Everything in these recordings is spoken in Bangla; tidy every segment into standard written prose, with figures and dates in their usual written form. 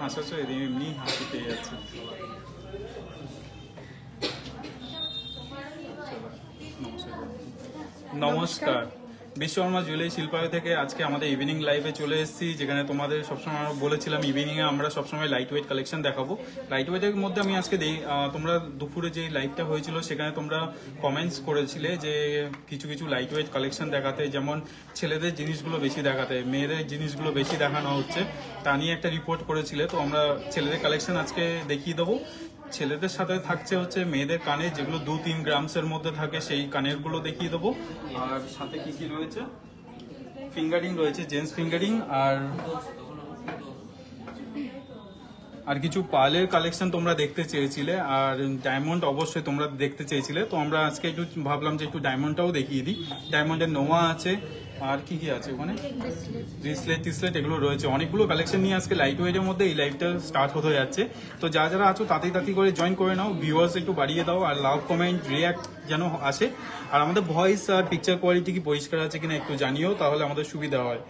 হাসাচ্ছ, এমনি হাসি পেয়ে যাচ্ছে। নমস্কার, বিশ্বকর্মা জুয়েলারি শিল্পালয় থেকে আজকে আমাদের ইভিনিং লাইভে চলে এসেছি, যেখানে তোমাদের সবসময় আমরা বলেছিলাম ইভিনিংয়ে আমরা সবসময় লাইট ওয়েট কালেকশন দেখাবো। লাইট ওয়েটের মধ্যে আমি আজকে তোমরা দুপুরে যে লাইভটা হয়েছিল সেখানে তোমরা কমেন্টস করেছিলে যে কিছু কিছু লাইট ওয়েট কালেকশন দেখাতে, যেমন ছেলেদের জিনিসগুলো বেশি দেখাতে, মেয়েদের জিনিসগুলো বেশি দেখানো হচ্ছে, তা নিয়ে একটা রিপোর্ট করেছিলে। তো আমরা ছেলেদের কালেকশন আজকে দেখিয়ে দেবো। ছেলেদের সাথে থাকছে হচ্ছে মেয়েদের কানে, যেগুলো 2-3 গ্রামসের মধ্যে থাকে, সেই কানের গুলো দেখিয়ে দেবো। আর সাথে কি কি রয়েছে, ফিঙ্গারিং রয়েছে, জেন্টস ফিঙ্গারিং, আর কিছু পার্লের কালেকশন তোমরা দেখতে চেয়েছিলে, আর ডায়মন্ড অবশ্যই তোমরা দেখতে চেয়েছিলে। তো আমরা আজকে একটু ভাবলাম যে একটু ডায়মন্ডটাও দেখিয়ে দিই। ডায়মন্ডের নোয়া আছে, আর কি কি আছে ওখানে, ব্রেসলেট এগুলো রয়েছে। অনেকগুলো কালেকশন নিয়ে আজকে লাইট ওয়েটের মধ্যে এই লাইভটা স্টার্ট হতে যাচ্ছে। তো যারা আছো তাড়াতাড়ি করে জয়েন করে নাও, ভিউয়ার্স একটু বাড়িয়ে দাও, আর লাভ কমেন্ট রিয়াক্ট যেন আসে। আর আমাদের ভয়েস আর পিকচার কোয়ালিটি কি পরিষ্কার আছে কিনা একটু জানিও, তাহলে আমাদের সুবিধা হয়,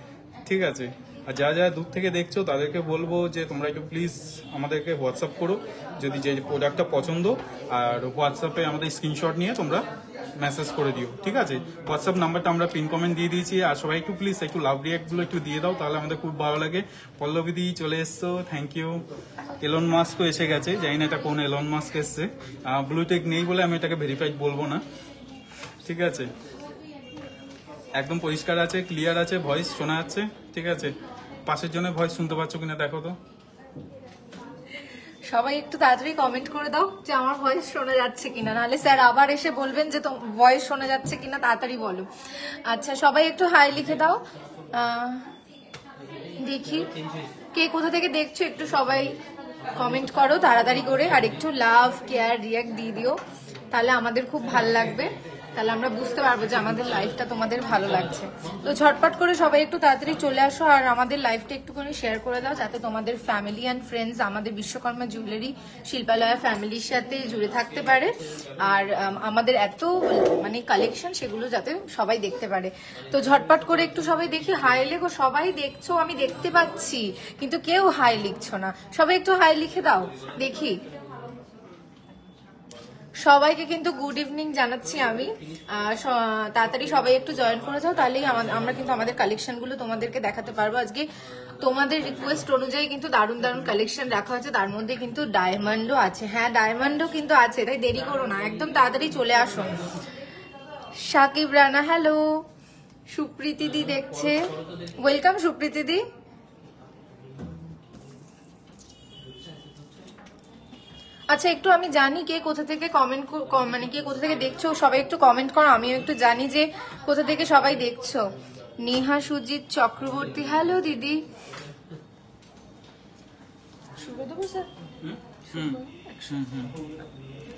ঠিক আছে? আর যারা দূর থেকে দেখছো তাদেরকে বলবো যে তোমরা একটু প্লিজ আমাদেরকে হোয়াটসঅ্যাপ করো যদি যে প্রোডাক্টটা পছন্দ, আর হোয়াটসঅ্যাপে আমাদের স্ক্রিনশট নিয়ে তোমরা মেসেজ করে দিও, ঠিক আছে? হোয়াটসঅ্যাপ নাম্বারটা আমরা পিন কমেন্ট দিয়ে দিয়েছি। আর সবাই একটু প্লিজ একটু লাভ রিয়াক্টগুলো একটু দিয়ে দাও, তাহলে আমাদের খুব ভালো লাগে। পল্লবীদি চলে এসছো, থ্যাংক ইউ। এলন মাস্কও এসে গেছে, জানি না এটা কোন এলন মাস্ক এসছে। ব্লুটেক নেই বলে আমি এটাকে ভেরিফাইড বলবো না, ঠিক আছে? একদম পরিষ্কার আছে, ক্লিয়ার আছে, ভয়েস শোনা যাচ্ছে, ঠিক আছে? পাশের জন্য ভয়েস শুনতে পাচ্ছ কিনা দেখো তো। সবাই একটু তাড়াতাড়ি কমেন্ট করে দাও যে আমার ভয়েস শোনা যাচ্ছে কিনা, নাহলে স্যার আবার এসে বলবেন যে ভয়েস শোনা যাচ্ছে কিনা, তাড়াতাড়ি বলো। আচ্ছা, সবাই একটু হাই লিখে দাও। দেখি কে কোথা থেকে দেখছো, একটু সবাই কমেন্ট করো তাড়াতাড়ি করে, আর একটু লাভ কেয়ার রিয়াক্ট দিয়ে দিও, তাহলে আমাদের খুব ভালো লাগবে, তাহলে আমরা বুঝতে পারবো যে আমাদের লাইফটা তোমাদের ভালো লাগছে। তো ঝটপট করে সবাই একটু তাড়াতাড়ি চলে আসো, আর আমাদের লাইফটা একটুখানি শেয়ার করে দাও, যাতে তোমাদের ফ্যামিলি অ্যান্ড ফ্রেন্ডস আমাদের বিশ্বকর্মা জুয়েলারি শিল্পালয় ফ্যামিলির সাথে জুড়ে থাকতে পারে, আর আমাদের এত মানে কালেকশন সেগুলো যাতে সবাই দেখতে পারে। তো ঝটপট করে একটু সবাই দেখি হাই লেখো। সবাই দেখছো, আমি দেখতে পাচ্ছি, কিন্তু কেউ হাই লিখছো না। সবাই একটু হাই লিখে দাও দেখি। সবাইকে কিন্তু গুড ইভিনিং জানাচ্ছি আমি। তাড়াতাড়ি সবাই একটু জয়েন করে যাও, তাহলেই আমরা কিন্তু আমাদের কালেকশনগুলো তোমাদেরকে দেখাতে পারবো। আজকে তোমাদের রিকোয়েস্ট অনুযায়ী কিন্তু দারুণ দারুণ কালেকশন রাখা হয়েছে, তার মধ্যে কিন্তু ডায়মন্ডও আছে। হ্যাঁ, ডায়মন্ডও কিন্তু আছে, তাই দেরি করো না, একদম তাড়াতাড়ি চলে আসো। সাকিব রানা হ্যালো, সুপ্রীতি দি দেখছে, ওয়েলকাম সুপ্রীতি দি। আচ্ছা, একটু আমি জানি কে কোথা থেকে কমেন্ট, মানে কে কোথা থেকে দেখছো, সবাই একটু কমেন্ট করো, আমিও একটু জানি যে কোথা থেকে সবাই দেখছো। নেহা সুজিত চক্রবর্তী হ্যালো দিদি। শুরু দেবো স্যার?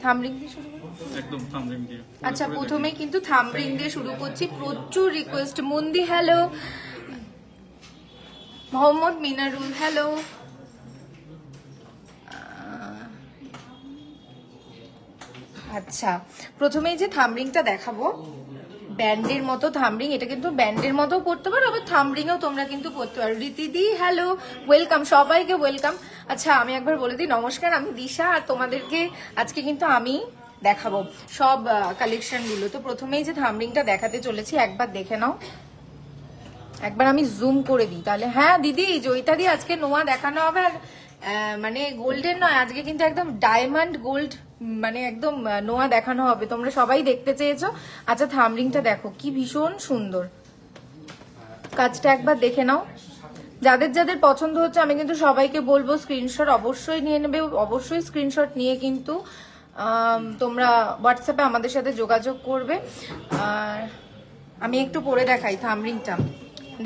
থামরিং দিয়ে শুরু করব, একদম থামরিং দিয়ে। আচ্ছা, প্রথমে কিন্তু থামরিং দিয়ে শুরু করছি। প্রচুর রিকোয়েস্ট। মন্দি হ্যালো, মোহাম্মদ মিনারুল হ্যালো। আচ্ছা, প্রথমেই যে থামরিংটা দেখাবো, ব্যান্ডের মতো থামরিং, এটা কিন্তু ব্যান্ডের মতো পড়তে পারো, আবার থামরিংও তোমরা কিন্তু পড়তে পারো। রীতিদি হ্যালো, ওয়েলকাম, সবাইকে ওয়েলকাম। আচ্ছা, আমি একবার বলে দিই, নমস্কার, আমি দিশা, আর তোমাদেরকে আজকে কিন্তু আমি দেখাবো সব কালেকশনগুলো। তো প্রথমেই যে থামরিংটা দেখাতে চলেছি, একবার দেখে নাও, একবার আমি জুম করে দিই তাহলে। হ্যাঁ দিদি, জয়িতা দি, আজকে নোয়া দেখানো হবে, আর মানে গোল্ডের নয়, আজকে কিন্তু একদম ডায়মন্ড গোল্ড, মানে একদম নোয়া দেখানো হবে, তোমরা সবাই দেখতে চেয়েছো। আচ্ছা, থামরিংটা দেখো কি ভীষণ সুন্দর, কাজটা একবার দেখে নাও। যাদের যাদের পছন্দ হচ্ছে আমি কিন্তু সবাইকে বলবো স্ক্রিনশট অবশ্যই নিয়ে নেবে, অবশ্যই স্ক্রিনশট নিয়ে কিন্তু তোমরা হোয়াটসঅ্যাপে আমাদের সাথে যোগাযোগ করবে। আর আমি একটু পরে দেখাই থামরিংটা,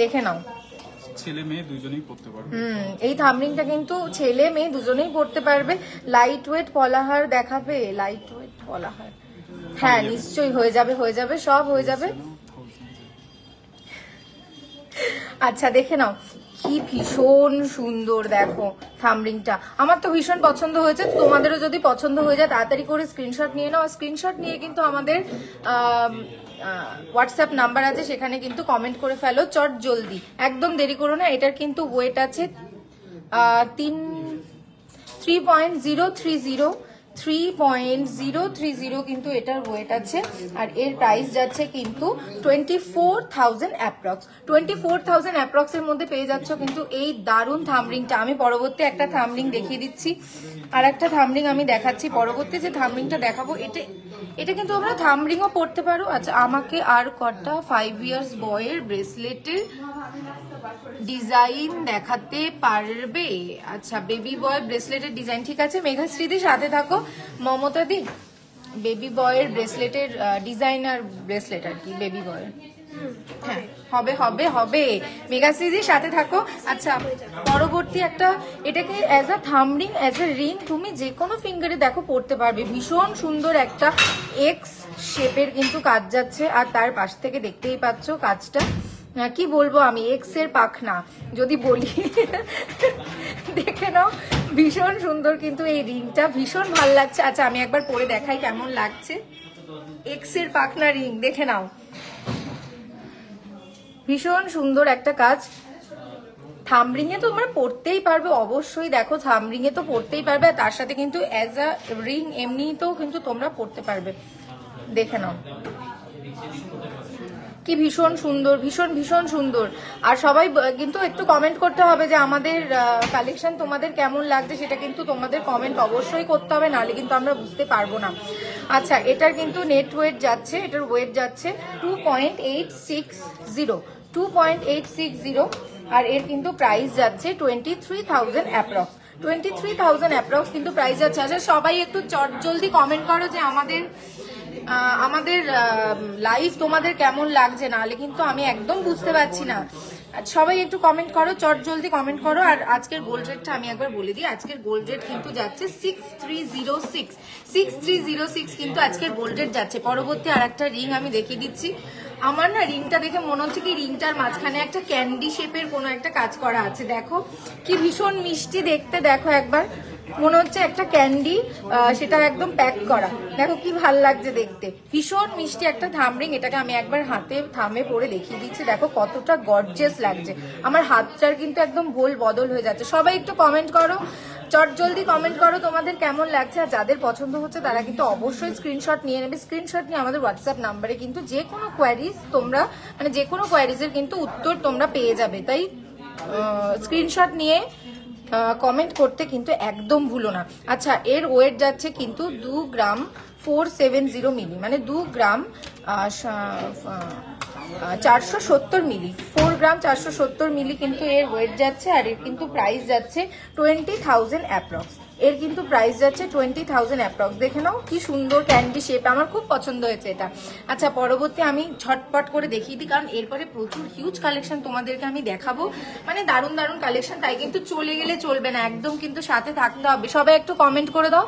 দেখে নাও। ছেলে মেয়ে দুজনেই পড়তে পারবে। এই থামরিংটা কিন্তু ছেলে মেয়ে দুজনেই পড়তে পারবে। লাইট ওয়েট পলাহার দেখাবে, লাইট ওয়েট পলাহার, হ্যাঁ নিশ্চয়ই হয়ে যাবে, হয়ে যাবে, সব হয়ে যাবে। আচ্ছা, দেখে নাও কি ভীষণ সুন্দর, দেখো থামরিংটা আমার তো ভীষণ পছন্দ হয়েছে। তোমাদেরও যদি পছন্দ হয়ে যায় তাড়াতাড়ি করে স্ক্রিনশট নিয়ে নাও। স্ক্রিনশট নিয়ে কিন্তু আমাদের হোয়াটসঅ্যাপ নাম্বার আছে, সেখানে কিন্তু কমেন্ট করে ফেলো চট জলদি, একদম দেরি করো না। এটার কিন্তু ওয়েট আছে 3 3.030 কিন্তু এটার ওয়েট আছে। আর এর প্রাইস যাচ্ছে কিন্তু 24,000 অ্যাপ্রক্স। 24,000 অ্যাপ্রক্স এর মধ্যে পেয়ে যাচ্ছ কিন্তু এই দারুণ থামরিংটা। আমি পরবর্তী একটা থামরিং দেখিয়ে দিচ্ছি, আর একটা থামরিং আমি দেখাচ্ছি। পরবর্তী যে থামরিংটা দেখাবো এটা কিন্তু আমরা থামরিংও পড়তে পারো। আচ্ছা, আমাকে আর কটা 5 ইয়ার্স বয়ের ব্রেসলেটের ডিজাইন দেখাতে পারবে? আচ্ছা, বেবি বয় ব্রেসলেটের ডিজাইন, ঠিক আছে মেঘাশ্রীদি সাথে থাকো। মমতা দি, বেবি বয়ের ব্রেসলেটের ডিজাইন আর ব্রেসলেট আর কি বেবি বয়ের, হ্যাঁ হবে হবে হবে, মেঘাশ্রীদির সাথে থাকো। আচ্ছা, পরবর্তী একটা, এটাকে as a thumb ring as a ring তুমি যে কোনো ফিঙ্গারে দেখো পড়তে পারবে। ভীষণ সুন্দর একটা এক্স শেপের কিন্তু কাজ যাচ্ছে, আর তার পাশ থেকে দেখতেই পাচ্ছ কাজটা, কি বলবো আমি, এক্স এর পাখনা যদি বলি, দেখে নাও ভীষণ সুন্দর কিন্তু এই রিংটা, ভীষণ ভালো লাগছে। আচ্ছা, আমি একবার পরে দেখাই কেমন লাগছে। এক্স এর পাখনা রিং দেখে নাও, ভীষণ সুন্দর একটা কাজ। থামরিং এ তো তোমরা পড়তেই পারবে অবশ্যই, দেখো থামরিং এ তো পড়তেই পারবে, আর তার সাথে কিন্তু অ্যাজ আ রিং এমনিতেও কিন্তু তোমরা পড়তে পারবে। দেখে নাও কি ভীষণ সুন্দর, ভীষণ ভীষণ সুন্দর। আর সবাই কিন্তু একটু কমেন্ট করতে হবে যে আমাদের কালেকশন তোমাদের কেমন লাগছে, সেটা কিন্তু তোমাদের কমেন্ট অবশ্যই করতে হবে, নাহলে কিন্তু আমরা বুঝতে পারবো না। আচ্ছা, এটার কিন্তু নেট ওয়েট যাচ্ছে, এটার ওয়েট যাচ্ছে 2.860, আর এর কিন্তু প্রাইস যাচ্ছে 23,000 অ্যাপ্রক্স। 23,000 অ্যাপ্রক্স কিন্তু প্রাইস যাচ্ছে। আচ্ছা, সবাই একটু জলদি কমেন্ট করো যে আমাদের লাইভ তোমাদের কেমন লাগছে, নাহলে কিন্তু আমি একদম বুঝতে পারছি না। সবাই একটু কমেন্ট করো, জলদি কমেন্ট করো। আর আজকের গোল্ড রেটটা আমি একবার বলে দিই, আজকের গোল্ড রেট কিন্তু যাচ্ছে 6306 কিন্তু আজকের গোল্ড রেট যাচ্ছে। পরবর্তী আর একটা রিং আমি দেখিয়ে দিচ্ছি। আমার না রিংটা দেখে মনে হচ্ছে কি রিংটার মাঝখানে একটা ক্যান্ডি শেপের কোনো একটা কাজ করা আছে, দেখো কি ভীষণ মিষ্টি দেখতে, দেখো একবার মনে হচ্ছে একটা ক্যান্ডি, সেটা একদম প্যাক করা, দেখো কি ভাল লাগছে দেখতে, ভীষণ মিষ্টি একটা থামরিং। এটাকে আমি একবার হাতে থামে পরে দেখিয়ে দিচ্ছি, দেখো কতটা গর্জিয়াস লাগছে। আমার হাতটার কিন্তু একদম ভোল বদল হয়ে যাচ্ছে। সবাই একটু কমেন্ট করো, জলদি কমেন্ট করো তোমাদের কেমন লাগছে। আর যাদের পছন্দ হচ্ছে তারা কিন্তু অবশ্যই স্ক্রিনশট নিয়ে নেবে। স্ক্রিনশট নিয়ে আমাদের হোয়াটসঅ্যাপ নাম্বারে কিন্তু যে কোনো কোয়ারিজ তোমরা, মানে যে কোনো কোয়ারিজের কিন্তু উত্তর তোমরা পেয়ে যাবে, তাই স্ক্রিনশট নিয়ে কমেন্ট করতে কিন্তু একদম ভুলো না। আচ্ছা, এর ওয়েট যাচ্ছে কিন্তু 2 গ্রাম 470 মিলি, মানে 2 গ্রাম 470 মিলি, 4 গ্রাম 470 মিলি কিন্তু এর ওয়েট যাচ্ছে। আর এর কিন্তু প্রাইস যাচ্ছে 20,000 অ্যাপ্রক্স। এর কিন্তু প্রাইস যাচ্ছে 20,000 অ্যাপ্রক্স। দেখে নাও কি সুন্দর ক্যান্ডি শেপ, আমার খুব পছন্দ হয়েছে এটা। আচ্ছা, পরবর্তী আমি ঝটপট করে দেখিয়ে দিই, কারণ এরপরে প্রচুর হিউজ কালেকশন তোমাদেরকে আমি দেখাবো, মানে দারুণ দারুণ কালেকশন, তাই কিন্তু চলে গেলে চলবে না, একদম কিন্তু সাথে থাকতে হবে। সবাই একটু কমেন্ট করে দাও,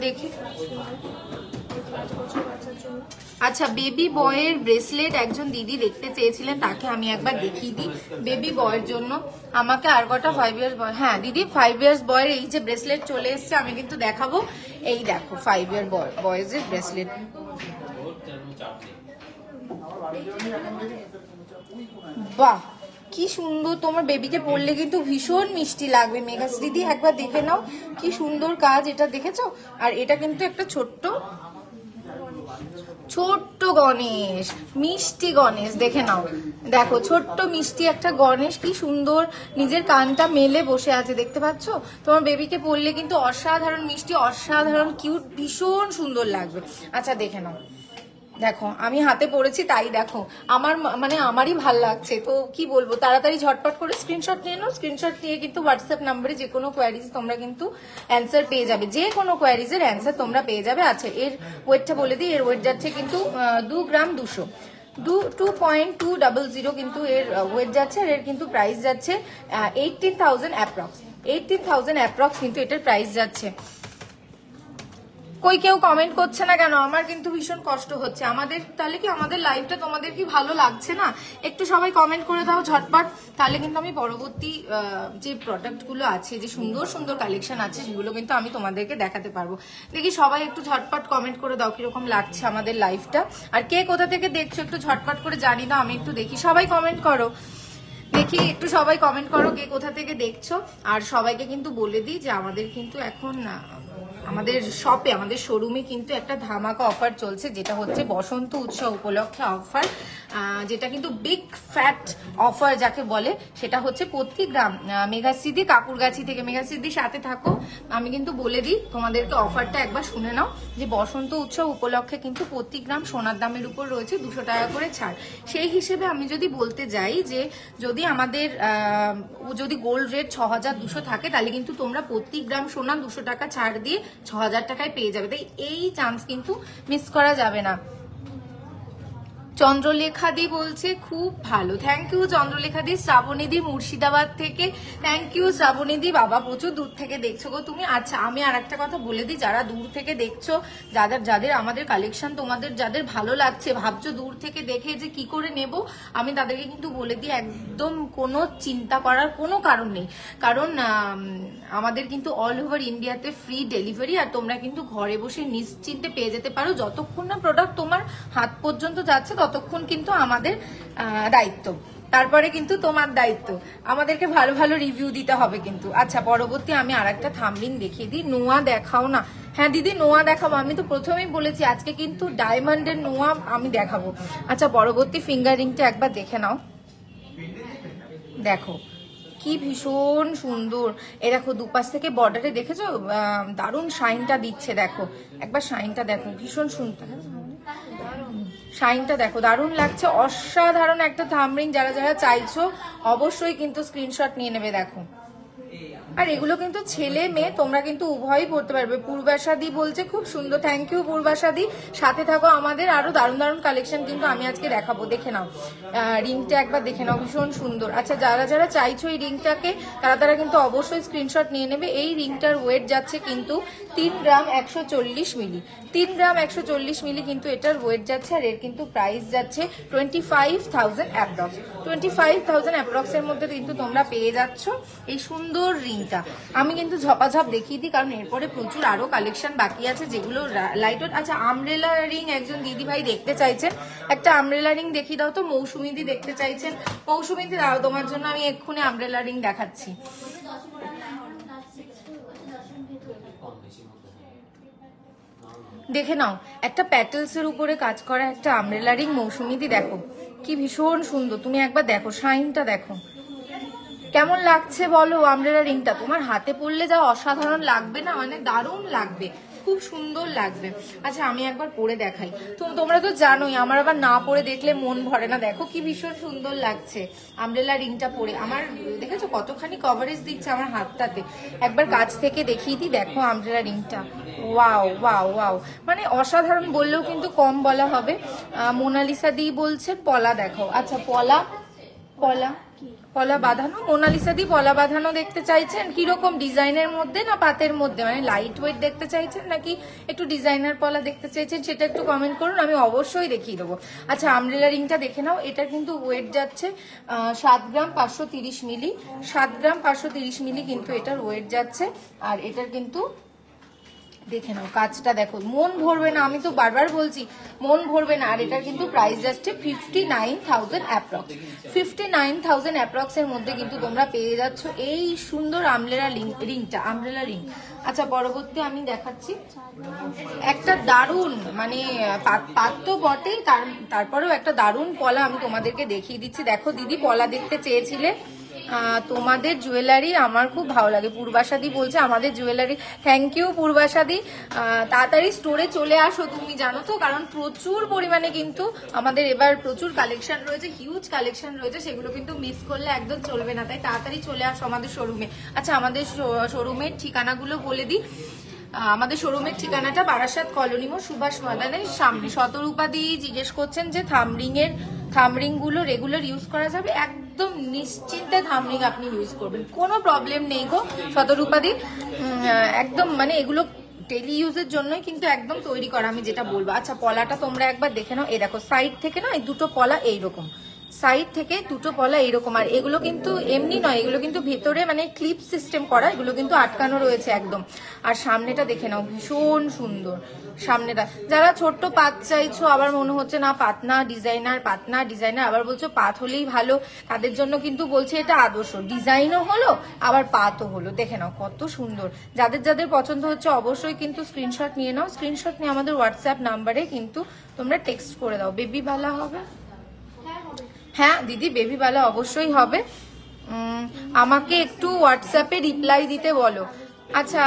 দেখি। আচ্ছা, বেবি বয়ের ব্রেসলেট একজন দিদি দেখতে চেয়েছিলেন, তাকে আমি একবার দেখিয়ে দিই। বেবি বয়ের জন্য আমাকে আর কটা 5 ইয়ার্স বয়, হ্যাঁ দিদি 5 ইয়ার্স বয়ের এই যে ব্রেসলেট চলে এসছে, আমি কিন্তু দেখাবো। এই দেখো 5 ইয়ার বয়েজের ব্রেসলেট, বাহ কি সুন্দর, তোমার বেবিকে পরলে কিন্তু ভীষণ মিষ্টি লাগবে। মেঘাশ্রীদি একবার দেখে নাও কি সুন্দর কাজ, এটা দেখেছো? আর এটা কিন্তু একটা ছোট্ট গণেশ, মিষ্টি গণেশ, দেখে নাও, দেখো ছোট্ট মিষ্টি একটা গণেশ, কি সুন্দর নিজের কানটা মেলে বসে আছে, দেখতে পাচ্ছ? তোমার বেবিকে পরলে কিন্তু অসাধারণ মিষ্টি, অসাধারণ কিউট, ভীষণ সুন্দর লাগবে। আচ্ছা, দেখে নাও, দেখো আমি হাতে পড়েছি তাই দেখো আমার মানে আমারই ভাল লাগছে। তো কি বলবো, তাড়াতাড়ি ঝটপট করে স্ক্রিনশট নিয়ে নাও। স্ক্রিনশট নিয়ে কিন্তু হোয়াটসঅ্যাপ নাম্বারে যে কোনো কোয়ারিজ তোমরা কিন্তু অ্যান্সার পেয়ে যাবে, যে কোনো কোয়ারিজের অ্যান্সার তোমরা পেয়ে যাবে। আচ্ছা, এর ওয়েটটা বলে দিই, এর ওয়েট যাচ্ছে কিন্তু 2 গ্রাম 200, 2.200 কিন্তু এর ওয়েট যাচ্ছে। আর এর কিন্তু প্রাইস যাচ্ছে 18,000 অ্যাপ্রক্স, 18,000 অ্যাপ্রক্স কিন্তু এটার প্রাইস যাচ্ছে। কই কেউ কমেন্ট করছে না কেন? আমার কিন্তু ভীষণ কষ্ট হচ্ছে। আমাদের তাহলে কি আমাদের লাইভটা তোমাদের কি ভালো লাগছে না? একটু সবাই কমেন্ট করে দাও ঝটপট, তাহলে কিন্তু আমি পরবর্তী যে প্রোডাক্টগুলো আছে, যে সুন্দর সুন্দর কালেকশন আছে, সেগুলো কিন্তু আমি তোমাদেরকে দেখাতে পারবো। দেখি সবাই একটু ঝটপট কমেন্ট করে দাও কিরকম লাগছে আমাদের লাইভটা, আর কে কোথা থেকে দেখছো একটু ঝটপট করে জানি দাও, আমি একটু দেখি। সবাই কমেন্ট করো, দেখি একটু সবাই কমেন্ট করো কে কোথা থেকে দেখছো। আর সবাইকে কিন্তু বলে দিই যে আমাদের কিন্তু এখন আমাদের শপে, আমাদের শোরুমে কিন্তু একটা ধামাকা অফার চলছে, যেটা হচ্ছে বসন্ত উৎসব উপলক্ষে অফার, যেটা কিন্তু বিগ ফ্যাট অফার যাকে বলে। সেটা হচ্ছে প্রতি গ্রাম মেঘাশ্রীদি কাকুরগাছি থেকে, মেঘাশ্রীদির সাথে থাকো। আমি কিন্তু বলে দিই তোমাদেরকে অফারটা একবার শুনে নাও, যে বসন্ত উৎসব উপলক্ষে কিন্তু প্রতি গ্রাম সোনার দামের উপর রয়েছে 200 টাকা করে ছাড়। সেই হিসেবে আমি যদি বলতে যাই যে যদি আমাদের যদি গোল্ড রেট 6200 থাকে, তাহলে কিন্তু তোমরা প্রতি গ্রাম সোনা 200 টাকা ছাড় দিয়ে 6000 টাকায় পেয়ে যাবে। তাই এই চান্স কিন্তু মিস করা যাবে না। চন্দ্রলেখা দি বলছে খুব ভালো, থ্যাংক ইউ চন্দ্রলেখা দি। শ্রাবণী দি মুর্শিদাবাদ থেকে, থ্যাংক ইউ শ্রাবণী দি। বাবা প্রচুর দূর থেকে দেখছো গো তুমি। আচ্ছা আমি আর একটা কথা বলে দিই, যারা দূর থেকে দেখছো, যাদের আমাদের কালেকশন তোমাদের যাদের ভালো লাগছে, ভাবছো দূর থেকে দেখে যে কি করে নেব, আমি তাদেরকে কিন্তু বলে দিই একদম কোনো চিন্তা করার কোনো কারণ নেই। কারণ আমাদের কিন্তু অল ওভার ইন্ডিয়াতে ফ্রি ডেলিভারি, আর তোমরা কিন্তু ঘরে বসে নিশ্চিন্তে পেয়ে যেতে পারো। যতক্ষণ না প্রোডাক্ট তোমার হাত পর্যন্ত যাচ্ছে ততক্ষণ কিন্তু আমাদের দায়িত্ব, তারপরে কিন্তু তোমার দায়িত্ব, আমাদেরকে ভালো ভালো রিভিউ দিতে হবে কিন্তু। আচ্ছা পরবর্তী আমি আরেকটা থাম্বনেল দেখিয়ে দিই। নোয়া দেখাও না। হ্যাঁ দিদি নোয়া দেখাবো, আমি তো প্রথমেই বলেছি আজকে কিন্তু ডায়মন্ডের নোয়া আমি দেখাবো। আচ্ছা পরবর্তী ফিঙ্গার রিংটা একবার দেখে নাও, দেখো কি ভীষণ সুন্দর। এ দেখো দুপাশ থেকে বর্ডারে দেখেছো দারুণ শাইনটা দিচ্ছে, দেখো একবার শাইনটা দেখো, ভীষণ সুন্দর শাইনটা দেখো, দারুণ লাগছে, অসাধারণ একটা থাম্বনেল। যারা যারা চাইছো অবশ্যই কিন্তু স্ক্রিনশট নিয়ে নেবে। দেখো আর এগুলো কিন্তু ছেলে মেয়ে তোমরা কিন্তু উভয়ই পড়তে পারবে। পূর্বাশাদি বলছে খুব সুন্দর, থ্যাংক ইউ পূর্বাশাদি। সাথে থাকো, আমাদের আরো দারুণ দারুণ কালেকশন কিন্তু আমি আজকে দেখাবো। দেখে নাও রিংটা একবার দেখে নাও, ভীষণ সুন্দর। আচ্ছা যারা যারা চাইছো এই রিংটাকে, তারা কিন্তু অবশ্যই স্ক্রিনশট নিয়ে নেবে। এই রিংটার ওয়েট যাচ্ছে কিন্তু 3 গ্রাম 140 মিলি, 3 গ্রাম 140 মিলি কিন্তু এটার ওয়েট যাচ্ছে। আর এর কিন্তু প্রাইস যাচ্ছে 25,000 অ্যাপ্রক্স, 25,000 অ্যাপ্রক্স এর মধ্যে কিন্তু তোমরা পেয়ে যাচ্ছ এই সুন্দর রিংটা। আমি কিন্তু ঝপাঝপ দেখিয়ে দিই, কারণ এরপরে প্রচুর আরো কালেকশন বাকি আছে যেগুলো লাইট ওয়েট। আচ্ছা আমব্রেলা রিং একজন দিদি ভাই দেখতে চাইছেন, একটা আমব্রেলা রিং দেখিয়ে দাও তো। মৌসুমী দি দেখতে চাইছেন, মৌসুমী দি দাও, তোমার জন্য আমি এক্ষুনি আমব্রেলা রিং দেখাচ্ছি। দেখে নাও একটা প্যাটেলস এর উপরে কাজ করা একটা আমব্রেলা রিং, মৌসুমী দি দেখো কি ভীষণ সুন্দর। তুমি একবার দেখো শাইনটা দেখো কেমন লাগছে বলো। আমব্রেলা রিংটা তোমার হাতে পড়লে যা অসাধারণ লাগবে না, মানে দারুণ লাগবে, খুব সুন্দর লাগবে। আচ্ছা আমি একবার পরে দেখাই। তোমরা তো জানোই আমার আবার না পরে দেখলে মন ভরে না। দেখো কি ভীষণ সুন্দর লাগছে আমব্রেলা রিংটা পরে। আমার দেখেছো কতখানি কভারেজ দিচ্ছে আমার হাতটাতে। একবার কাছ থেকে দেখিয়ে দিই, দেখো আমব্রেলা রিংটা, ওয়াও ওয়াও ওয়াও, মানে অসাধারণ বললেও কিন্তু কম বলা হবে। মোনালিসা দি বলছে পলা দেখো। আচ্ছা পলা বাঁধানো, মোনালিসা দি পলা বাঁধানো দেখতে চাইছেন, কিরকম ডিজাইনের মধ্যে না পাতের মধ্যে, মানে লাইট ওয়েট দেখতে চাইছেন নাকি একটু ডিজাইনার পলা দেখতে চাইছেন, সেটা একটু কমেন্ট করুন, আমি অবশ্যই দেখিয়ে দেবো। আচ্ছা আমব্রেলা রিংটা দেখে নাও, এটা কিন্তু ওয়েট যাচ্ছে 7 গ্রাম 530 মিলি, 7 গ্রাম 530 মিলি কিন্তু এটার ওয়েট যাচ্ছে। আর এটার কিন্তু দেখে নাও কাজটা দেখো, মন ভরবে না, আমি তো বারবার বলছি মন ভরবে না। আর এটার কিন্তু প্রাইস যাচ্ছে 59,000 অ্যাপ্রক্স, 59,000 অ্যাপ্রক্স এর মধ্যে কিন্তু তোমরা পেয়ে যাচ্ছ এই সুন্দর আমব্রেলা রিংটা, আমব্রেলা রিং। আচ্ছা পরবর্তী আমি দেখাচ্ছি একটা দারুণ, মানে পাত তো বটেই, তারপরেও একটা দারুণ পলা আমি তোমাদেরকে দেখিয়ে দিচ্ছি। দেখো দিদি পলা দেখতে চেয়েছিলে, তোমাদের জুয়েলারি আমার খুব ভালো লাগে। পূর্বাশাদি বলছে আমাদের জুয়েলারি, থ্যাংক ইউ পূর্বাশাদি। তাড়াতাড়ি স্টোরে চলে আসো, তুমি জানো তো, কারণ প্রচুর পরিমাণে কিন্তু আমাদের এবার প্রচুর কালেকশন রয়েছে, হিউজ কালেকশন রয়েছে, সেগুলো কিন্তু মিস করলে একদম চলবে না। তাই তাড়াতাড়ি চলে আসো আমাদের শোরুমে। আচ্ছা আমাদের শোরুমের ঠিকানাগুলো বলে দিই। আমাদের শোরুমের ঠিকানাটা বারাসাত কলোনি মোড়, সুভাষ ময়দানের সামনে। শতরূপাদি জিজ্ঞেস করছেন যে থামরিং গুলো রেগুলার ইউজ করা যাবে? একদম নিশ্চিন্তে থামরিং আপনি ইউজ করবেন, কোনো প্রবলেম নেই গো শতরূপাদি। একদম মানে এগুলো ডেলি ইউজের জন্যই কিন্তু একদম তৈরি করা, আমি যেটা বলবো। আচ্ছা পলাটা তোমরা একবার দেখে নাও, এই দেখো সাইড থেকে না এই দুটো পলা এইরকম সাইড থেকে দুটো পলা এরকম। আর এগুলো কিন্তু এমনি নয়, এগুলো কিন্তু ভেতরে মানে ক্লিপ সিস্টেম করা, এগুলো কিন্তু আটকানো রয়েছে একদম। আর সামনেটা দেখে নাও, ভীষণ সুন্দর সামনেটা। যারা ছোট্ট পাত চাইছো, আবার মনে হচ্ছে না পাতনা ডিজাইনার, আবার বলছো পাত হলেই ভালো, তাদের জন্য কিন্তু বলছে এটা আদর্শ। ডিজাইনও হলো আবার পাতও হলো, দেখে নাও কত সুন্দর। যাদের যাদের পছন্দ হচ্ছে অবশ্যই কিন্তু স্ক্রিনশট নিয়ে নাও। স্ক্রিনশট নিয়ে আমাদের হোয়াটসঅ্যাপ নাম্বারে কিন্তু তোমরা টেক্সট করে দাও। বেবি বালা হবে? হ্যাঁ দিদি, বেবি বালা অবশ্যই হবে। আমাকে একটু হোয়াটসঅ্যাপে রিপ্লাই দিতে বলো। আচ্ছা,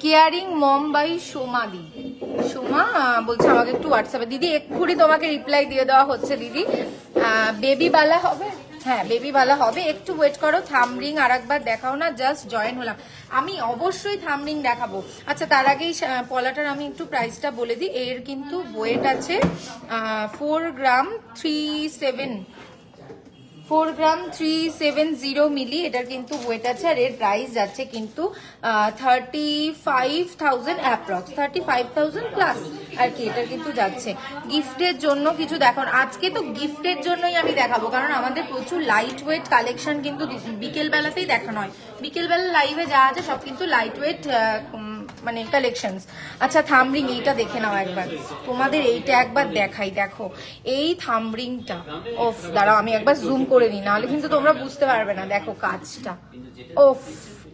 কেয়ারিং মম বাই সোমা দি, সোমা বলছে আমাকে একটু হোয়াটসঅ্যাপে। দিদি এক্ষুনি তোমাকে রিপ্লাই দিয়ে দেওয়া হচ্ছে দিদি। বেবি বালা হবে? হ্যাঁ বেবি বালা হবে, একটু ওয়েট করো। থামরিং আর একবার দেখাও না, জাস্ট জয়েন হলাম। আমি অবশ্যই থামরিং দেখাবো। আচ্ছা তার আগেই পলাটার আমি একটু প্রাইসটা বলে দিই। এর কিন্তু ওয়েট আছে 4 গ্রাম 370 মিলি, এটার কিন্তু ওয়েট আছে। আর এর প্রাইস যাচ্ছে কিন্তু 35,000 অ্যাপ্রক্স, 35,000 প্লাস আর কি এটার কিন্তু যাচ্ছে। গিফটের জন্য কিছু দেখো, আজকে তো গিফটের জন্যই আমি দেখাবো, কারণ আমাদের প্রচুর লাইট ওয়েট কালেকশন কিন্তু বিকেল বেলাতেই দেখানো হয়। বিকেল বেলা লাইভে যা আছে সব কিন্তু লাইট ওয়েট মানে কালেকশনস। আচ্ছা থামরিং এইটা দেখে নাও একবার, তোমাদের এইটা একবার দেখাই। দেখো এই থামরিংটা, ওফ দাঁড়াও আমি একবার জুম করে নিই, নাহলে কিন্তু তোমরা বুঝতে পারবে না। দেখো কাজটা, ওফ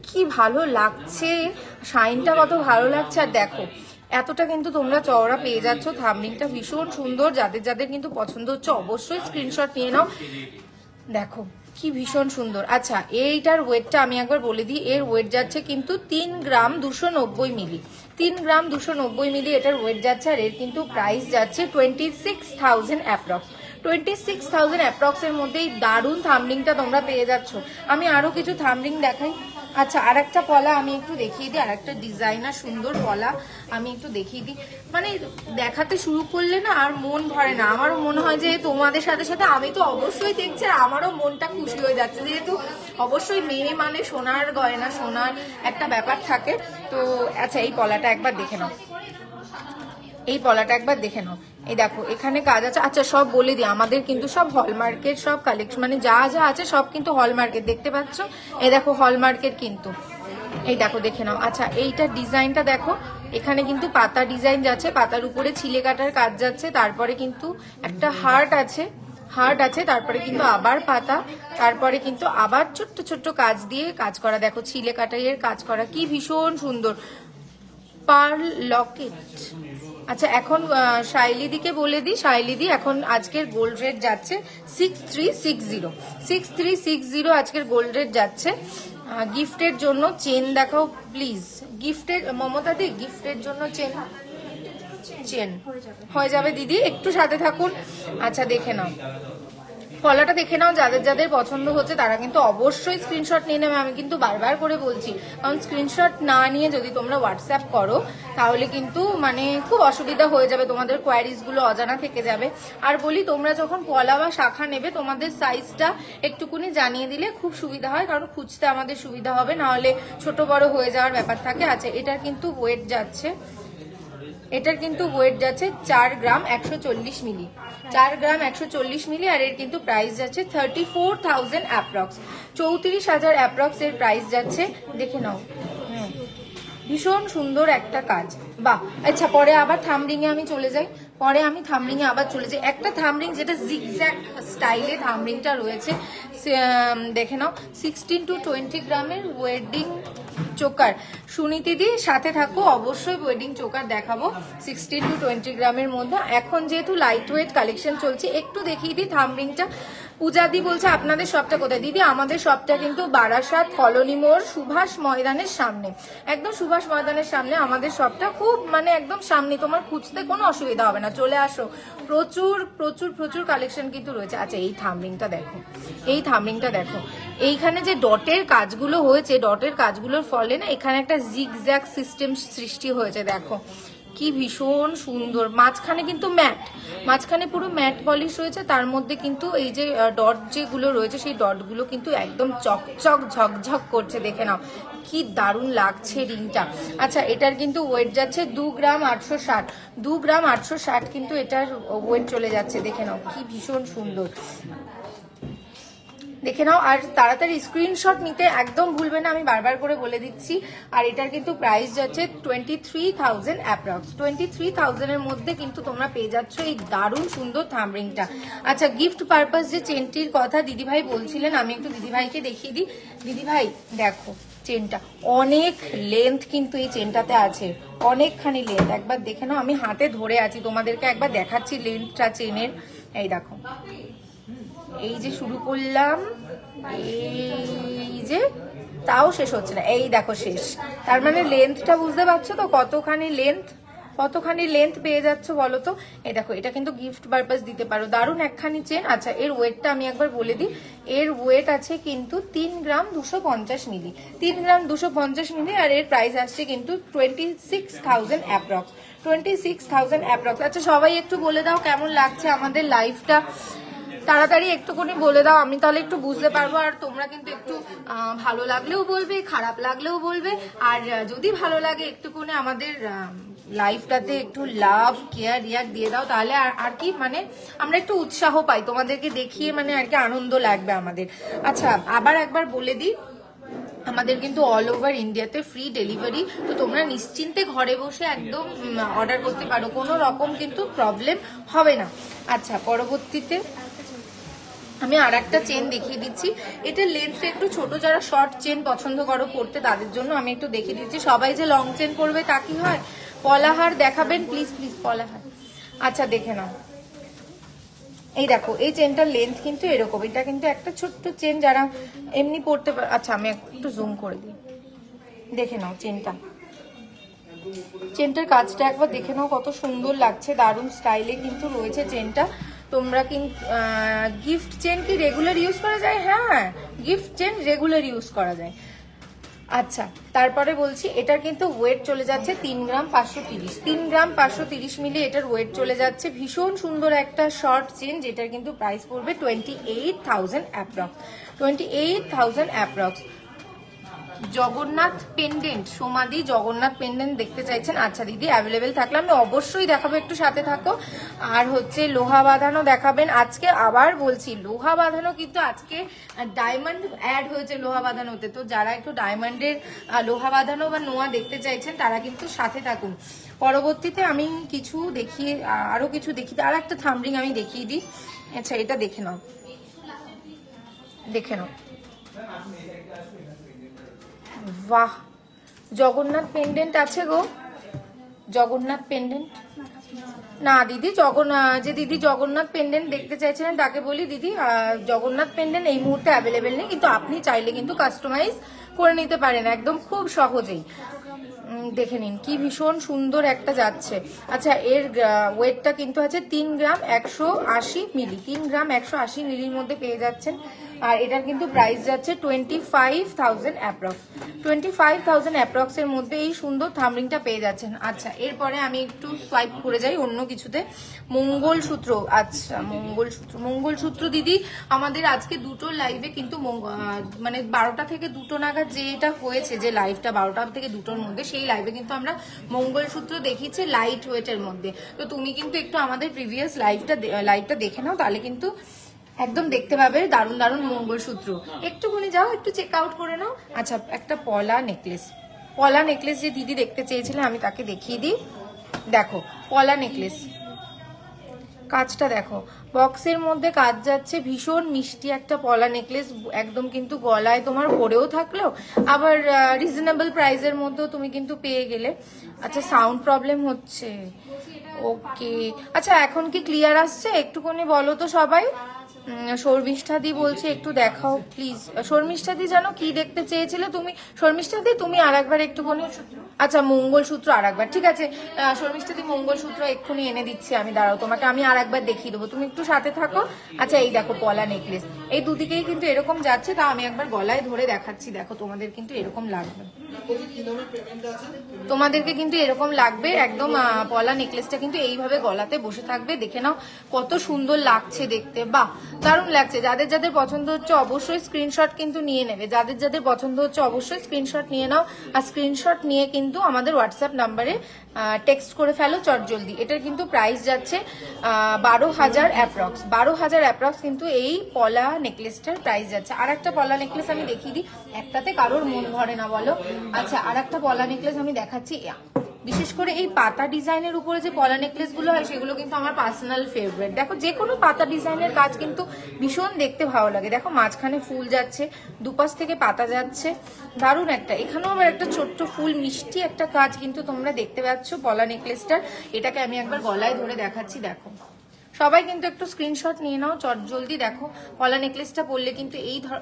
কি ভালো লাগছে, শাইনটা কত ভালো লাগছে। আর দেখো এতটা কিন্তু তোমরা চওড়া পেয়ে যাচ্ছ, থামরিংটা ভীষণ সুন্দর। যাদের যাদের কিন্তু পছন্দ হচ্ছে অবশ্যই স্ক্রিনশট নিয়ে নাও। দেখো কি ভীষণ সুন্দর। আচ্ছা এইটার ওয়েটটা আমি একবার বলে দিই। এর ওয়েট যাচ্ছে কিন্তু 3 গ্রাম 290 মিলি, 3 গ্রাম 290 মিলি এটার ওয়েট যাচ্ছে। আর এর কিন্তু প্রাইস যাচ্ছে 26,000 অ্যাপ্রক্স। 26,000 অ্যাপ্রক্স এর মধ্যেই দারুণ থামরিংটা তোমরা পেয়ে যাচ্ছ। আমি আরো কিছু থামরিং দেখাই। আচ্ছা আর একটা পলা আমি একটু দেখিয়ে দিই, আর একটা ডিজাইনার সুন্দর পলা আমি একটু দেখিয়ে দিই। মানে দেখাতে শুরু করলে না আর মন ভরে না। আমারও মনে হয় যে তোমাদের সাথে সাথে আমি তো অবশ্যই দেখছি, আর আমারও মনটা খুশি হয়ে যাচ্ছে, যেহেতু অবশ্যই মেয়ে মানে সোনার গয়না, সোনার একটা ব্যাপার থাকে। তো আচ্ছা এই পলাটা একবার দেখে নাও, এই পলাটা একবার দেখে নাও। এই দেখো এখানে কাজ আছে। আচ্ছা সব বলে দিই, আমাদের কিন্তু সব হলমার্কের সব কালেকশন, মানে যা যা আছে সব কিন্তু হলমার্কের, দেখতে পাচ্ছ এই দেখো হলমার্কের কিন্তু। এই দেখো দেখে নাও। আচ্ছা এইটার ডিজাইনটা দেখো, এখানে কিন্তু পাতা ডিজাইন যাচ্ছে, পাতার উপরে ছিলে কাটার কাজ যাচ্ছে, তারপরে কিন্তু একটা হার্ট আছে, তারপরে কিন্তু আবার পাতা, তারপরে কিন্তু আবার ছোট্ট ছোট্ট কাজ দিয়ে কাজ করা। দেখো ছিলে কাটাইয়ের কাজ করা, কি ভীষণ সুন্দর। পার্ল লকেট। আচ্ছা এখন শাইলিদিকে বলে দিই, শাইলিদি এখন আজকের গোল্ড রেট যাচ্ছে 6360 আজকের গোল্ড রেট যাচ্ছে। গিফটের জন্য চেন দেখাও প্লিজ। গিফটের মমতা দি, গিফটের জন্য চেন হয়ে যাবে দিদি, একটু সাথে থাকুন। আচ্ছা দেখে নাও পলাটা, দেখে নাও। যাদের যাদের পছন্দ হচ্ছে তারা কিন্তু অবশ্যই স্ক্রিনশট নিয়ে নেবে। আমি কিন্তু বারবার করে বলছি, কারণ স্ক্রিনশট না নিয়ে যদি তোমরা হোয়াটসঅ্যাপ করো তাহলে কিন্তু মানে খুব অসুবিধা হয়ে যাবে, তোমাদের কোয়ারিজ গুলো অজানা থেকে যাবে। আর বলি তোমরা যখন পলা বা শাখা নেবে তোমাদের সাইজটা একটুকুনি জানিয়ে দিলে খুব সুবিধা হয়, কারণ খুঁজতে আমাদের সুবিধা হবে, নাহলে ছোট বড় হয়ে যাওয়ার ব্যাপার থাকে। আচ্ছা এটার কিন্তু ওয়েট যাচ্ছে, 4 গ্রাম 140 মিলি, 4 গ্রাম 140 মিলি। আর এর কিন্তু প্রাইস যাচ্ছে 34,000 অ্যাপ্রক্স, 34,000 অ্যাপ্রক্স এর প্রাইস যাচ্ছে। দেখে নাও ভীষণ সুন্দর একটা কাজ, বাহ। আচ্ছা পরে আবার থামরিং এ আমি চলে যাই, একটা থামরিং যেটা জিগজ্যাগ স্টাইলে থামরিংটা রয়েছে, দেখে নাও 16 to 20 গ্রামের ওয়েডিং চোকার। সুনীতিদি সাথে থাকো, অবশ্যই ওয়েডিং চোকার দেখাবো 16 to 20 গ্রামের মধ্যে। এখন যেহেতু লাইট ওয়েট কালেকশন চলছে একটু দেখিয়ে দিই থামরিংটা। পূজাদি বলছে আপনাদের শপটা কোথায়? দিদি আমাদের শপটা কিন্তু বারাসাত কলোনি মোড় সুভাষ ময়দানের সামনে, একদম সুভাষ ময়দানের সামনে আমাদের শপটা, খুব মানে একদম সামনে, তোমার খুঁজতে কোনো অসুবিধা হবে না, চলে আসো। প্রচুর প্রচুর প্রচুর কালেকশন কিন্তু রয়েছে। আচ্ছা এই থামরিংটা দেখো, এইখানে যে ডটের কাজগুলো হয়েছে, ডটের কাজগুলোর ফলে না এখানে একটা জিগজ্যাগ সিস্টেম সৃষ্টি হয়েছে। দেখো কি ভীষণ সুন্দর। মাঝখানে কিন্তু ম্যাট, মাঝখানে পুরো ম্যাট পলিশ রয়েছে, তার মধ্যে কিন্তু এই যে ডট যেগুলো রয়েছে সেই ডটগুলো কিন্তু একদম চকচক ঝকঝক করছে, দেখে নাও কি দারুণ লাগছে রিংটা। আচ্ছা এটার কিন্তু ওয়েট যাচ্ছে 2 গ্রাম 860, 2 গ্রাম 860 কিন্তু এটার ওয়েট চলে যাচ্ছে, দেখে নাও কি ভীষণ সুন্দর, দেখে নাও। আর তাড়াতাড়ি স্ক্রিনশট নিতে একদম ভুলবে না, আমি বারবার করে বলে দিচ্ছি। আর এটার কিন্তু প্রাইস যাচ্ছে 23,000 অ্যাপ্রক্স, 23,000 এর মধ্যে কিন্তু তোমরা পেয়ে যাচ্ছ এই দারুণ সুন্দর থাম্বরিংটা। আচ্ছা গিফট পারপাস যে চেনটির কথা দিদিভাই বলছিলেন, আমি একটু দিদিভাইকে দেখিয়ে দিই। দিদিভাই দেখো চেনটা অনেক লেন্থ কিন্তু এই চেনটাতে আছে, অনেকখানি লেন্থ, একবার দেখে নাও। আমি হাতে ধরে আছি, তোমাদেরকে একবার দেখাচ্ছি লেন্থটা চেনের। এই দেখো, এই যে শুরু করলাম, এই যে তাও শেষ হচ্ছে না, এই দেখো শেষ। তার মানে লেন্থটা বুঝতে পারছো তো কতখানি লেন্থ পেয়ে যাচ্ছ বলো তো। এই দেখো এটা কিন্তু গিফট পারপাস দিতে পারো, দারুণ একখানি চেন। আচ্ছা এর ওয়েটটা আমি একবার বলে দিই, এর ওয়েট আছে কিন্তু 3 গ্রাম 250 মিলি, 3 গ্রাম 250 মিলি। আর এর প্রাইস আসছে কিন্তু 26,000 অ্যাপ্রক্স, 26,000 অ্যাপ্রক্স। আচ্ছা সবাই একটু বলে দাও কেমন লাগছে আমাদের লাইফটা, তাড়াতাড়ি একটুখানি বলে দাও, আমি তাহলে একটু বুঝতে পারবো। আর তোমরা কিন্তু একটু ভালো লাগলেও বলবে, খারাপ লাগলেও বলবে। আর যদি ভালো লাগে একটুখানি আমাদের লাইফটাতে একটু লাভ কেয়ার রিয়াক্ট দিয়ে দাও, তাহলে আর কি মানে আমরা একটু উৎসাহ পাই, তোমাদেরকে দেখিয়ে মানে আর কি আনন্দ লাগবে আমাদের। আচ্ছা আবার একবার বলে দিই, আমাদের কিন্তু অল ওভার ইন্ডিয়াতে ফ্রি ডেলিভারি, তো তোমরা নিশ্চিন্তে ঘরে বসে একদম অর্ডার করতে পারো, কোনো রকম কিন্তু প্রবলেম হবে না। আচ্ছা পরবর্তীতে আমি আর একটা চেন দেখিয়ে দিচ্ছি, এটা লেন্থটা একটু ছোট, যারা শর্ট চেন পছন্দ করো পড়তে তাদের জন্য আমি একটু দেখিয়ে দিচ্ছি। সবাই যে লং চেন পরবে তা কি হয়? পলাহার দেখাবেন প্লিজ প্লিজ, পলাহার। আচ্ছা দেখে নাও, এই দেখো এই চেনটার লেন্থ কিন্তু এরকম, এটা কিন্তু একটা ছোট্ট চেন যারা এমনি পরতে পারে। আচ্ছা আমি একটু জুম করে দিই, দেখে নাও চেনটার কাজটা একবার দেখে নাও, কত সুন্দর লাগছে, দারুণ স্টাইলে কিন্তু রয়েছে চেনটা। তোমরা কিন্তু গিফট চেন কি রেগুলার ইউজ করা যায়? হ্যাঁ গিফট চেন রেগুলার ইউজ করা যায়। আচ্ছা তারপরে বলছি এটার কিন্তু ওয়েট চলে যাচ্ছে 3 গ্রাম 530, 3 গ্রাম 530 মিলি এটার ওয়েট চলে যাচ্ছে। ভীষণ সুন্দর একটা শর্ট চেন, যেটার কিন্তু প্রাইস পড়বে 28,000 অ্যাপ্রক্স, 28,000 অ্যাপ্রক্স। জগন্নাথ পেন্ডেন্ট, সোমাদি জগন্নাথ পেন্ডেন্ট দেখতে চাইছেন? আচ্ছা দিদি অ্যাভেলেবেল থাকলে আমি অবশ্যই দেখাবো, একটু সাথে থাকো। আর হচ্ছে লোহা বাঁধানো দেখাবেন আজকে, আবার বলছি লোহা বাঁধানো কিন্তু আজকে ডায়মন্ড অ্যাড হয়েছে লোহা বাঁধানোতে, তো যারা একটু ডায়মন্ডের লোহা বাঁধানো বা নোয়া দেখতে চাইছেন তারা কিন্তু সাথে থাকুন। পরবর্তীতে আমি কিছু দেখিয়ে আরো কিছু দেখিয়ে, আর একটা থাম্বরিং আমি দেখিয়ে দিই। আচ্ছা এটা দেখে নাও, বাহ জগন্নাথ পেন্ডেন্ট আছে গো, জগন্নাথ পেন্ডেন্ট না দিদি, যে দিদি জগন্নাথ পেন্ডেন্ট দেখতে চাইছিলেন তাকে বলি দিদি জগন্নাথ পেন্ডেন্ট এই মুহূর্তে অ্যাভেলেবেল নেই, কিন্তু আপনি চাইলে কিন্তু কাস্টমাইজ করে নিতে পারেন একদম খুব সহজেই। দেখে নিন কি ভীষণ সুন্দর একটা যাচ্ছে। আচ্ছা এর ওয়েটটা কিন্তু আছে 3 গ্রাম 180 মিলি, 3 গ্রাম 180 মিলির মধ্যে পেয়ে যাচ্ছেন। আর এটার কিন্তু প্রাইস যাচ্ছে 25,000 অ্যাপ্রক্স, 25,000 অ্যাপ্রক্স এর মধ্যে এই সুন্দর থাম্বরিংটা পেয়ে যাচ্ছেন। আচ্ছা এরপরে আমি একটু সোয়াইপ করে যাই অন্য কিছুতে। মঙ্গলসূত্র, আচ্ছা মঙ্গলসূত্র দিদি আমাদের আজকে দুটো লাইভে কিন্তু মানে 12টা থেকে 2টো নাগাদ যেটা হয়েছে, যে লাইভটা 12টা থেকে 2টোর মধ্যে, সেই লাইভে কিন্তু আমরা মঙ্গলসূত্র দেখিয়েছি লাইট ওয়েটের মধ্যে। তো তুমি কিন্তু একটু আমাদের প্রিভিয়াস লাইভটা দেখে নাও, তাহলে কিন্তু একদম দেখতে পাবে দারুণ দারুণ মঙ্গলসূত্র। একটুখানি যাও একটু চেক আউট করে নাও। আচ্ছা একটা পলা নেকলেস যে দিদি দেখতে চেয়েছিলেন আমি তাকে দেখিয়ে দিই। দেখো পলা নেকলেস, কাজটা দেখো, বক্সের মধ্যে কাজ যাচ্ছে, ভীষণ মিষ্টি একটা পলা নেকলেস, একদম কিন্তু গলায় তোমার পরেও থাকলো, আবার রিজনেবল প্রাইসের মধ্যেও তুমি কিন্তু পেয়ে গেলে। আচ্ছা সাউন্ড প্রবলেম হচ্ছে, ওকে আচ্ছা এখন কি ক্লিয়ার আসছে? একটুখানি বলো তো সবাই। শর্মিষ্ঠাদি বলছে একটু দেখাও প্লিজ। শর্মিষ্ঠাদি জানো কি দেখতে চেয়েছিলে তুমি? শর্মিষ্ঠাদি তুমি আর একবার একটুখানি, আচ্ছা মঙ্গলসূত্র আর একবার, ঠিক আছে শর্মিষ্ঠাদি মঙ্গলসূত্র এক্ষুনি এনে দিচ্ছি আমি, দাঁড়াও তোমাকে আমি আর একবার দেখিয়ে দেবো, তুমি একটু সাথে থাকো। আচ্ছা এই দেখো পলা নেকলেস, এই দুদিকেই কিন্তু এরকম যাচ্ছে, তা আমি একবার গলায় ধরে দেখাচ্ছি, দেখো তোমাদের কিন্তু এরকম লাগবে। তোমাদেরকে কিন্তু এরকম লাগবে একদম। পলা নেকলেসটা কিন্তু এইভাবে গলাতে বসে থাকবে, দেখে নাও কত সুন্দর লাগছে দেখতে, বাহ দারুণ লাগছে। যাদের যাদের পছন্দ হচ্ছে অবশ্যই স্ক্রিনশট কিন্তু নিয়ে নেবে, যাদের যাদের পছন্দ হচ্ছে অবশ্যই স্ক্রিনশট নিয়ে নাও। আর স্ক্রিনশট নিয়ে কিন্তু আমাদের হোয়াটসঅ্যাপ নাম্বারে টেক্সট করে ফেলো চটজলদি। এটার কিন্তু প্রাইস যাচ্ছে 12,000 অ্যাপ্রক্স, 12,000 অ্যাপ্রক্স কিন্তু এই পলা নেকলেসটার প্রাইস যাচ্ছে। আর একটা পলা নেকলেস আমি দেখিয়ে দিই, একটাতে কারোর মন ভরে না বলো। আচ্ছা আর একটা পলা নেকলেস আমি দেখাচ্ছি, বিশেষ করে এই পাতা ডিজাইনের উপরে যে পলা নেকলেস গুলো হয় সেগুলো কিন্তু আমার পার্সোনাল ফেভারিট। দেখো যে কোনো পাতা ডিজাইনের কাজ কিন্তু ভীষণ দেখতে ভালো লাগে। দেখো মাঝখানে ফুল যাচ্ছে, দুপাশ থেকে পাতা যাচ্ছে, দারুণ একটা। এখানেও আবার একটা ছোট্ট ফুল মিষ্টি একটা কাজ কিন্তু তোমরা দেখতে পাচ্ছ পলা নেকলেসটার। এটাকে আমি একবার গলায় ধরে দেখাচ্ছি, দেখো সবাই কিন্তু একটু স্ক্রিনশট নিয়ে নাও চটজলদি। দেখো পলা নেকলেসটা পরলে কিন্তু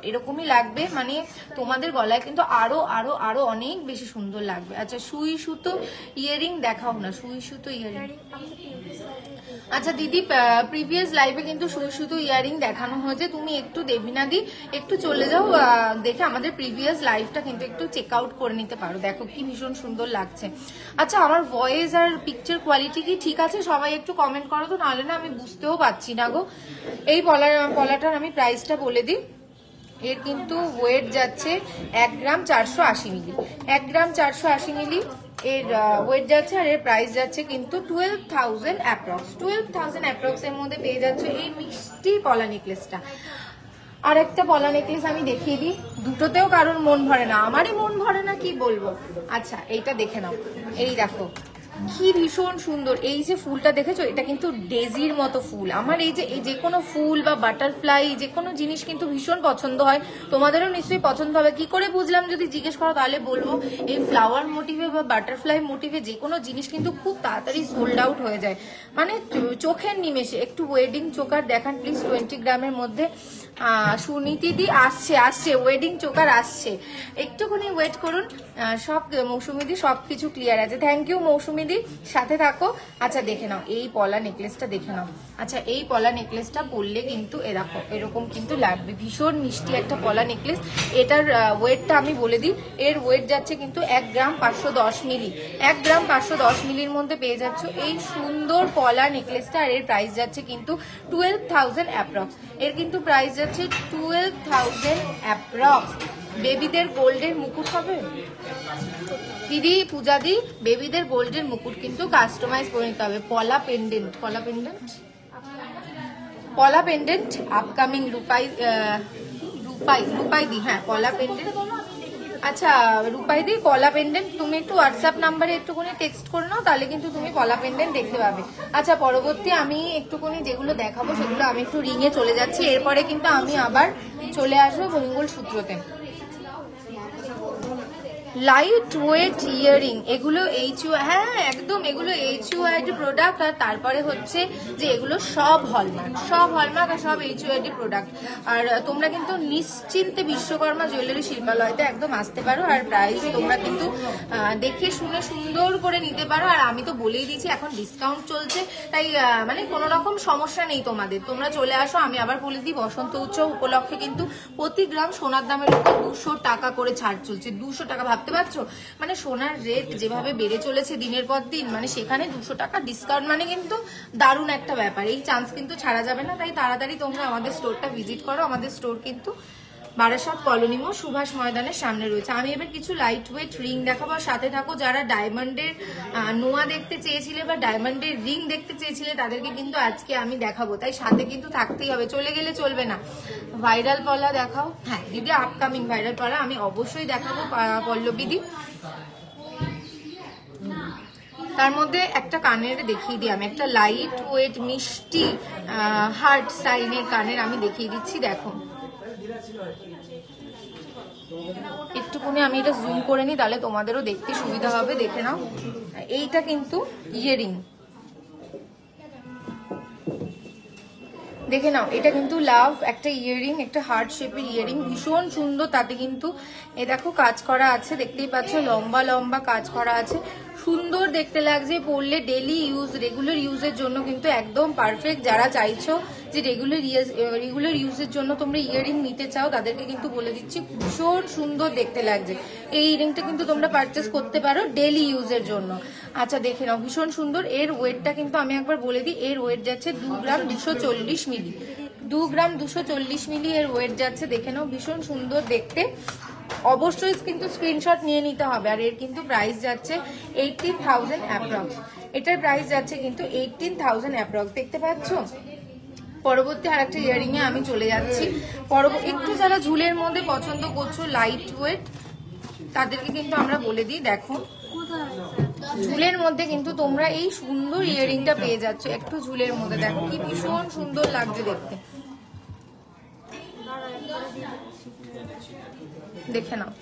এরকমই লাগবে, মানে তোমাদের গলায় কিন্তু আরো আরো আরো অনেক বেশি সুন্দর লাগবে। আচ্ছা সুই সুতো ইয়ারিং দেখাও না, সুই সুতো ইয়ারিং। আচ্ছা দিদি প্রিভিয়াস লাইভে কিন্তু সুই সুতো ইয়ারিং দেখানো হয়েছে, তুমি একটু দেবিনাদি একটু চলে যাও, দেখে আমাদের প্রিভিয়াস লাইভটা কিন্তু একটু চেক আউট করে নিতে পারো। দেখো কি ভীষণ সুন্দর লাগছে। আচ্ছা আমার ভয়েস আর পিকচার কোয়ালিটি কি ঠিক আছে? সবাই একটু কমেন্ট করো তো, নাহলে না আমি বুঝতেও পারছি না গো। এই পলাটার আমি প্রাইসটা বলে দিই। এর কিন্তু ওয়েট যাচ্ছে 1 গ্রাম 480 মিলি, 1 গ্রাম 480 মিলি এর ওয়েট যাচ্ছে। আর এর প্রাইস যাচ্ছে কিন্তু 12,000 অ্যাপ্রক্স, 12,000 অ্যাপ্রক্স এর মধ্যে পেয়ে যাচ্ছে এই মিষ্টি পলা নেকলেসটা। আর একটা পলা নেকলেস আমি দেখিয়ে দিই, দুটোতেও কারোর মন ভরে না, আমারই মন ভরে না কি বলবো। আচ্ছা এইটা দেখে নাও, এই দেখো কি ভীষণ সুন্দর। এই যে ফুলটা দেখেছো, এটা কিন্তু ডেজির মতো ফুল। আমার এই যে কোনো ফুল বা বাটারফ্লাই যে কোনো জিনিস কিন্তু ভীষণ পছন্দ হয়, তোমাদেরও নিশ্চয়ই পছন্দ হবে। কি করে বুঝলাম যদি জিজ্ঞেস করো তাহলে বলবো এই ফ্লাওয়ার মোটিভে বা বাটারফ্লাই মোটিভে যে কোনো জিনিস কিন্তু খুব তাড়াতাড়ি সোল্ড আউট হয়ে যায়, মানে চোখের নিমেষে। একটু ওয়েডিং চোকার দেখান প্লিজ 20 গ্রামের মধ্যে। সুনীতি দি আসছে ওয়েডিং চোকার আসছে, একটুখানি ওয়েট করুন। সব মৌসুমিদি সবকিছু ক্লিয়ার আছে, থ্যাংক ইউ মৌসুমিদি, সাথে থাকো। আচ্ছা দেখে নাও এই পলা নেকলেসটা দেখে নাও। আচ্ছা এই পলা নেকলেসটা পরলে কিন্তু এরকম কিন্তু লাগবে, ভীষণ মিষ্টি একটা পলা নেকলেস। এটার ওয়েটটা আমি বলে দিই, এর ওয়েট যাচ্ছে কিন্তু 1 গ্রাম 510 মিলি, 1 গ্রাম 510 মিলির মধ্যে পেয়ে যাচ্ছ এই সুন্দর পলা নেকলেসটা। আর এর প্রাইস যাচ্ছে কিন্তু 12,000 অ্যাপ্রক্স, এর কিন্তু প্রাইস যাচ্ছে 12,000 অ্যাপ্রক্স। বেবিদের গোল্ডের মুকুট হবে দিদি, পূজা দি, বেবিদের গোল্ডের মুকুট কিন্তু কাস্টমাইজ করে নিতে হবে। পলা পেন্ডেন্ট আপকামিং রূপাই দি, হ্যাঁ পলা পেন্ডেন্ট। আচ্ছা রূপাই দি পলা পেন্ডেন্ট তুমি একটু হোয়াটসঅ্যাপ নাম্বারে একটুখানি টেক্সট করে নাও, তাহলে কিন্তু তুমি পলা পেন্ডেন্ট দেখতে পাবে। আচ্ছা পরবর্তী আমি একটুখানি যেগুলো দেখাবো সেগুলো আমি একটু রিঙে চলে যাচ্ছি, এরপরে কিন্তু আমি আবার চলে আসবো মঙ্গলসূত্রতে। লাইট ওয়েট ইয়ারিং, এগুলো হ্যাঁ একদম এগুলো HUID প্রোডাক্ট। আর তারপরে হচ্ছে যে এগুলো সব হলমার্ক আর সব HUID প্রোডাক্ট। আর তোমরা কিন্তু নিশ্চিন্তে বিশ্বকর্মা জুয়েলারি শিল্পালয়তে একদম আসতে পারো। আর প্রাইস তোমরা কিন্তু দেখে শুনে সুন্দর করে নিতে পারো। আর আমি তো বলেই দিয়েছি এখন ডিসকাউন্ট চলছে, তাই মানে কোনো রকম সমস্যা নেই তোমাদের, তোমরা চলে আসো। আমি আবার বলে দিই বসন্ত উৎসব উপলক্ষে কিন্তু প্রতি গ্রাম সোনার দামের উপর 200 টাকা করে ছাড় চলছে। 200 টাকা, ভাবতে পারছো মানে সোনার রেট যেভাবে বেড়ে চলেছে দিনের পর দিন, মানে সেখানে 200 টাকা ডিসকাউন্ট মানে কিন্তু দারুণ একটা ব্যাপার। এই চান্স কিন্তু ছাড়া যাবে না, তাই তাড়াতাড়ি তোমরা আমাদের স্টোরটা ভিজিট করো। আমাদের স্টোর কিন্তু বারাসাত কলোনি মোড় সুভাষ ময়দানের সামনে রয়েছে। আমি এবার কিছু লাইট ওয়েট রিং দেখাবো, সাথে থাকো। যারা ডায়মন্ডের নোয়া দেখতে চেয়েছিলে বা ডায়মন্ডের রিং দেখতে চেয়েছিলে তাদেরকে কিন্তু আজকে আমি দেখাবো, তাই সাথে কিন্তু থাকতেই হবে, চলে গেলে চলবে না। ভাইরাল পলা দেখাও, হ্যাঁ দিদি আপকামিং ভাইরাল পলা আমি অবশ্যই দেখাবো পল্লবীদি। তার মধ্যে একটা কানের দেখিয়ে দিই আমি, একটা লাইট ওয়েট মিষ্টি হার্ট সাইনের কানের আমি দেখিয়ে দিচ্ছি। দেখো একটুখানি আমি এটা জুম করে নিই, তাহলে তোমাদেরও দেখতে সুবিধা হবে, দেখে নাও। এইটা কিন্তু ইয়ারিং, দেখে নাও এটা কিন্তু লাভ একটা ইয়ারিং, একটা হার্ট শেপের ইয়ারিং, ভীষণ সুন্দর। তাতে কিন্তু এ দেখো কাজ করা আছে, দেখতেই পাচ্ছ লম্বা লম্বা কাজ করা আছে, সুন্দর দেখতে লাগছে, পরলে ডেলি ইউজ রেগুলার ইউজের জন্য কিন্তু একদম পারফেক্ট। যারা চাইছো যে রেগুলার ইউজের জন্য তোমরা ইয়াররিং নিতে চাও তাদেরকে কিন্তু বলে দিচ্ছি ভীষণ সুন্দর দেখতে লাগছে। এই ইয়াররিংটা কিন্তু তোমরা পারচেস করতে পারো ডেলি ইউজের জন্য। আচ্ছা দেখে নাও, ভীষণ সুন্দর। এর ওয়েটটা কিন্তু আমি একবার বলে দিই, এর ওয়েট যাচ্ছে 2 গ্রাম 240 মিলি। 2 গ্রাম 240 মিলি এর ওয়েট যাচ্ছে। দেখে নাও, ভীষণ সুন্দর দেখতে। অবশ্যই কিন্তু স্ক্রিনশট নিয়ে নিতে হবে। আর এর কিন্তু প্রাইস যাচ্ছে 18,000 অ্যাপ্রক্স। এটার প্রাইস যাচ্ছে কিন্তু 18,000 অ্যাপ্রক্স। দেখতে পাচ্ছ? পরবর্তী আর একটা ইয়ারিং এ আমি চলে যাচ্ছি। একটু যারা ঝুলের মধ্যে পছন্দ করছো লাইট ওয়েট, তাদেরকে কিন্তু আমরা বলে দিই, দেখো ঝুলের মধ্যে কিন্তু তোমরা এই সুন্দর ইয়ারিংটা পেয়ে যাচ্ছ। একটু ঝুলের মধ্যে দেখো কি ভীষণ সুন্দর লাগছে দেখতে। দেখে নাও,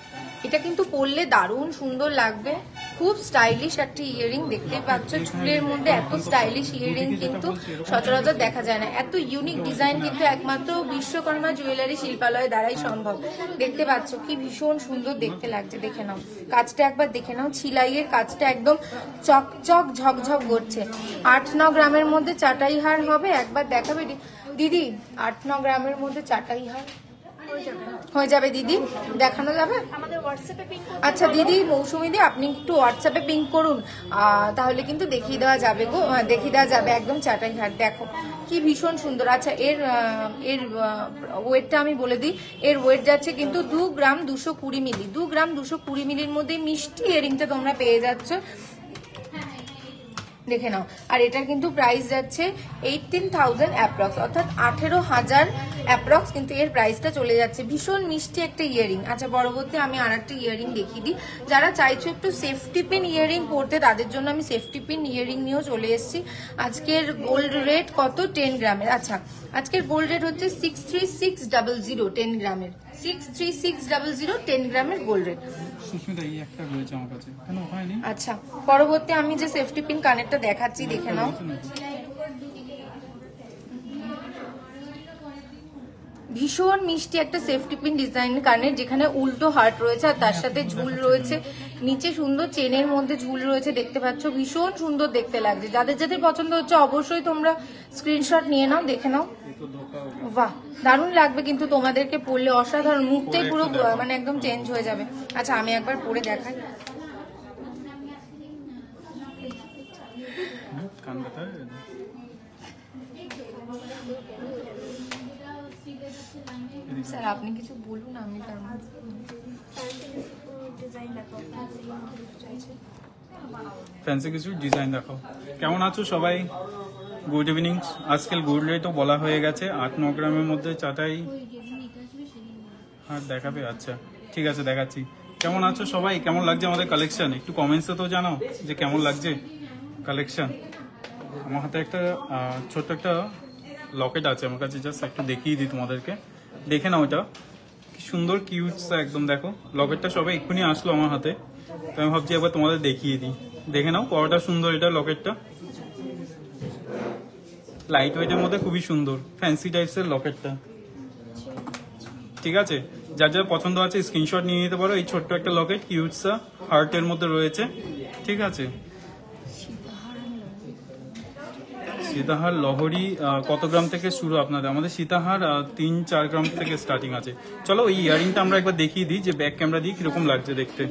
এটা কিন্তু পরলে দারুণ সুন্দর লাগবে। খুব স্টাইলিশ একটা ইয়ারিং দেখতে পাচ্ছ। ঝুলের মধ্যে এত স্টাইলিশ ইয়ারিং কিন্তু সচরাচর দেখা যায় না। এত ইউনিক ডিজাইন কিন্তু একমাত্র বিশ্বকর্মা জুয়েলারি শিল্পালয় দ্বারাই সম্ভব। দেখতে পাচ্ছ কি ভীষণ সুন্দর দেখতে লাগছে। দেখে নাও কাজটা একবার দেখে নাও, ছিলাইয়ের কাজটা একদম চকচক ঝকঝক করছে। 8-9 গ্রামের মধ্যে চাটাই হার হবে। একবার দেখাবে দিদি? 8-9 গ্রামের মধ্যে চাটাই হার হয়ে যাবে দিদি, দেখানো যাবে? আচ্ছা দিদি, মৌসুমী দি আপনি একটু হোয়াটসঅ্যাপে পিঙ্ক করুন, তাহলে কিন্তু দেখিয়ে দেওয়া যাবে গো, দেখিয়ে দেওয়া যাবে একদম চাটাই হাট। দেখো কি ভীষণ সুন্দর। আচ্ছা এর ওয়েটটা আমি বলে দিই, এর ওয়েট যাচ্ছে কিন্তু 2 গ্রাম 220 মিলি। 2 গ্রাম 220 মিলির মধ্যে মিষ্টি ইয়ারিংটা তোমরা পেয়ে যাচ্ছ। দেখে নাও। আর এটার কিন্তু প্রাইস যাচ্ছে 18,000 অ্যাপ্রক্স, অর্থাৎ 18,000 অ্যাপ্রক্স কিন্তু এর প্রাইসটা চলে যাচ্ছে। ভীষণ মিষ্টি একটা ইয়ারিং। আচ্ছা পরবর্তী আমি আর একটা ইয়ারিং দেখিয়ে দিই। যারা চাইছো একটু সেফটি পিন ইয়ারিং পরতে, তাদের জন্য আমি সেফটি পিন ইয়ারিং নিয়েও চলে এসেছি। আজকের গোল্ড রেট কত? 10 গ্রামের। আচ্ছা আজকের গোল্ড রেট হচ্ছে 63600 10 গ্রামের। 63600 10 গ্রামের গোল্ড রেট। আচ্ছা পরবর্তী আমি যে সেফটি পিন কানেরটা দেখাচ্ছি, দেখে নাও। ভীষণ মিষ্টি একটা সেফটি পিন ডিজাইন কানের, যেখানে উল্টো হার্ট রয়েছে আর তার সাথে ঝুল রয়েছে। নিচে সুন্দর চেনের মধ্যে ঝুল রয়েছে, দেখতে পাচ্ছ ভীষণ সুন্দর দেখতে লাগছে। যাদের যাদের পছন্দ হচ্ছে অবশ্যই তোমরা স্ক্রিনশট নিয়ে নাও, দেখে নাও। বাহ দারুণ লাগবে কিন্তু তোমাদেরকে পরলে, অসাধারণ। মুখটাই পুরো মানে একদম চেঞ্জ হয়ে যাবে। আচ্ছা আমি একবার পরে দেখাই। স্যার আপনি কিছু বলুন, আমি তার ফ্যান্সি কিছু ডিজাইন দেখাও। কেমন আছো সবাই? Good evening. আজকাল গোল্ড রেটও বলা হয়ে গেছে। 8-9 গ্রামের মধ্যে চাটাই আর দেখাবে। আচ্ছা ঠিক আছে, দেখাচ্ছি। কেমন আছো সবাই? কেমন লাগছে আমাদের কালেকশন? একটু কমেন্টসে তো জানাও যে কেমন লাগছে কালেকশন। আমার হাতে একটা ছোট্ট একটা লকেট আছে আমার কাছে, জাস্ট একটু দেখিয়ে দিই তোমাদেরকে। দেখে নাও, এটা কি সুন্দর কিউট একদম। দেখো লকেটটা সবাই এক্ষুনি আসলো আমার হাতে, তো আমি ভাবছি একবার তোমাদের দেখিয়ে দিই। দেখে নাও কতটা সুন্দর এটা লকেটটা। লাইট ওয়েটের মধ্যে খুবই সুন্দর ফ্যান্সি টাইপসের লকেটটা। ঠিক আছে, যার যার পছন্দ আছে স্ক্রিনশট নিয়ে নিতে পারো। এই ছোট্ট একটা লকেট কিউটসা হার্টের মধ্যে রয়েছে। ঠিক আছে, সীতাহার লহরি কত গ্রাম থেকে শুরু আপনাদের? আমাদের সীতাহার 3-4 গ্রাম থেকে স্টার্টিং আছে। চলো এই ইয়ারিংটা আমরা একবার দেখিয়ে দিই যে ব্যাক ক্যামেরা দিয়ে কিরকম লাগছে দেখতে।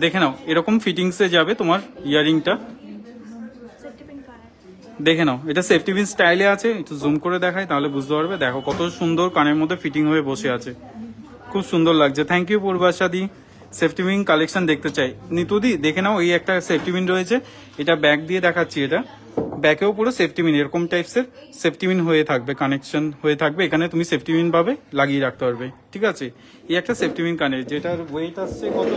দেখে নাও এরকম ফিটিংসে যাবে তোমার ইয়ারিংটা। দেখে নাও এটা সেফটি পিন স্টাইলে আছে। একটু জুম করে দেখাই তাহলে বুঝতে পারবে। দেখো কত সুন্দর কানের মধ্যে ফিটিং হয়ে বসে আছে, খুব সুন্দর লাগছে। থ্যাংক ইউ পূর্বাশাদি। সেফটি পিন কালেকশন দেখতে চাই নিতুদি। দেখে নাও এই একটা সেফটি পিন রয়েছে, এটা ব্যাক দিয়ে দেখাচ্ছি। এটা ব্যাকেও পুরো সেফটি পিন এরকম টাইপসের সেফটি পিন হয়ে থাকবে, কানেকশন হয়ে থাকবে। এখানে তুমি সেফটি পিন পাবে, লাগিয়ে রাখতে পারবে। ঠিক আছে, এই একটা সেফটি পিন কানের, যেটার ওয়েট আসছে কত?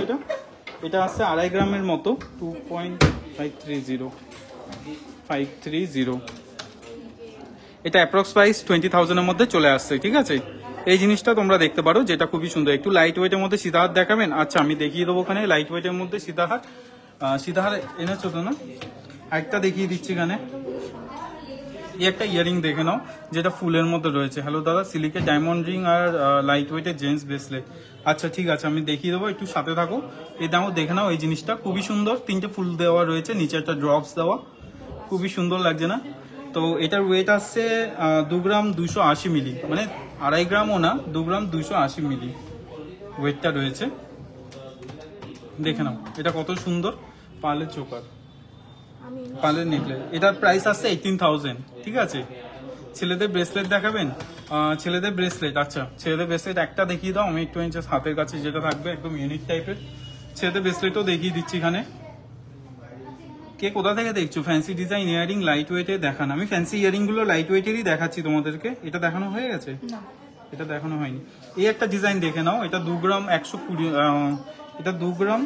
এটা আসছে 2.5 গ্রামের মতো, 2.530। এটা অ্যাপ্রক্স প্রাইস 20,000 এর মধ্যে চলে আসছে। ঠিক আছে, এই জিনিসটা তোমরা দেখতে পারো, যেটা খুবই সুন্দর। একটু লাইট ওয়েটের মধ্যে সীতাহার দেখাবেন? আচ্ছা আমি দেখিয়ে দেবো ওখানে লাইট ওয়েটের মধ্যে সীতাহার। সীতাহার এনেছো তো না? একটা দেখিয়ে দিচ্ছি এখানে। এই একটা ইয়ারিং দেখে নাও যেটা ফুলের মধ্যে রয়েছে। হ্যালো দাদা, সিলিকের ডায়মন্ড রিং আর লাইট ওয়েটের জেন্টস ব্রেসলেট। আচ্ছা ঠিক আছে, আমি দেখিয়ে দেবো, একটু সাথে থাকো। এই দামও দেখে নাও, এই জিনিসটা খুবই সুন্দর, 3টে ফুল দেওয়া রয়েছে, নিচে একটা ড্রপস দেওয়া, খুবই সুন্দর লাগছে না? তো এটার ওয়েট আসছে 2 গ্রাম 280 মিলি, মানে 2.5 গ্রামও না, 2 গ্রাম 280 মিলি ওয়েটটা রয়েছে। দেখে নাও এটা কত সুন্দর, পার্লের চোকার, পার্লের নেকলেস। এটার প্রাইস আসছে 18,000। ঠিক আছে, ছেলেদের ব্রেসলেট দেখাবেন? ছেলেদের ব্রেসলেট, আচ্ছা ছেলেদের ব্রেসলেট একটা দেখিয়ে দাও, আমি একটু হাতের কাছে যেটা থাকবে একদম ইউনিক টাইপের ছেলেদের ব্রেসলেটও দেখিয়ে দিচ্ছি এখানে। কে কোথা থেকে দেখছো? ফ্যান্সি ডিজাইন ইয়ারিং লাইট ওয়েটে দেখান। আমি ফ্যান্সি ইয়ারিং গুলো লাইট ওয়েটেরই দেখাচ্ছি তোমাদেরকে। এটা দেখানো হয়ে গেছে? এটা দেখানো হয়নি। এই একটা ডিজাইন দেখে নাও, এটা 2 গ্রাম 120, এটা 2 গ্রাম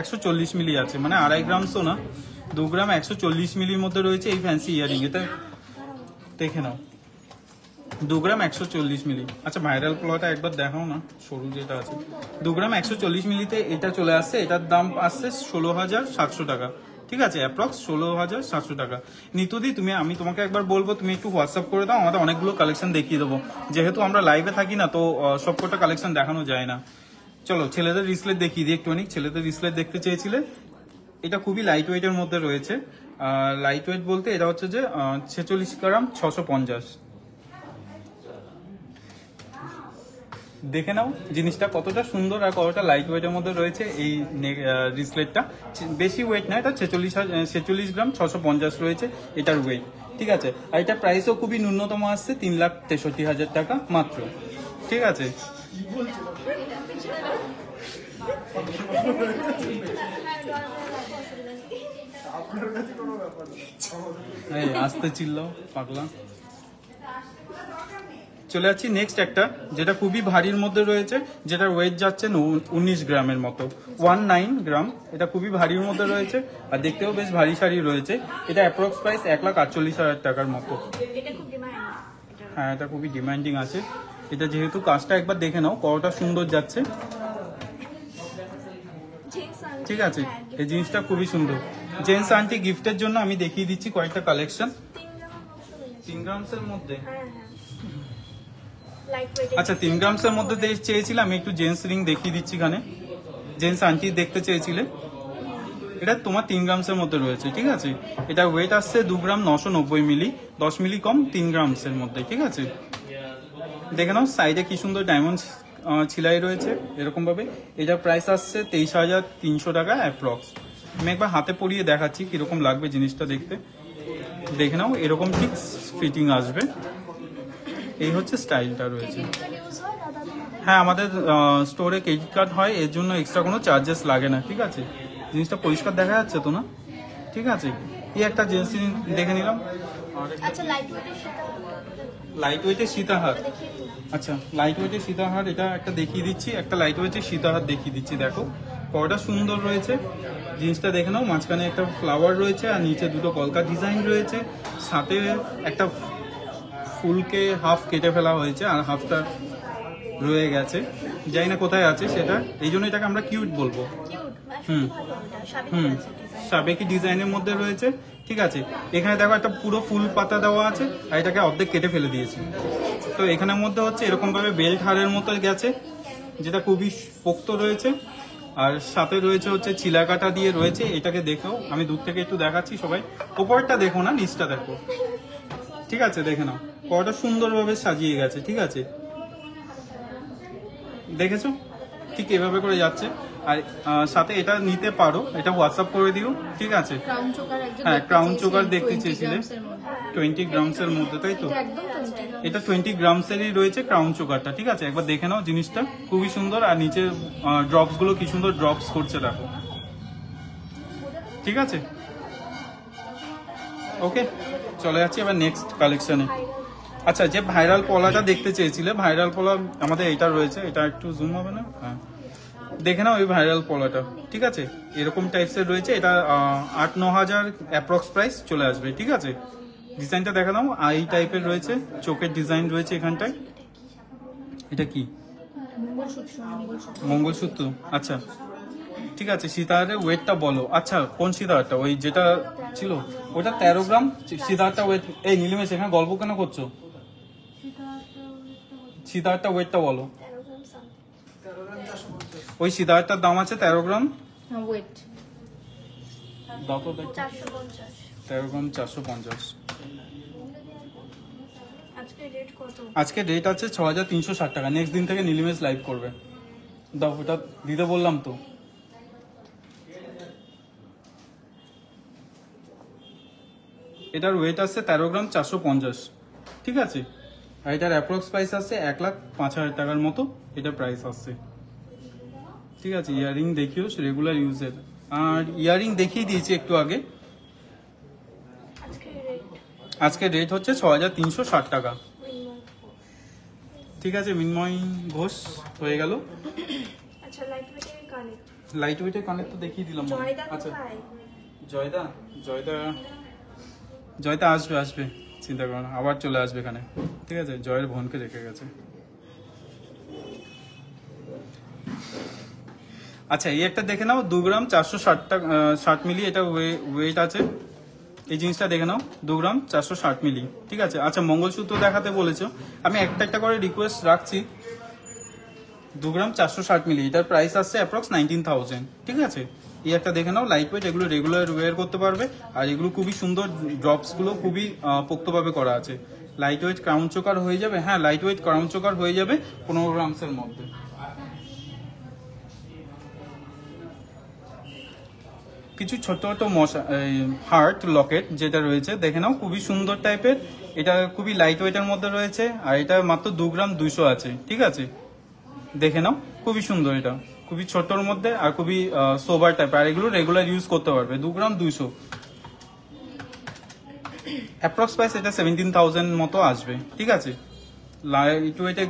140 মিলি আছে, মানে 2.5 গ্রামসও না, 2 গ্রাম 140 মিলির মধ্যে রয়েছে এই ফ্যান্সি ইয়ারিং। এটা দেখে নাও 2 গ্রাম 140 মিলি। আচ্ছা ভাইরাল পোলাটা একবার দেখাও না, সরু যেটা আছে। 2 গ্রাম 140 মিলিতে এটা চলে আসছে, এটার দাম আসছে 16,700 টাকা। ঠিক আছে, অ্যাপ্রক্স 16,700 টাকা। নিতুদি আমি তোমাকে একবার বলবো, তুমি একটু হোয়াটসঅ্যাপ করে দাও, আমাদের অনেকগুলো কালেকশন দেখিয়ে দেবো, যেহেতু আমরা লাইভে থাকি না, তো সবকটা কালেকশন দেখানো যায় না। চলো ছেলেদের রিসলেট দেখিয়ে দিই একটু। ছেলেদের রিসলেট দেখতে চেয়েছিলে, এটা খুবই লাইট ওয়েটের মধ্যে রয়েছে। লাইট ওয়েট বলতে এটা হচ্ছে যে 46 গ্রাম 650। দেখে নাও জিনিসটা কতটা সুন্দর আর কতটা লাইট ওয়েটের মধ্যে রয়েছে এই রিসলেটটা। বেশি ওয়েট না, এটা 46 গ্রাম 650 রয়েছে এটার ওয়েট। ঠিক আছে, আর এটার প্রাইসও খুবই ন্যূনতম আসছে 3,63,000 টাকা মাত্র। ঠিক আছে, আসতে চিল্লাও পাগলা। চলে যাচ্ছি নেক্সট একটা, যেটা খুবই ভারীর মধ্যে রয়েছে, যেটার ওয়েট যাচ্ছে 19 গ্রামের মতো, 19 গ্রাম। এটা খুবই ভারীর মধ্যে রয়েছে আর দেখতেও বেশ ভারী সারি রয়েছে। এটা অ্যাপ্রক্স প্রাইস 1,48,000 টাকার মতো। হ্যাঁ, এটা খুবই ডিমান্ডিং আছে। এটা যেহেতু কাজটা একবার দেখে নাও কতটা সুন্দর যাচ্ছে। ঠিক আছে, এই জিনিসটা খুবই সুন্দর। জেন্টস আন্টি গিফটের জন্য আমি দেখিয়ে দিচ্ছি কয়েকটা কালেকশন 3 গ্রামসের মধ্যে। আচ্ছা 3 গ্রামসের মধ্যে চেয়েছিলাম, আমি একটু জেন্টস রিং দেখিয়ে দিচ্ছি এখানে। জেন্টস আন্টি দেখতে চেয়েছিলে, এটা তোমার 3 গ্রামসের মধ্যে রয়েছে। ঠিক আছে, এটা ওয়েট আসছে 2 গ্রাম 990 মিলি, 10 মিলি কম 3 গ্রামসের মধ্যে। ঠিক আছে, দেখে নাও সাইডে কি সুন্দর ডায়মন্ড ছিলাই রয়েছে এরকম ভাবে। এটার প্রাইস আসছে 23,300 টাকা অ্যাপ্রক্স। আমি একবার হাতে পরিয়ে দেখাচ্ছি কিরকম লাগবে জিনিসটা দেখতে। দেখে নাও এরকম ঠিক ফিটিং আসবে। এই হচ্ছে স্টাইলটা রয়েছে। হ্যাঁ, আমাদের স্টোরে ক্রেডিট কার্ড হয়, এর জন্য এক্সট্রা কোনো চার্জেস লাগে না। ঠিক আছে, জিনিসটা পরিষ্কার দেখা যাচ্ছে তো না? ঠিক আছে, এই একটা জিনিস দেখে নিলাম। লাইট ওয়েটের সীতাহার, আচ্ছা লাইট ওয়েটের সীতাহার এটা একটা দেখিয়ে দিচ্ছি, একটা লাইট ওয়েটের সীতাহার দেখিয়ে দিচ্ছি। দেখো কতটা সুন্দর রয়েছে জিনিসটা, দেখে নাও। মাঝখানে একটা ফ্লাওয়ার রয়েছে আর নিচে দুটো কলকা ডিজাইন রয়েছে, সাথে একটা ফুলকে হাফ কেটে ফেলা হয়েছে আর হাফটা রয়ে গেছে, জানি না কোথায় আছে সেটা, এই জন্য এটাকে আমরা কিউট বলবো। সাবেকি ডিজাইনের মধ্যে রয়েছে। ঠিক আছে, এখানে দেখো একটা পুরো ফুল পাতা দেওয়া আছে আর এটাকে অর্ধেক কেটে ফেলে দিয়েছি। তো এখানের মধ্যে হচ্ছে এরকম ভাবে বেল্ট হারের মতো গেছে, যেটা খুবই পোক্ত রয়েছে, আর সাথে রয়েছে হচ্ছে চিলা কাটা দিয়ে রয়েছে। এটাকে দেখো, আমি দূর থেকে একটু দেখাচ্ছি, সবাই ওপরটা দেখো না, নিচটা দেখো। ঠিক আছে, দেখে নাও কতটা সুন্দরভাবে সাজিয়ে গেছে। ঠিক আছে, দেখেছো ঠিক এভাবে করে যাচ্ছে। আর সাথে এটা নিতে পারো, এটা হোয়াটসঅ্যাপ করে দিও। ঠিক আছে, হ্যাঁ ক্রাউন চোকার দেখতে চেয়েছিলে 20 গ্রামসের মধ্যে, তাই তো? এটা 20 গ্রামসেরই রয়েছে ক্রাউন চোকারটা। ঠিক আছে, একবার দেখে নাও জিনিসটা খুবই সুন্দর, আর নিচে ড্রপস গুলো কি সুন্দর ড্রপস করছে দেখো। ঠিক আছে, ওকে চলে যাচ্ছি এবার নেক্সট কালেকশনে। আচ্ছা, যে ভাইরাল পলাটা দেখতে চেয়েছিলে, ভাইরাল পলা আমাদের এটা রয়েছে, এটা একটু জুম হবে না? হ্যাঁ, দেখে নাও ওই ভাইরাল পলাটা। ঠিক আছে, এরকম টাইপসের রয়েছে, এটা 8-9 হাজার অ্যাপ্রক্স প্রাইস চলে আসবে। ঠিক আছে, ডিজাইনটা দেখা নাও, এই টাইপের রয়েছে, চোখের ডিজাইন রয়েছে এখানটায়। এটা কি? মঙ্গলসূত্র। আচ্ছা, ঠিক আছে, সীতাহারের ওয়েটটা বলো। আচ্ছা কোন সীতাহারটা, ওই যেটা ছিল ওটা 13 গ্রাম সীতাহারটা ওয়েট। এই নীলিমেশ এখানে গল্প কেন করছো? সীতাহারটা ওয়েটটা বলো। ওই সীতাহারটার দাম আছে 13 গ্রাম ওয়েট দাও তো দেখো। 13 গ্রাম 450। আজকে রেট আছে 6360 টাকা। নেক্সট দিন থেকে নীলিমেশ লাইভ করবে। দাও, ওটা দিতে বললাম তো। এটার ওয়েট আছে 13 গ্রাম 450, ঠিক আছে। আর এটার অ্যাপ্রক্স প্রাইস আছে 1,05,000 টাকার মতো এটা প্রাইস আসছে, ঠিক আছে। ইয়ারিং দেখিও রেগুলার ইউজের। আর ইয়ারিং দেখিয়ে দিয়েছি একটু আগে। আজকে রেট হচ্ছে 6360 টাকা, ঠিক আছে। মিনময় ঘোষ হয়ে গেল। লাইট ওয়েটের কানেক্ট তো দেখিয়ে দিলাম। আচ্ছা জয়দা জয়দা জয়দা আসবে, চিন্তা করো না, আবার চলে আসবে এখানে, ঠিক আছে। জয়ের বোনকে রেখে গেছে। আচ্ছা এই একটা দেখে নাও, 2 গ্রাম 460 মিলি এটা ওয়েট আছে। এই জিনিসটা দেখে নাও, 2 গ্রাম 460 মিলি, ঠিক আছে। আচ্ছা মঙ্গলসূত্র দেখাতে বলেছো, আমি একটা একটা করে রিকোয়েস্ট রাখছি। 2 গ্রাম 460 মিলি, এটার প্রাইস আসছে অ্যাপ্রক্স 19,000, ঠিক আছে। এই একটা দেখে নাও, লাইট ওয়েট, এগুলো রেগুলার ওয়্যার করতে পারবে। আর এগুলো খুবই সুন্দর, ড্রপস গুলো খুবই পোক্তভাবে করা আছে। লাইট ওয়েট ক্রাউন চোকার হয়ে যাবে, হ্যাঁ লাইট ওয়েট ক্রাউন চোকার হয়ে যাবে 15 গ্রামসের মধ্যে। কিছু ছোট ছোট হার্ট লকেট যেটা রয়েছে দেখে নাও, খুবই সুন্দর টাইপের। এটা খুবই লাইট ওয়েটের মধ্যে রয়েছে, আর এটা মাত্র 2 গ্রাম 200 আছে, ঠিক আছে। দেখে নাও, খুবই সুন্দর, এটা খুবই ছোটর মধ্যে আর খুবই সোবার টাইপ। আর এগুলো রেগুলার ইউজ করতে পারবে। 2 গ্রাম 200, অ্যাপ্রক্স প্রাইস এটা 17,000 মতো আসবে, ঠিক আছে। লাইট ওয়েটের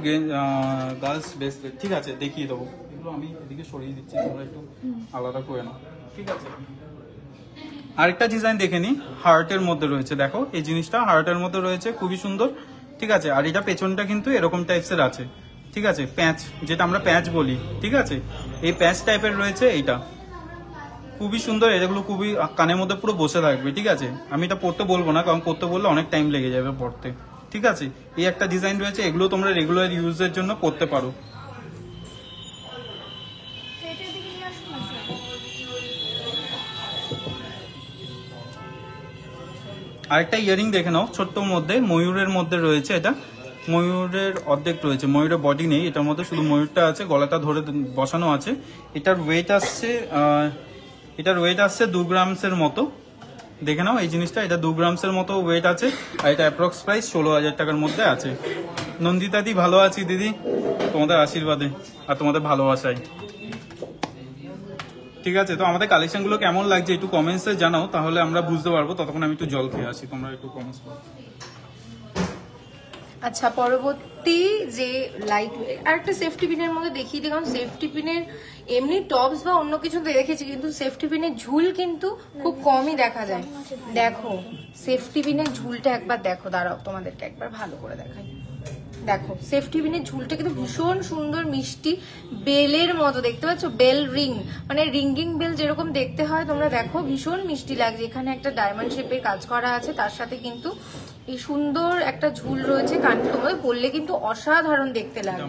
গার্লস ব্রেসলেট, ঠিক আছে, দেখিয়ে দেবো। এগুলো আমি এদিকে সরিয়ে দিচ্ছি, তোমরা একটু আলাদা করে নাও, ঠিক আছে। আরেকটা ডিজাইন দেখে নি, হার্টের মধ্যে রয়েছে। দেখো এই জিনিসটা হার্টের মধ্যে রয়েছে, খুবই সুন্দর, ঠিক আছে। আর এটা পেছনটা কিন্তু এরকম টাইপসের আছে, ঠিক আছে। প্যাচ, যেটা আমরা প্যাচ বলি, ঠিক আছে। এই প্যাচ টাইপের রয়েছে, এইটা খুবই সুন্দর। এগুলো খুবই কানের মধ্যে পুরো বসে থাকবে, ঠিক আছে। আমি এটা পড়তে বলবো না, কারণ পড়তে বললে অনেক টাইম লেগে যাবে পড়তে, ঠিক আছে। এই একটা ডিজাইন রয়েছে, এগুলো তোমরা রেগুলার ইউজের জন্য পড়তে পারো। আরেকটা ইয়ারিং দেখে নাও, ছোট্টর মধ্যে ময়ূরের মধ্যে রয়েছে। এটা ময়ূরের অর্ধেক রয়েছে, ময়ূরের বডি নেই, এটার মধ্যে শুধু ময়ূরটা আছে, গলাটা ধরে বসানো আছে। এটার ওয়েট আসছে 2 গ্রামসের মতো। দেখে নাও এই জিনিসটা, এটা 2 গ্রামসের মতো ওয়েট আছে। আর এটা অ্যাপ্রক্স প্রাইস 16,000 টাকার মধ্যে আছে। নন্দিতা দি ভালো আছি দিদি, তোমাদের আশীর্বাদে আর তোমাদের ভালোবাসায়, ঠিক আছে। তো আমাদের কালেকশন গুলো কেমন লাগছে একটু কমেন্টসে জানাও, তাহলে আমরা বুঝতে পারবো। ততক্ষণ আমি একটু জল খেয়ে আসি, তোমরা একটু কমেন্টস করো। আচ্ছা পরবর্তী যে লাইট আর একটা সেফটি পিনের মধ্যে দেখিয়ে দিই, কারণ সেফটি পিনের এমনি টপস বা অন্য কিছু দেখেছি, কিন্তু সেফটি পিনের ঝুল কিন্তু খুব কমই দেখা যায়। দেখো সেফটি পিনের ঝুলটা একবার দেখো, দাঁড়াও তোমাদেরকে একবার ভালো করে দেখাই। দেখো সেফটি পিনের ঝুলটা কিন্তু ভীষণ সুন্দর, মিষ্টি বেলের মতো, দেখতে পাচ্ছ বেল রিং, মানে রিঙ্গিং বেল যেরকম দেখতে হয়, তোমরা দেখো ভীষণ মিষ্টি লাগছে। এখানে একটা ডায়মন্ড শেপের কাজ করা আছে, তার সাথে কিন্তু এই সুন্দর একটা ঝুল রয়েছে। কান তোমাদের বললে কিন্তু অসাধারণ দেখতে লাগে।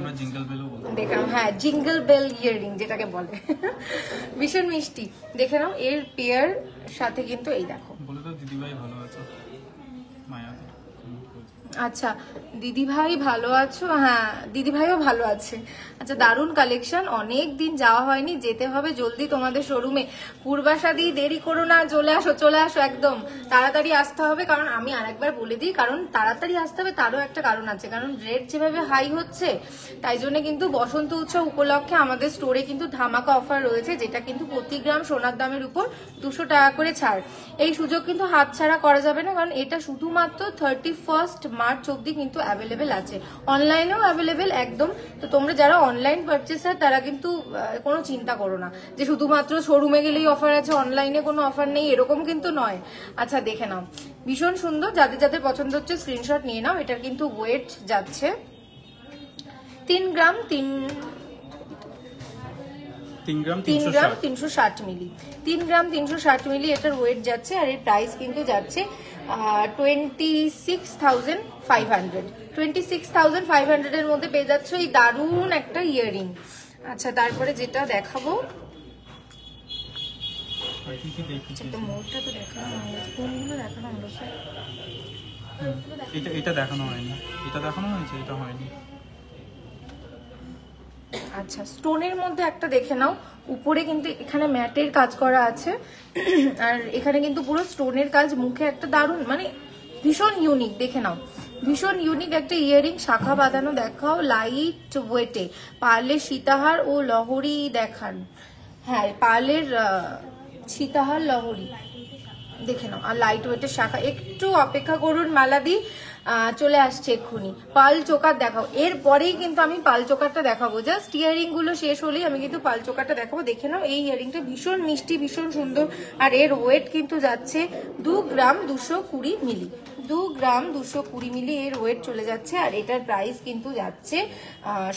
দেখলাম, হ্যাঁ জিঙ্গল বেল ইয়াররিং যেটাকে বলে, ভীষণ মিষ্টি। দেখে নাও এর পেয়ার সাথে কিন্তু এই দেখো। দিদিভাই ভালো আছো? মায়া আচ্ছা দিদিভাই ভালো আছো? হ্যাঁ দিদিভাইও ভালো আছে। আচ্ছা দারুণ কালেকশন, অনেক দিন যাওয়া হয়নি, যেতে হবে জলদি তোমাদের শোরুমে। পূর্বাশা দি দেরি করো না, চলে আসো একদম তাড়াতাড়ি আসতে হবে। কারণ আমি আরেকবার বলে দিই, কারণ তাড়াতাড়ি আসতে হবে তারও একটা কারণ আছে, কারণ রেট যেভাবে হাই হচ্ছে, তাই জন্য কিন্তু বসন্ত উৎসব উপলক্ষে আমাদের স্টোরে কিন্তু ধামাকা অফার রয়েছে, যেটা কিন্তু প্রতি গ্রাম সোনার দামের উপর 200 টাকা করে ছাড়। এই সুযোগ কিন্তু হাতছাড়া করা যাবে না, কারণ এটা শুধুমাত্র 31 মার্চ অব্দি কিন্তু অ্যাভেলেবেল আছে, অনলাইনেও অ্যাভেলেবেল একদম। তো তোমরা যারা অনলাইন পারচেসার তারা কিন্তু কোনো চিন্তা করো না যে শুধুমাত্র শোরুমে গেলেই অফার আছে, অনলাইনে কোনো অফার নেই, এরকম কিন্তু নয়। আচ্ছা দেখে নাও, ভীষণ সুন্দর, যাদের যাদের পছন্দ হচ্ছে স্ক্রিনশট নিয়ে নাও। এটার কিন্তু ওয়েট যাচ্ছে 3 গ্রাম 3 গ্রাম 360 মিলি, 3 গ্রাম 360 মিলি এটার ওয়েট যাচ্ছে। আর এর প্রাইস কিন্তু যাচ্ছে 26,500। 26,500 এর মধ্যে পেয়ে যাচ্ছ এই দারুণ একটা ইয়াররিং। আচ্ছা তারপরে যেটা দেখাবো, মোড়টা তো দেখানো হয়েছে, কোনগুলো দেখানো হলো স্যার? এটা দেখানো হয়নি, এটা দেখানো হয়েছে, এটা হয়নি। আচ্ছা স্টোনের মধ্যে একটা দেখে নাও, উপরে কিন্তু এখানে ম্যাটের কাজ করা আছে আর এখানে কিন্তু পুরো স্টোনের কাজ, মুখে একটা দারুণ মানে ভীষণ ইউনিক, দেখে নাও ভীষণ ইউনিক একটা ইয়াররিং। শাখা বাঁধানো দেখাও, লাইট ওয়েটে, পার্লের সীতাহার ও লহরি দেখান। হ্যাঁ পার্লের সীতাহার লহরি দেখে নাও, আর লাইট ওয়েটের শাখা। একটু অপেক্ষা করুন মালাদি, চলে আসছে এক্ষুনি। পাল চোকার দেখাও, এরপরেই কিন্তু আমি পাল চোকারটা দেখাবো। জাস্ট ইয়ারিং গুলো শেষ হলেই আমি কিন্তু পাল চোকারটা দেখাবো। দেখে নাও এই ইয়ারিংটা ভীষণ মিষ্টি, ভীষণ সুন্দর। আর এর ওয়েট কিন্তু যাচ্ছে 2 গ্রাম 220 মিলি, 2 গ্রাম 220 মিলি এর ওয়েট চলে যাচ্ছে। আর এটার প্রাইস কিন্তু যাচ্ছে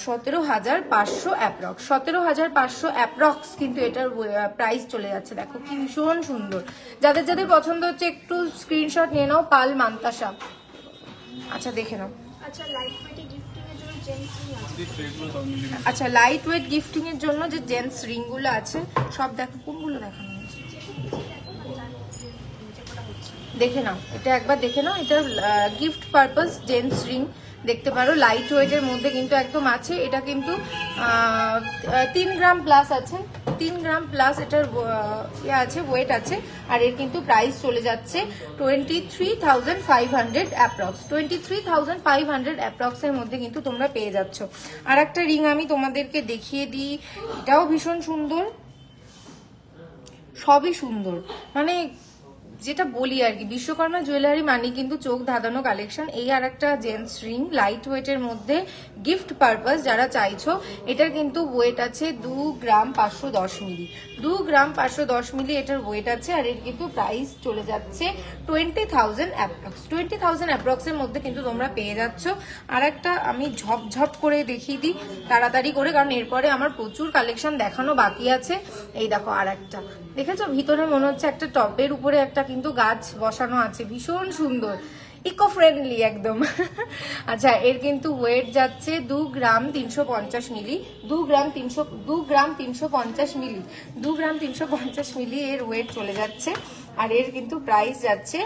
17,500 অ্যাপ্রক্স, 17,500 অ্যাপ্রক্স কিন্তু এটার প্রাইস চলে যাচ্ছে। দেখো কি ভীষণ সুন্দর। যাদের যাদের পছন্দ হচ্ছে একটু স্ক্রিনশট নিয়ে নাও। পাল মান্তাসা। আচ্ছা দেখে নাও। আচ্ছা লাইট ওয়েট গিফটিং এর জন্য জেন্টস রিং আছে। আচ্ছা লাইট ওয়েট গিফটিং এর জন্য যে জেন্টস রিং গুলো আছে সব দেখো, কোনগুলো দেখানো হয়েছে দেখে নাও। এটা একবার দেখে নাও, এটা গিফট পারপাস জেন্টস রিং দেখতে পারো। লাইট ওয়েটের মধ্যে কিন্তু একদম আছে। এটা কিন্তু 3 গ্রাম প্লাস আছে, 3 গ্রাম প্লাস এটার ইয়ে আছে, ওয়েট আছে। আর এর কিন্তু প্রাইস চলে যাচ্ছে 23,500 অ্যাপ্রক্স, 23,500 অ্যাপ্রক্স এর মধ্যে কিন্তু তোমরা পেয়ে যাচ্ছ। আর একটা রিং আমি তোমাদেরকে দেখিয়ে দিই, এটাও ভীষণ সুন্দর, সবই সুন্দর। মানে যেটা বলি আর কি, বিশ্বকর্মা জুয়েলারি মানে কিন্তু চোখ ধাঁধানো কালেকশন। এই আর একটা জেন্টস রিং লাইট ওয়েটের মধ্যে গিফট পারপাস যারা চাইছো, এটার কিন্তু ওয়েট আছে 2 গ্রাম 510 মিলি, 2 গ্রাম 510 মিলি এটার ওয়েট আছে। আর এর কিন্তু প্রাইস চলে যাচ্ছে 20,000 অ্যাপ্রক্স, 20,000 অ্যাপ্রক্স এর মধ্যে কিন্তু তোমরা পেয়ে যাচ্ছ। আর একটা আমি ঝপঝপ করে দেখিয়ে দিই তাড়াতাড়ি করে, কারণ এরপরে আমার প্রচুর কালেকশন দেখানো বাকি আছে। এই দেখো আর একটা দেখেছো, ভিতরে মনে হচ্ছে একটা টপের উপরে একটা কিন্তু গাছ বসানো আছে, ভীষণ সুন্দর, ইকো ফ্রেন্ডলি একদম। আচ্ছা এর কিন্তু ওয়েট যাচ্ছে 2 গ্রাম 350 মিলি, 2 গ্রাম 350 মিলি, 2 গ্রাম 350 মিলি এর ওয়েট চলে যাচ্ছে। আর এর কিন্তু প্রাইস যাচ্ছে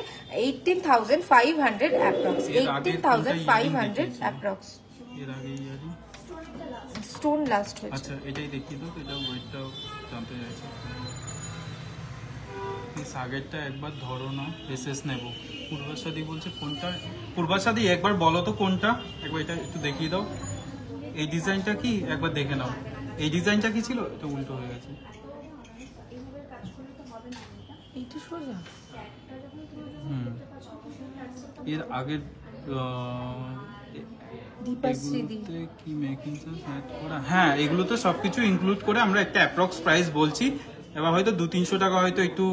18,500 অ্যাপ্রক্স, 18,500 অ্যাপ্রক্স। এর আগে ইয়ারিং স্টোন লাস্ট হয়েছে। আচ্ছা এটাই দেখিয়ে দাও, এটা ওয়েটটাও জানতে চাইছি। আগেরটা একবার ধরো না, এসএস নেব। পূর্বাশাদি বলছে কোনটা? পূর্বাশাদি একবার বলো তো কোনটা, একবার এটা একটু দেখিয়ে দাও। এই ডিজাইনটা কি একবার দেখে নাও, এই ডিজাইনটা কি ছিল? এটা উল্টো হয়ে গেছে। এইটা সোজা। এর আগের কি মেকিং চার্জ অ্যাড করা? হ্যাঁ এগুলোতে সবকিছু ইনক্লুড করে আমরা একটা অ্যাপ্রক্স প্রাইস বলছি। এবার হয়তো 200-300 টাকা হয়তো একটু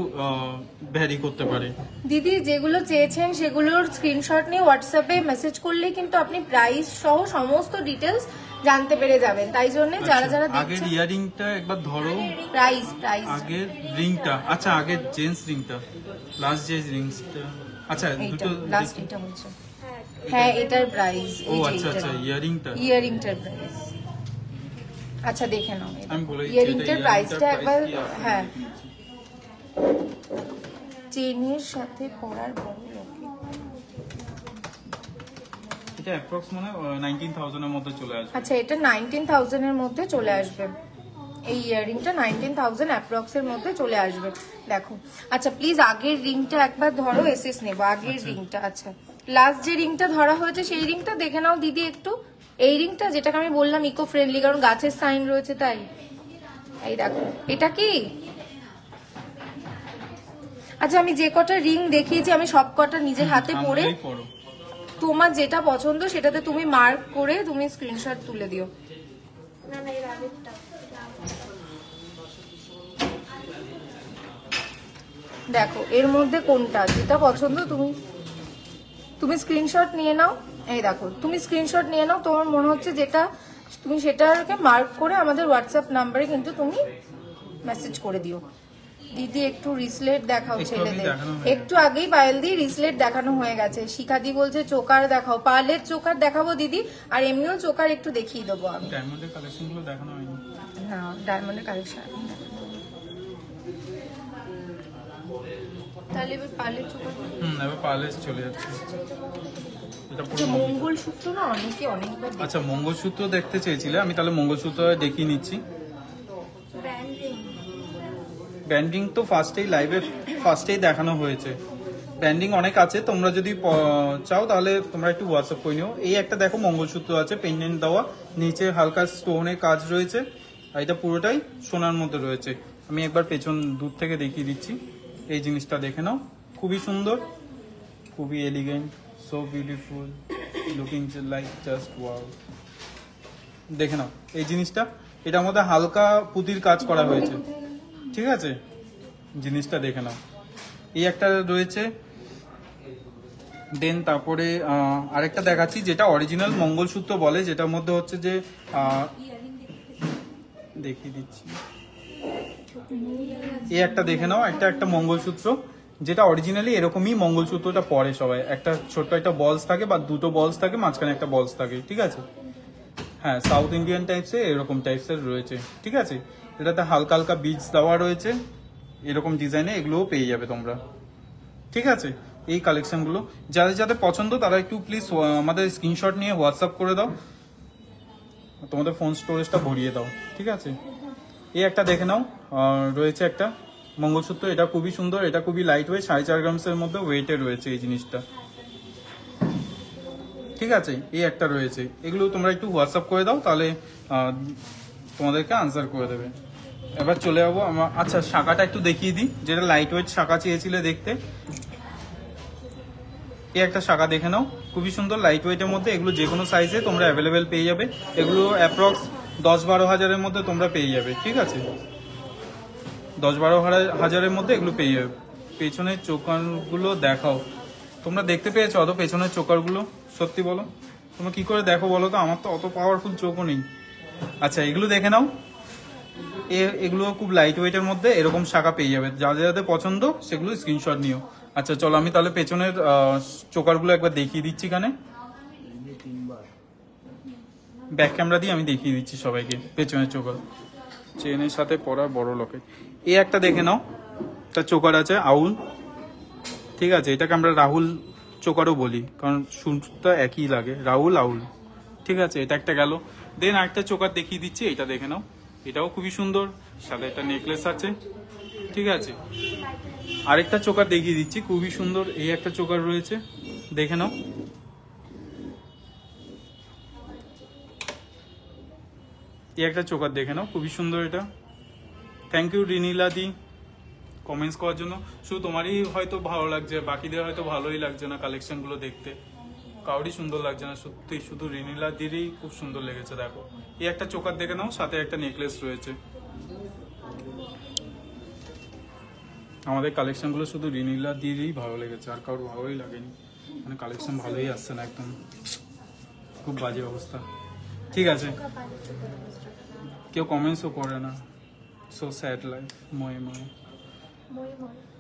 ভ্যারি করতে পারে। দিদি যেগুলো চেয়েছেন সেগুলোর স্ক্রিনশট নিয়ে হোয়াটসঅ্যাপে মেসেজ করলেই কিন্তু আপনি প্রাইস সহ সমস্ত ডিটেলস জানতে পেরে যাবেন। তাই জন্য যারা যারা আগের ইয়ারিংটা একবার ধরো, প্রাইস আগের রিংটা, আচ্ছা আগের জেন্টস রিংটা, লাস্ট যে রিংসটা, আচ্ছা দুটো লাস্ট এটা বলছো। হ্যাঁ এটার প্রাইস, ও আচ্ছা আচ্ছা ইয়ারিংটার প্রাইস। আচ্ছা দেখে নাও, আমি বলে ইয়ারিংটার প্রাইসটা একবার। হ্যাঁ চেনের সাথে পরার বড় লকেট, এটা অ্যাপ্রক্স মানে 19,000 এর মধ্যে চলে আসবে। আচ্ছা এটা 19,000 এর মধ্যে চলে আসবে, এই ইয়ারিংটা 19,000 অ্যাপ্রক্স এর মধ্যে চলে আসবে। দেখো আচ্ছা প্লিজ আগের রিংটা একবার ধরো, এসএস নেব আগের রিংটা। আচ্ছা লাস্ট যে রিংটা ধরা হয়েছে সেই রিংটা দেখে নাও দিদি একটু। এই রিংটা যেটাকে আমি বললাম ইকো ফ্রেন্ডলি, কারণ গাছের সাইন রয়েছে তাই। এই দেখো এটা কি? আচ্ছা আমি যে কটা রিং দেখিয়েছি আমি সব কটা নিজের হাতে পরে, তোমার যেটা পছন্দ সেটাতে তুমি মার্ক করে তুমি স্ক্রিনশট তুলে দিও। না না এর আগেরটা দেখো এর মধ্যে কোনটা যেটা পছন্দ তুমি স্ক্রিনশট নিয়ে নাও। এই দেখো তুমি স্ক্রিনশট নিয়ে নাও, তোমার মনে হচ্ছে যেটা তুমি সেটাকে মার্ক করে আমাদের হোয়াটসঅ্যাপ নাম্বারে কিন্তু তুমি মেসেজ করে দিও। দিদি একটু রিসলেট দেখাও একটু ছেলেদের। আগেই দেখানো হয়ে একটু আগেই পায়েল দি রিসলেট দেখানো হয়ে গেছে। শিখাদি বলছে চোকার দেখাও, পার্লের চোকার দেখাবো দিদি, আর এমনিও চোকার একটু দেখিয়ে দেবো আমি। ডায়মন্ডের কালেকশন গুলো দেখানো হয়নি। না ডায়মন্ডের কালেকশন তাহলে এবার পার্লের চোকার। এবার পার্লেস চলে যাচ্ছে। এটা পুরো মঙ্গলসূত্র না অনেকে অনেকবার আচ্ছা মঙ্গলসূত্র দেখতে চেয়েছিলে, আমি তাহলে মঙ্গলসূত্র দেখিয়ে নিচ্ছি। ব্র্যান্ডিং ব্যান্ডিং তো ফার্স্টেই দেখানো হয়েছে। ব্যান্ডিং অনেক আছে, তোমরা যদি চাও তাহলে তোমরা একটু হোয়াটসঅ্যাপ করে নিও। এই একটা দেখো মঙ্গলসূত্র আছে পেন্ডেন্ট দেওয়া, নিচে হালকা স্টোনের কাজ রয়েছে, আর এটা পুরোটাই সোনার মধ্যে রয়েছে। আমি একবার পেছন দূর থেকে দেখিয়ে দিচ্ছি। এই জিনিসটা দেখে নাও, খুবই সুন্দর, খুবই elegant, so beautiful, looking like just wow. দেখে নাও এই জিনিসটা, এটার মধ্যে হালকা পুঁতির কাজ করা হয়েছে, ঠিক আছে? জিনিসটা দেখে নাও। এই একটা রয়েছে, দেন তারপরে আরেকটা দেখাচ্ছি যেটা অরিজিনাল মঙ্গলসূত্র বলে, যেটার মধ্যে হচ্ছে যে দেখিয়ে দিচ্ছি। এই একটা দেখে নাও, একটা মঙ্গলসূত্র যেটা অরিজিনালি এরকমই মঙ্গলসূত্রটা পরে সবাই, একটা ছোট্ট একটা বলস থাকে বা দুটো বলস থাকে, মাঝখানে একটা বলস থাকে, ঠিক আছে? হ্যাঁ, সাউথ ইন্ডিয়ান টাইপসে এরকম টাইপসের রয়েছে, ঠিক আছে? এটাতে হালকা হালকা বিটস দেওয়া রয়েছে, এরকম ডিজাইনে এগুলোও পেয়ে যাবে তোমরা, ঠিক আছে? এই কালেকশনগুলো যাদের যাদের পছন্দ তারা একটু প্লিজ আমাদের স্ক্রিনশট নিয়ে হোয়াটসঅ্যাপ করে দাও, তোমাদের ফোন স্টোরেজটা ভরিয়ে দাও, ঠিক আছে? এই একটা দেখে নাও, রয়েছে একটা মঙ্গলসূত্র, এটা খুবই সুন্দর, এটা খুবই লাইট ওয়েট, 4.5 গ্রামসের মধ্যে ওয়েটে রয়েছে এই জিনিসটা, ঠিক আছে? এই একটা রয়েছে, এগুলো তোমরা একটু হোয়াটসঅ্যাপ করে দাও, তাহলে তোমাদেরকে আনসার করে দেবে। এবার চলে যাবো আমার, আচ্ছা শাখাটা একটু দেখিয়ে দিই, যেটা লাইট ওয়েট শাখা চেয়েছিলে দেখতে। এই একটা শাখা দেখে নাও, খুবই সুন্দর লাইট ওয়েটের মধ্যে, এগুলো যে কোনো সাইজে তোমরা অ্যাভেলেবেল পেয়ে যাবে। এগুলো অ্যাপ্রক্স 10-12 হাজারের মধ্যে তোমরা পেয়ে যাবে, ঠিক আছে? 10-12 হাজারের মধ্যে এগুলো পেয়ে যাবে। পেছনের চোকারগুলো দেখাও, তোমরা দেখতে পেয়েছো অত পেছনের চোকারগুলো? সত্যি বলো, তোমরা কি করে দেখো বলো তো, আমার তো অত পাওয়ারফুল চোখও নেই। আচ্ছা এগুলো দেখে নাও, এগুলো খুব লাইট ওয়েটের মধ্যে এরকম শাখা পেয়ে যাবে, যাদের যাদের পছন্দ সেগুলো স্ক্রিনশট নিও। আচ্ছা চলো আমি তাহলে পেছনের চোকারগুলো একবার দেখিয়ে দিচ্ছি, এখানে ব্যাক ক্যামেরা দিয়ে আমি দেখিয়ে দিচ্ছি সবাইকে পেছনের চোকার, চেনের সাথে পরা বড় লকেট। এই একটা দেখে নাও, একটা চোকার আছে আউল, ঠিক আছে? এটাকে আমরা রাহুল চোকারও বলি, কারণ সুরটা একই লাগে, রাহুল আউল, ঠিক আছে? এটা একটা গেল। দেন আরেকটা চোকার দেখিয়ে দিচ্ছি, এটা দেখে নাও, এটাও খুবই সুন্দর, সাথে একটা নেকলেস আছে, ঠিক আছে? আরেকটা চোকার দেখিয়ে দিচ্ছি, খুবই সুন্দর, এই একটা চোকার রয়েছে, দেখে নাও। এই একটা চোকার দেখে নাও, খুবই সুন্দর এটা। থ্যাংক ইউ রিনিলা দি কমেন্টস করার জন্য। শুধু তোমারই হয়তো ভালো লাগছে, বাকিদের হয়তো ভালোই লাগছে না কালেকশনগুলো দেখতে, কাউরই সুন্দর লাগছে না, সত্যি শুধু রিনিলা দিরই খুব সুন্দর লেগেছে। দেখো এই একটা চোকার দেখে নাও, সাথে একটা নেকলেস রয়েছে। আমাদের কালেকশনগুলো শুধু রিনিলা দিরই ভালো লেগেছে, আর কারোর ভালোই লাগেনি, মানে কালেকশন ভালোই আসছে না, একদম খুব বাজে অবস্থা, ঠিক আছে? কেউ কমেন্টসও করে না, সো স্যাড লাইফ, ময়ে ময়ে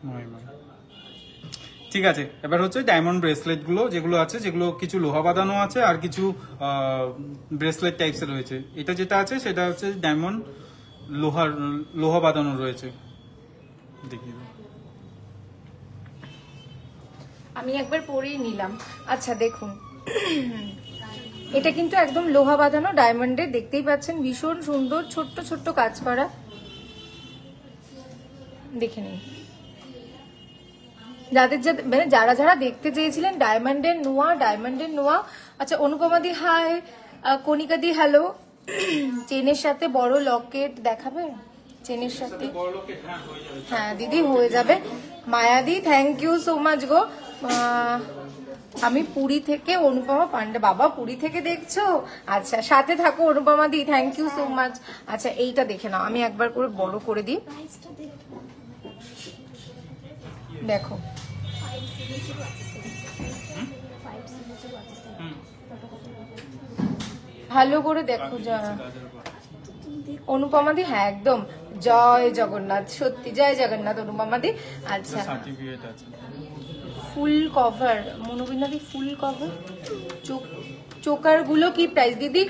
ময়ে ময়ে। ঠিক আছে, এবার হচ্ছে ডায়মন্ড ব্রেসলেট গুলো যেগুলো আছে, যেগুলো কিছু লোহা বাঁধানো আছে আর কিছু ব্রেসলেট টাইপসের রয়েছে। এটা যেটা আছে সেটা হচ্ছে ডায়মন্ড লোহা বাঁধানো রয়েছে, দেখিয়ে দাও। আমি একবার পরেই নিলাম। আচ্ছা দেখুন, এটা কিন্তু একদম লোহা বাঁধানো ডায়মন্ডের, দেখতেই পাচ্ছেন ভীষণ সুন্দর ছোট্ট ছোট্ট কাজ করা, দেখে নিন। যাদের মানে যারা যারা দেখতে চেয়েছিলেন ডায়মন্ডের নোয়া। আচ্ছা অনুপমা দি হাই, কণিকা দি হ্যালো। চেনের সাথে বড় লকেট দেখাবে, চেনের সাথে? হ্যাঁ দিদি হয়ে যাবে। মায়াদি থ্যাংক ইউ সো মাচ গো। আমি পুরী থেকে, অনুপমা পান্ডা, বাবা পুরী থেকে দেখছো? আচ্ছা সাথে থাকো অনুপমা দি, থ্যাংক ইউ সো মাচ। আচ্ছা এইটা দেখে নাও, আমি একবার করে বড় করে দিই, দেখো ভালো করে দেখো। যা অনুপমা দি, হ্যাঁ একদম জয় জগন্নাথ, সত্যি জয় জগন্নাথ অনুপমাদি। আচ্ছা সার্টিফিকেট আছে। ফুল কভার মনোবিন্দাদি, ফুল কভার চোকার গুলো কি প্রাইস দিদি?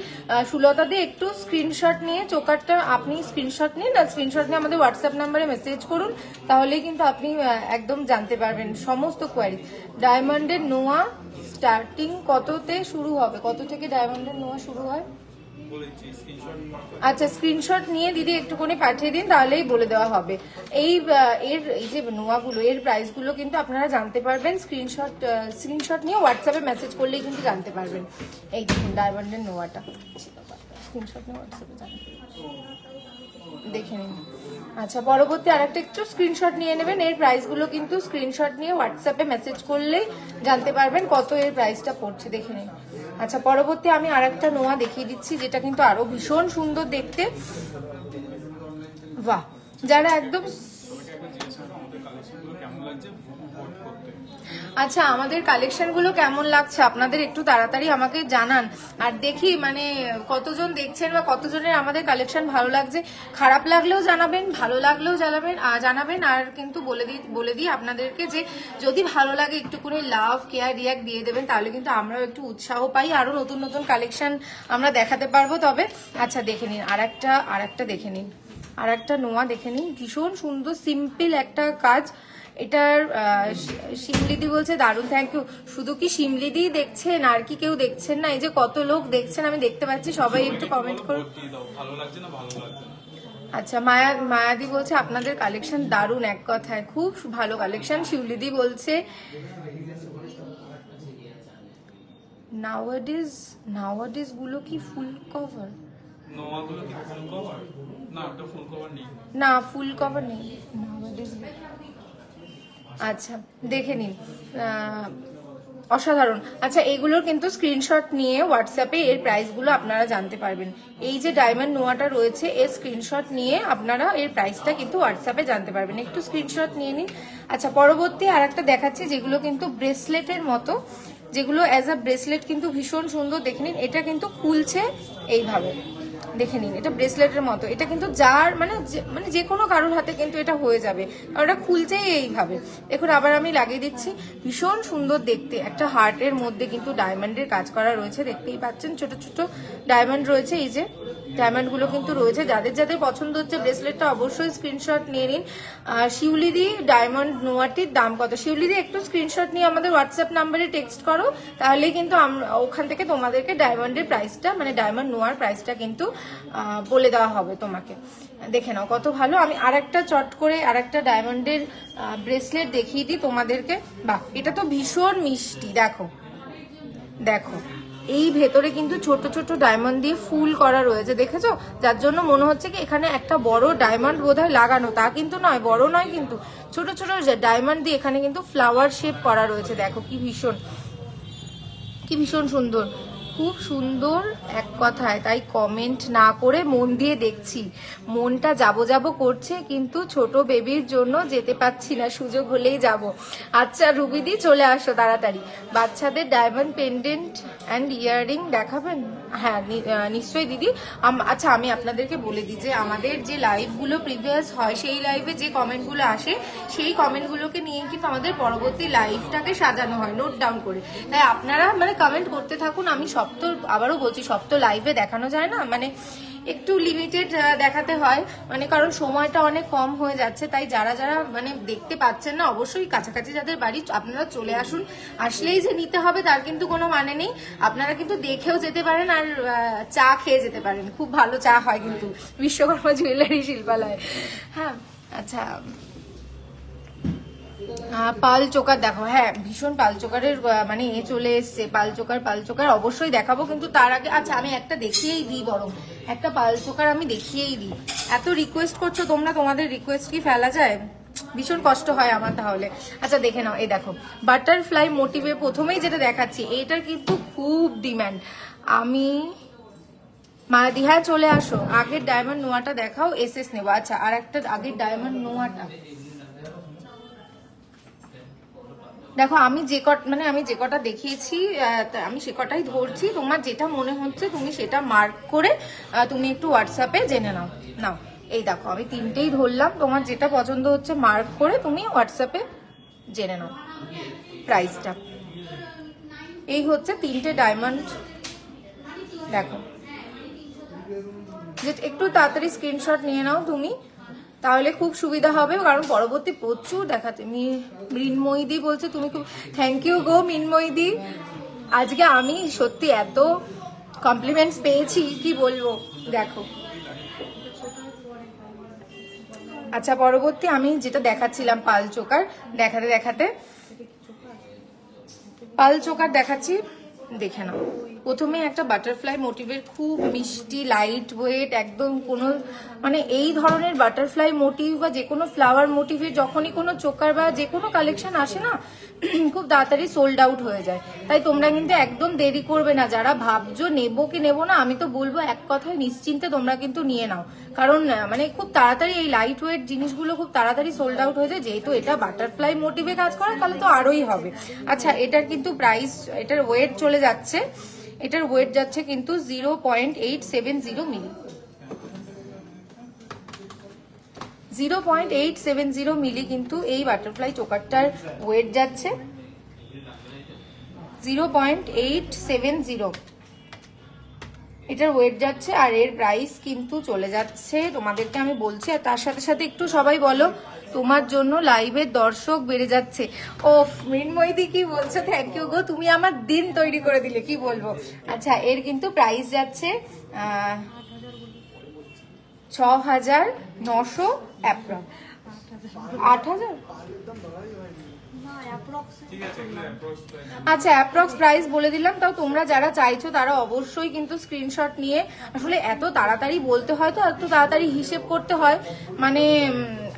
সুলতা দি একটু স্ক্রিনশট নিয়ে চোকারটা আপনি স্ক্রিনশট নিন, আর স্ক্রিনশট নিয়ে আমাদের হোয়াটসঅ্যাপ নাম্বারে মেসেজ করুন, তাহলেই কিন্তু আপনি একদম জানতে পারবেন সমস্ত কোয়ারি। ডায়মন্ডের নোয়া স্টার্টিং কততে শুরু হবে, কত থেকে ডায়মন্ডের নোয়া শুরু হয়? আচ্ছা স্ক্রিনশট নিয়ে দিদি একটুখানি পাঠিয়ে দিন, তাহলেই বলে দেওয়া হবে। এই যে নোয়াগুলো, এর প্রাইসগুলো কিন্তু আপনারা জানতে পারবেন স্ক্রিনশট নিয়ে হোয়াটসঅ্যাপে মেসেজ করলেই কিন্তু জানতে পারবেন। এই দেখুন ডায়মন্ডের নোয়াটা, স্ক্রিনশট নিয়ে হোয়াটসঅ্যাপে দেখে নিন। আচ্ছা পরবর্তী আরেকটা একটু স্ক্রিনশট নিয়ে নেবেন, এর প্রাইসগুলো কিন্তু স্ক্রিনশট নিয়ে হোয়াটসঅ্যাপে মেসেজ করলেই জানতে পারবেন কত এর প্রাইসটা পড়ছে, দেখে নিন। আচ্ছা পরবর্তী আমি আরেকটা নোয়া দেখিয়ে দিচ্ছি, যেটা কিন্তু আরো ভীষণ সুন্দর দেখতে। বাহ, যারা একদম আচ্ছা আমাদের কালেকশন গুলো কেমন লাগছে আপনাদের একটু তাড়াতাড়ি আমাকে জানান, আর দেখি মানে কতজন দেখছেন বা কতজনের আমাদের কালেকশন ভালো লাগছে। খারাপ লাগলেও জানাবেন, ভালো লাগলেও জানাবেন। আর কিন্তু বলে দিই আপনাদেরকে যে যদি ভালো লাগে একটু করে লাভ কেয়ার রিয়াক্ট দিয়ে দেবেন, তাহলে কিন্তু আমরাও একটু উৎসাহ পাই, আরো নতুন নতুন কালেকশন আমরা দেখাতে পারবো। তবে আচ্ছা দেখে নিন আরেকটা দেখে নিন, আরেকটা নোয়া দেখে নিন, ভীষণ সুন্দর সিম্পল একটা কাজ। এটার শিমলিদি বলছে দারুণ, থ্যাংক ইউ। শুধু কি শিমলিদি দেখছেন আর কি কেউ দেখছেন না? এই যে কত লোক দেখছেন আমি দেখতে পাচ্ছি, সবাই একটু কমেন্ট করুন। আচ্ছা মায়াদি বলছে আপনাদের কালেকশন দারুণ, এক কথায় খুব ভালো কালেকশন। শিউলিদি বলছে নাওয়াডিজ গুলো কি ফুল কভার? না ফুল কভার নেই। আচ্ছা দেখে নিন, অসাধারণ। আচ্ছা এগুলোর কিন্তু স্ক্রিনশট নিয়ে হোয়াটসঅ্যাপে এর প্রাইসগুলো আপনারা জানতে পারবেন। এই যে ডায়মন্ড নোয়াটা রয়েছে, এর স্ক্রিনশট নিয়ে আপনারা এর প্রাইসটা কিন্তু হোয়াটসঅ্যাপে জানতে পারবেন, একটু স্ক্রিনশট নিয়ে নিন। আচ্ছা পরবর্তী আরেকটা দেখাচ্ছি, যেগুলো কিন্তু ব্রেসলেটের মতো, যেগুলো অ্যাজ আ ব্রেসলেট কিন্তু ভীষণ সুন্দর। দেখে নিন, এটা কিন্তু খুলছে এইভাবে, দেখে নিন এটা ব্রেসলেটের মতো। এটা কিন্তু যার মানে যে কোনো কারোর হাতে কিন্তু এটা হয়ে যাবে, আর এটা খুলছেই এইভাবে। দেখুন আবার আমি লাগিয়ে দিচ্ছি, ভীষণ সুন্দর দেখতে। একটা হার্টের মধ্যে কিন্তু ডায়মন্ডের কাজ করা রয়েছে, দেখতেই পাচ্ছেন ছোট ছোট ডায়মন্ড রয়েছে। এই যে ডায়মন্ড গুলো কিন্তু রয়েছে, যাদের যাদের পছন্দ হচ্ছে ব্রেসলেটটা অবশ্যই স্ক্রিনশট নিয়ে নিন। শিউলিদি ডায়মন্ড নোয়াটির দাম কত? শিউলিদি একটু স্ক্রিনশট নিয়ে আমাদের হোয়াটসঅ্যাপ নাম্বারে টেক্সট করো, তাহলে কিন্তু ওখান থেকে তোমাদেরকে ডায়মন্ডের প্রাইসটা মানে ডায়মন্ড নোয়ার প্রাইসটা কিন্তু বলে দেওয়া হবে তোমাকে। দেখে নাও কত ভালো। আমি আরেকটা চট করে আরেকটা ডায়মন্ডের ব্রেসলেট দেখিয়ে দিই তোমাদেরকে। বাহ, এটা তো ভীষণ মিষ্টি। দেখো দেখো এই ভেতরে কিন্তু ছোট ছোট ডায়মন্ড দিয়ে ফুল করা রয়েছে, দেখেছো? যার জন্য মনে হচ্ছে কি এখানে একটা বড় ডায়মন্ড বোধহয় লাগানো, তা কিন্তু নয়, বড় নয়, কিন্তু ছোট ছোট ডায়মন্ড দিয়ে এখানে কিন্তু ফ্লাওয়ার শেপ করা রয়েছে। দেখো কি ভীষণ সুন্দর, খুব সুন্দর এক কথায়। তাই কমেন্ট না করে মন দিয়ে দেখছি, মনটা যাবো করছে, কিন্তু ছোট বেবির জন্য যেতে পাচ্ছি না, সুযোগ হলেই যাব। আচ্ছা রুবিদি চলে আসো তাড়াতাড়ি। বাচ্চাদের ডায়মন্ড পেন্ডেন্ট অ্যান্ড ইয়াররিং দেখাবেন? হ্যাঁ নিশ্চয়ই দিদি। আচ্ছা আমি আপনাদেরকে বলে দিই যে আমাদের যে লাইভগুলো প্রিভিয়াস হয়, সেই লাইভে যে কমেন্টগুলো আসে, সেই কমেন্টগুলোকে নিয়ে কিন্তু আমাদের পরবর্তী লাইভটাকে সাজানো হয় নোট ডাউন করে। তাই আপনারা মানে কমেন্ট করতে থাকুন। আমি আবারও বলছি, সব তো লাইভে দেখানো যায় না, মানে একটু লিমিটেড দেখাতে হয়, মানে কারণ সময়টা অনেক কম হয়ে যাচ্ছে। তাই যারা যারা মানে দেখতে পাচ্ছেন না, অবশ্যই কাছাকাছি যাদের বাড়ি আপনারা চলে আসুন। আসলেই যে নিতে হবে তার কিন্তু কোনো মানে নেই, আপনারা কিন্তু দেখেও যেতে পারেন আর চা খেয়ে যেতে পারেন। খুব ভালো চা হয় কিন্তু বিশ্বকর্মা জুয়েলারি শিল্পালয়। হ্যাঁ আচ্ছা পাল চোকার দেখো, হ্যাঁ ভীষণ পাল চোকারের মানে চলে এসছে। পাল চোকার অবশ্যই দেখাবো, কিন্তু তার আগে আচ্ছা আমি একটা দেখিয়েই দিই, বরং একটা পাল চোকার আমি দেখিয়েই দিই। এত রিকোয়েস্ট করছো তোমরা, তোমাদের রিকোয়েস্ট কি ফেলা যায়? ভীষণ কষ্ট হয় আমার তাহলে। আচ্ছা দেখে নাও, এই দেখো বাটারফ্লাই মোটিভে প্রথমেই যেটা দেখাচ্ছি, এইটার কিন্তু খুব ডিমান্ড। আমি মায়াদি হ্যাঁ চলে আসো, আগের ডায়মন্ড নোয়াটা দেখাও, এসএস নেবো। আচ্ছা আর একটা আগের ডায়মন্ড নোয়াটা দেখো। আমি যে কটা দেখিয়েছি আমি সে কটাই ধরছি, তোমার যেটা মনে হচ্ছে তুমি সেটা মার্ক করে তুমি একটু হোয়াটসঅ্যাপে জেনে নাও। এই দেখো আমি তিনটেই ধরলাম, তোমার যেটা পছন্দ হচ্ছে মার্ক করে তুমি হোয়াটসঅ্যাপে জেনে নাও প্রাইসটা। এই হচ্ছে তিনটে ডায়মন্ড। দেখো যে একটু তাড়াতাড়ি স্ক্রিনশট নিয়ে নাও তুমি, তাহলে খুব সুবিধা হবে, কারণ পরবর্তী প্রচুর দেখাতে। মৃন্ময়ীদি বলছে তুমি খুব, থ্যাংক ইউ গো মৃন্ময়ীদি। আজকে আমি সত্যি এত কমপ্লিমেন্টস পেয়েছি কি বলবো। দেখো আচ্ছা পরবর্তী আমি যেটা দেখাচ্ছিলাম পাল চোকার, দেখাতে দেখাতে পাল চোকার দেখাচ্ছি, দেখে নাও। প্রথমে একটা বাটারফ্লাই মোটিভের খুব মিষ্টি লাইট ওয়েট, একদম কোনো মানে এই ধরনের বাটারফ্লাই মোটিভ বা যে কোনো ফ্লাওয়ার মোটিভের যখনই কোনো চোকার বা যে কোনো কালেকশন আসে না খুব তাড়াতাড়ি সোল্ড আউট হয়ে যায়। তাই তোমরা কিন্তু একদম দেরি করবে না, যারা ভাবছো নেবো কি নেবো না, আমি তো বলবো এক কথায় নিশ্চিন্তে তোমরা কিন্তু নিয়ে নাও, কারণ মানে খুব তাড়াতাড়ি এই লাইট ওয়েট জিনিসগুলো খুব তাড়াতাড়ি সোল্ড আউট হয়ে যায়। যেহেতু এটা বাটারফ্লাই মোটিভে কাজ করে তাহলে তো আরোই হবে। আচ্ছা এটার কিন্তু প্রাইস, এটার ওয়েট চলে যাচ্ছে, এটার ওয়েট যাচ্ছে কিন্তু 0.870 মিলি, 0.870 মিলি কিন্তু এই বাটারফ্লাই চোকারটার ওয়েট যাচ্ছে, 0.870 এটার ওয়েট যাচ্ছে। আর এর প্রাইস কিন্তু চলে যাচ্ছে, তোমাদেরকে আমি বলছি। আর তার সাথে সাথে একটু সবাই বলো তোমার জন্য লাইভের দর্শক বেড়ে যাচ্ছে। ও মৃন্ময়ীদি কি বলছো, থ্যাংক ইউ গো, তুমি আমার দিন তৈরি করে দিলে, কি বলবো। আচ্ছা এর কিন্তু প্রাইস যাচ্ছে 6,900 অ্যাপ্রক্স, 8,000। আচ্ছা অ্যাপ্রক্স প্রাইস বলে দিলাম। তাও তোমরা যারা চাইছো তারা অবশ্যই কিন্তু স্ক্রিনশট নিয়ে, আসলে এত তাড়াতাড়ি বলতে হয় তো এত তাড়াতাড়ি হিসেব করতে হয়, মানে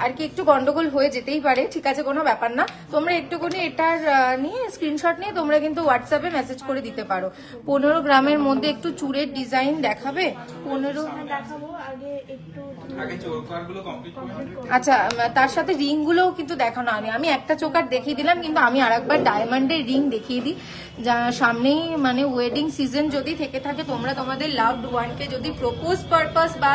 আর কি একটু গন্ডগোল হয়ে যেতেই পারে, ঠিক আছে কোনো ব্যাপার না। তোমরা একটুখানি এটার নিয়ে স্ক্রিনশট নিয়ে তোমরা কিন্তু হোয়াটসঅ্যাপে মেসেজ করে দিতে পারো। 15 গ্রামের মধ্যে একটু চুড়ের ডিজাইন দেখাবে, 15 দেখাবো আগে একটু। আচ্ছা তার সাথে রিং গুলোও কিন্তু দেখানো হয়নি, আমি একটা চোকার দেখিয়ে দিলাম, কিন্তু আমি আরেকবার ডায়মন্ডের রিং দেখিয়ে দিই। যা সামনেই মানে ওয়েডিং সিজন যদি থেকে থাকে, তোমরা তোমাদের লাভড ওয়ানকে যদি প্রপোজ পারপাস বা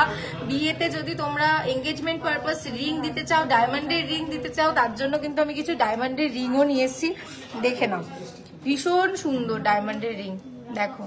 বিয়েতে যদি তোমরা এঙ্গেজমেন্ট পারপাস রিং দিতে চাও, ডায়মন্ডের রিং দিতে চাও, তার জন্য কিন্তু আমি কিছু ডায়মন্ডের রিংও নিয়ে এসেছি, দেখে নাও। ভীষণ সুন্দর ডায়মন্ডের রিং, দেখো।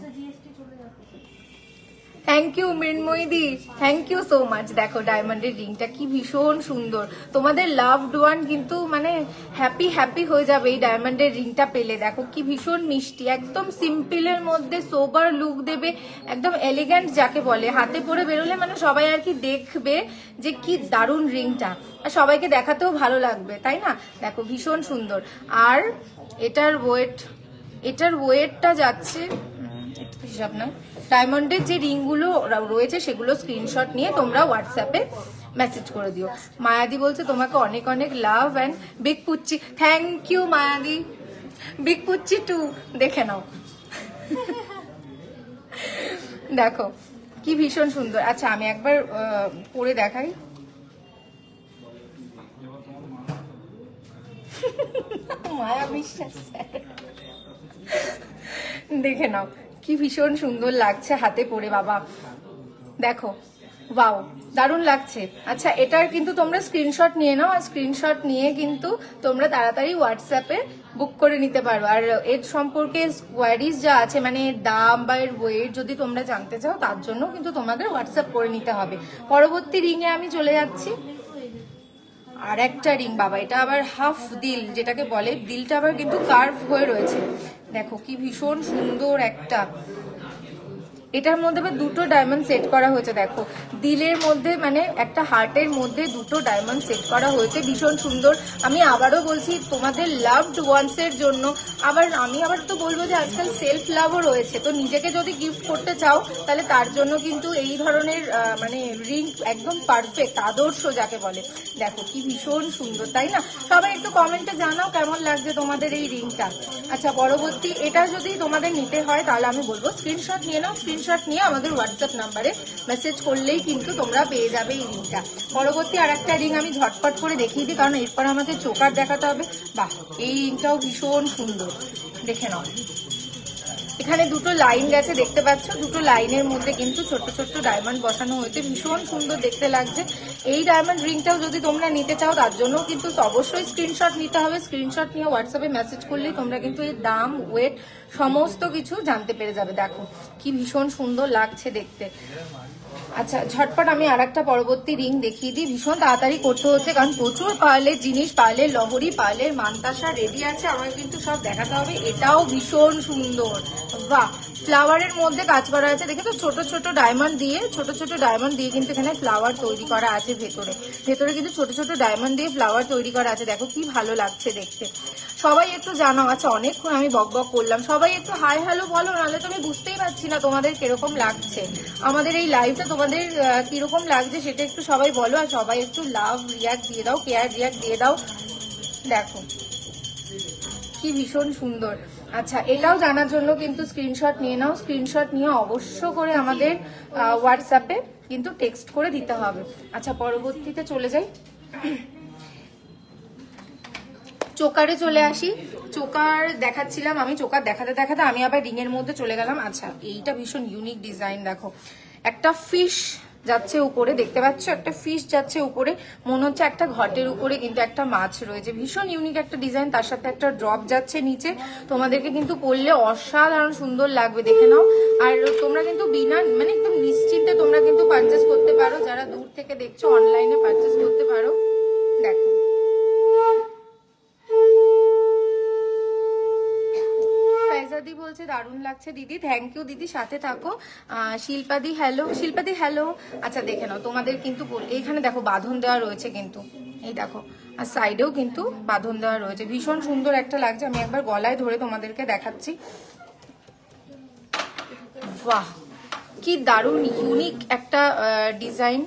থ্যাংক ইউ মৃন্ময়ীদি, থ্যাংক ইউ সো মাচ। দেখো ডায়মন্ডের রিংটা কি ভীষণ সুন্দর, তোমাদের লাভড ওয়ান কিন্তু মানে হ্যাপি হ্যাপি হয়ে যাবে এই ডায়মন্ডের রিংটা পেলে। দেখো কি ভীষণ মিষ্টি, একদম সিম্পলের মধ্যে সোবার লুক দেবে, একদম এলিগ্যান্ট যাকে বলে। হাতে পরে বেরোলে মানে সবাই আর কি দেখবে যে কি দারুণ রিংটা, আর সবাইকে দেখাতেও ভালো লাগবে, তাই না। দেখো ভীষণ সুন্দর। আর এটার ওয়েটটা যাচ্ছে, হিসাব না, ডায়মন্ডের যে রিংগুলো রয়েছে সেগুলো স্ক্রিনশট নিয়ে তোমরা হোয়াটসঅ্যাপে মেসেজ করে দিও। মায়াদি বলছে তোমাকে অনেক অনেক লাভ অ্যান্ড বিগ পুচ্চি, থ্যাংক ইউ মায়াদি, বিগ পুচ্চি টু, দেখে নাও। দেখো কি ভীষণ সুন্দর। আচ্ছা আমি একবার পরে দেখাই, মায়া বিশ্বাস দেখে নাও কি ভীষণ সুন্দর লাগছে হাতে পরে বাবা, দেখো ওয়াও দারুণ লাগছে। আচ্ছা এটার কিন্তু তোমরা স্ক্রিনশট নিয়ে নাও, আর স্ক্রিনশট নিয়ে কিন্তু তোমরা তাড়াতাড়ি হোয়াটসঅ্যাপে বুক করে নিতে পারো। আর এর সম্পর্কে কোয়ারিজ যা আছে মানে দাম বা এর ওয়েট যদি তোমরা জানতে চাও, তার জন্য কিন্তু তোমাদের হোয়াটসঅ্যাপ করে নিতে হবে। পরবর্তী রিংয়ে আমি চলে যাচ্ছি। আর একটা রিং বাবা, এটা আবার হাফ দিল যেটাকে বলে, দিলটা আবার কিন্তু কার্ভ হয়ে রয়েছে, দেখো কি ভীষণ সুন্দর একটা। এটার মধ্যে আবার দুটো ডায়মন্ড সেট করা হয়েছে, দেখো দিলের মধ্যে মানে একটা হার্টের মধ্যে দুটো ডায়মন্ড সেট করা হয়েছে, ভীষণ সুন্দর। আমি আবারও বলছি তোমাদের লাভড ওয়ান্স এর জন্য। আমি আবার তো বলবো যে আজকাল সেলফ লাভও রয়েছে, তো নিজেকে যদি গিফট করতে চাও তাহলে তার জন্য কিন্তু এই ধরনের মানে রিং একদম পারফেক্ট, আদর্শ যাকে বলে। দেখো কি ভীষণ সুন্দর, তাই না। সবাই একটু কমেন্টে জানাও কেমন লাগছে তোমাদের এই রিংটা। আচ্ছা পরবর্তী এটা যদি তোমাদের নিতে হয় তাহলে আমি বলবো স্ক্রিনশট নিয়ে নাও, স্ক্রিনশট নিয়ে আমাদের হোয়াটসঅ্যাপ নাম্বারে মেসেজ করলেই কিন্তু তোমরা পেয়ে যাবে এই রিংটা। পরবর্তী আর একটা রিং আমি ঝটপট করে দেখিয়ে দিই, কারণ এরপর আমাদের চোকার দেখাতে হবে। বাহ এই রিংটাও ভীষণ সুন্দর, দেখে নাও। এখানে দুটো লাইন গেছে দেখতে পাচ্ছ, দুটো লাইনের মধ্যে কিন্তু ছোট্ট ছোট্ট ডায়মন্ড বসানো হয়েছে, ভীষণ সুন্দর দেখতে লাগছে। এই ডায়মন্ড রিংটাও যদি তোমরা নিতে চাও তার জন্য কিন্তু অবশ্যই স্ক্রিনশট নিতে হবে। স্ক্রিনশট নিয়ে হোয়াটসঅ্যাপে মেসেজ করলেই তোমরা কিন্তু এর দাম, ওয়েট সমস্ত কিছু জানতে পেরে যাবে। দেখো কি ভীষণ সুন্দর লাগছে দেখতে। আচ্ছা ঝটপট আমি আরেকটা পরবর্তী রিং দেখিয়ে দিই। ভীষণ তাড়াতাড়ি করতে হচ্ছে কারণ প্রচুর পার্লের জিনিস, পার্লের লহরি, পার্লের মানতাসা রেডি আছে, আমাকে কিন্তু সব দেখাতে হবে। এটাও ভীষণ সুন্দর, বাহ, ফ্লাওয়ারের মধ্যে কাজ করা আছে। দেখে তো ছোট ছোট ডায়মন্ড দিয়ে, ছোট ছোট ডায়মন্ড দিয়ে কিন্তু এখানে ফ্লাওয়ার তৈরি করা আছে। ভেতরে কিন্তু ছোট ছোট ডায়মন্ড দিয়ে ফ্লাওয়ার তৈরি করা আছে। দেখো কি ভালো লাগছে দেখতে। সবাই একটু জানাও। আচ্ছা অনেকক্ষণ আমি বক বক করলাম, সবাই একটু হাই হ্যালো বলো, নাহলে তো আমি বুঝতেই পারছি না তোমাদের কিরকম লাগছে। আমাদের এই লাইভটা তোমাদের কিরকম লাগছে সেটা একটু সবাই বলো, আর সবাই একটু লাভ রিয়াক্ট দিয়ে দাও, কেয়ার রিয়াক্ট দিয়ে দাও। দেখো কি ভীষণ সুন্দর। আচ্ছা এটাও জানার জন্য কিন্তু স্ক্রিনশট নিয়ে নাও। স্ক্রিনশট নিয়ে অবশ্য করে আমাদের হোয়াটসঅ্যাপে কিন্তু টেক্সট করে দিতে হবে। আচ্ছা পরবর্তীতে চলে যাই, চোকারে চলে আসি। চোকার দেখাচ্ছিলাম আমি, চোকার দেখাতে দেখাতে আমি আবার রিং এর মধ্যে চলে গেলাম। আচ্ছা এইটা ভীষণ ইউনিক ডিজাইন। দেখো একটা ফিশ যাচ্ছে উপরে, দেখতে পাচ্ছ একটা ফিশ যাচ্ছে উপরে, মনে হচ্ছে একটা ঘটের উপরে কিন্তু একটা মাছ রয়েছে। ভীষণ ইউনিক একটা ডিজাইন, তার সাথে একটা ড্রপ যাচ্ছে নিচে। তোমাদেরকে কিন্তু পরলে অসাধারণ সুন্দর লাগবে, দেখে নাও। আর তোমরা কিন্তু বিনা মানে একদম নিশ্চিন্তে তোমরা কিন্তু পারচেস করতে পারো, যারা দূর থেকে দেখছো অনলাইনে পারচেস করতে পারো। দেখো ফেজাদি বলছে দারুণ লাগছে দিদি, থ্যাংক ইউ দিদি, সাথে থাকো। শিল্পাদি হ্যালো, শিল্পাদি হ্যালো। আচ্ছা দেখে নাও, তোমাদের কিন্তু এখানে দেখো বাঁধন দেওয়া রয়েছে কিন্তু, এই দেখো, আর সাইডেও কিন্তু বাঁধন দেওয়া রয়েছে। ভীষণ সুন্দর একটা লাগছে। আমি একবার গলায় ধরে তোমাদেরকে দেখাচ্ছি। বাহ কি দারুণ ইউনিক একটা ডিজাইন।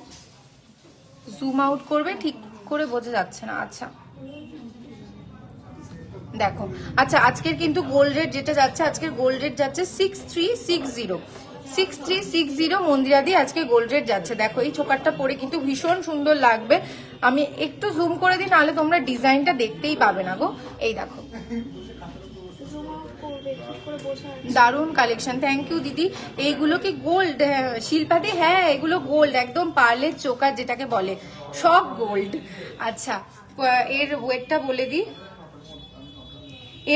জুম আউট করবে, ঠিক করে বোঝা যাচ্ছে না। আচ্ছা দেখো, আচ্ছা আজকের কিন্তু গোল্ড রেট যেটা যাচ্ছে, আজকের গোল্ড রেট যাচ্ছে 6360 মন্দিরাদি আজকে গোল্ড রেট যাচ্ছে। দেখো এই চোকারটা পরে কিন্তু ভীষণ সুন্দর লাগবে। আমি একটু জুম করে দিই, নাহলে তোমরা ডিজাইনটা দেখতেই পাবে না গো। এই দেখো দারুণ কালেকশন, থ্যাংক ইউ দিদি। এইগুলো কি গোল্ড? শিল্পাদি হ্যাঁ এগুলো গোল্ড, একদম পার্লের চোকার যেটাকে বলে, সব গোল্ড। আচ্ছা এর ওয়েটটা বলে দিই,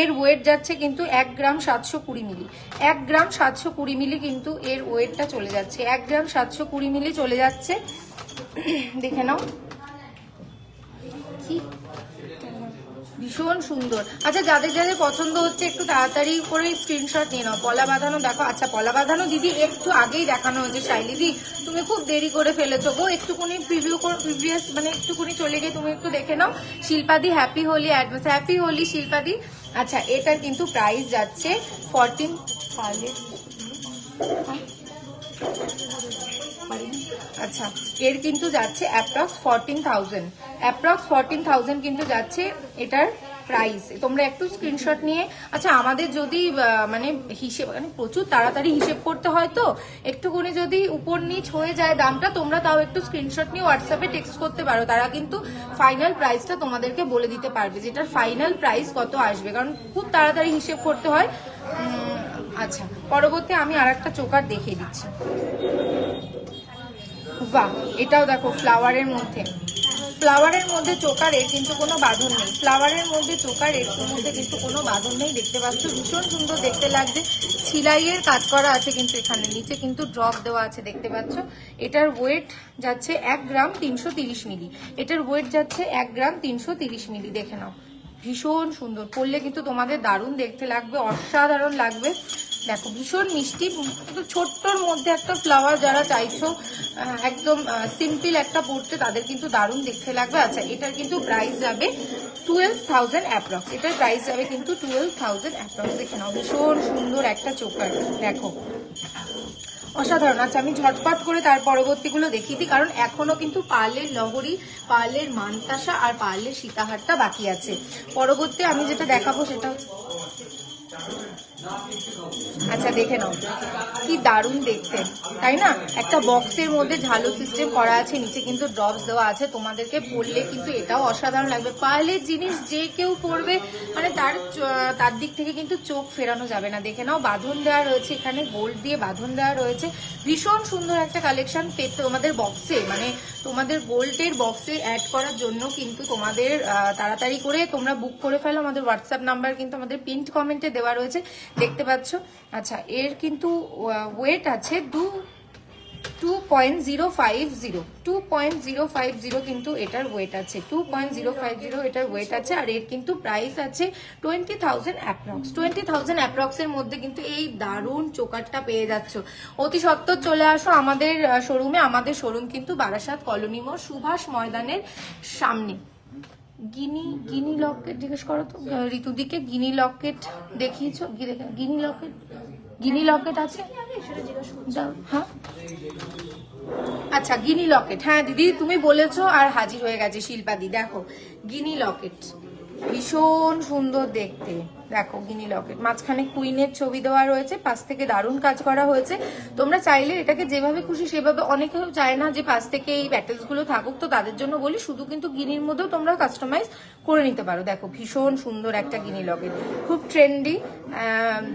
এর ওয়েট যাচ্ছে কিন্তু 1 গ্রাম 720 মিলি। 1 গ্রাম 720 মিলি কিন্তু এর ওয়েটটা চলে যাচ্ছে, 1 গ্রাম 720 মিলি চলে যাচ্ছে। দেখে নাও কি ভীষণ সুন্দর। আচ্ছা যাদের যাদের পছন্দ হচ্ছে একটু তাড়াতাড়ি করে স্ক্রিনশট নিয়ে নাও। পলা বাঁধানো দেখো, আচ্ছা পলা বাঁধানো দিদি একটু আগেই দেখানো হয়েছে। শাইলিদি তুমি খুব দেরি করে ফেলেছো গো, একটুকুনি প্রিভিয়াস মানে একটুকুনি চলে গিয়ে তুমি একটু দেখে নাও। শিল্পাদি happy Holi, advance happy Holi শিল্পাদি। আচ্ছা এটার কিন্তু প্রাইস যাচ্ছে 14। আচ্ছা এর কিন্তু যাচ্ছে অ্যাপ্রক্স 14,000 কিন্তু যাচ্ছে এটার প্রাইস। তোমরা একটু স্ক্রিনশট নিয়ে, আচ্ছা আমাদের যদি মানে হিসেব মানে প্রচুর তাড়াতাড়ি হিসেব করতে হয় তো একটুখানি যদি উপর নিচ হয়ে যায় দামটা, তোমরা তাও একটু স্ক্রিনশট নিয়ে হোয়াটসঅ্যাপে টেক্সট করতে পারো। তারা কিন্তু ফাইনাল প্রাইসটা তোমাদেরকে বলে দিতে পারবে, যেটার ফাইনাল প্রাইস কত আসবে, কারণ খুব তাড়াতাড়ি হিসেব করতে হয়। আচ্ছা পরবর্তী আমি আর একটা চোকার দেখিয়ে দিচ্ছি। বাহ এটাও দেখো ফ্লাওয়ারের মধ্যে, ফ্লাওয়ারের মধ্যে চোকারের কিন্তু কোনো বাঁধন নেই, ফ্লাওয়ারের মধ্যে চোকারের মধ্যে কিন্তু কোনো বাঁধন নেই। দেখতে পাচ্ছ ভীষণ সুন্দর দেখতে লাগছে। ছিলাইয়ের কাজ করা আছে কিন্তু এখানে, নিচে কিন্তু ড্রপ দেওয়া আছে দেখতে পাচ্ছ। এটার ওয়েট যাচ্ছে 1 গ্রাম 330 মিলি। এটার ওয়েট যাচ্ছে 1 গ্রাম 330 মিলি। দেখে নাও ভীষণ সুন্দর, পরলে কিন্তু তোমাদের দারুণ দেখতে লাগবে, অসাধারণ লাগবে। দেখো ভীষণ মিষ্টি, কিন্তু ছোট্টর মধ্যে একটা ফ্লাওয়ার যারা চাইছো একদম সিম্পল একটা পড়তে, তাদের কিন্তু দারুণ দেখতে লাগবে। আচ্ছা এটার কিন্তু প্রাইস যাবে 12,000 অ্যাপ্রক্স। এটার প্রাইস যাবে কিন্তু 12,000 অ্যাপ্রক্স। দেখে নাও ভীষণ সুন্দর একটা চোকার, দেখো অসাধারণ। আচ্ছা আমি ঝটপট করে তার পরবর্তীগুলো দেখিয়ে দিই, কারণ এখনো কিন্তু পার্লের লহরি, পার্লের মানতাসা আর পার্লের সীতাহারটা বাকি আছে। পরবর্তী আমি যেটা দেখাবো সেটা আচ্ছা দেখে নাও, কি দারুণ দেখতে, তাই না? একটা বক্সের মধ্যে ঝালু সিস্টেম করা আছে, নিচে কিন্তু ড্রপস দেওয়া আছে, তোমাদেরকে পরলে কিন্তু এটাও অসাধারণ লাগবে। পার্লের জিনিস যে কেউ পরবে, মানে তার দিক থেকে কিন্তু চোখ ফেরানো যাবে না। দেখে নাও, বাঁধন দেওয়া রয়েছে এখানে, গোল্ড দিয়ে বাঁধন দেওয়া রয়েছে, ভীষণ সুন্দর একটা কালেকশন পেতে তোমাদের বক্সে, মানে তোমাদের গোল্ডের বক্সে অ্যাড করার জন্য কিন্তু তোমাদের তাড়াতাড়ি করে তোমরা বুক করে ফেলো। আমাদের হোয়াটসঅ্যাপ নাম্বার কিন্তু আমাদের পিন্ড কমেন্টে দেওয়া রয়েছে, দেখতে পাচ্ছ। আচ্ছা, এর কিন্তু ওয়েট আছে 2.050 কিন্তু এটার ওয়েট আছে, 2.050 এটার ওয়েট আছে। আর এর কিন্তু প্রাইস আছে 20,000 অ্যাপ্রক্স। 20,000 অ্যাপ্রক্স এর মধ্যে কিন্তু এই দারুণ চোকারটা পেয়ে যাচ্ছ। অতি সত্বর চলে আসো আমাদের শোরুমে। আমাদের শোরুম কিন্তু বারাসাত কলোনি মোড়, সুভাষ ময়দানের সামনে। গিনি লকেট জিজ্ঞেস করো তো ঋতুদিকে, গিনি লকেট দেখিয়েছো? গিনি লকেট আছে? হ্যাঁ, আচ্ছা গিনি লকেট, হ্যাঁ দিদি তুমি বলেছো আর হাজির হয়ে গেছে শিল্পাদি। দেখো গিনি লকেট ভীষণ সুন্দর দেখতে, দেখো গিনি লকেট, মাঝখানে কুইনের ছবি দেওয়া রয়েছে, পাশ থেকে দারুণ কাজ করা হয়েছে। তোমরা চাইলে এটাকে যেভাবে খুশি সেভাবে, অনেকেও চায় না যে পাশ থেকে এই প্যাটেলস গুলো থাকুক, তো তাদের জন্য বলি শুধু কিন্তু গিনির মধ্যেও তোমরা কাস্টমাইজ করে নিতে পারো। দেখো ভীষণ সুন্দর একটা গিনি লকেট, খুব ট্রেন্ডি,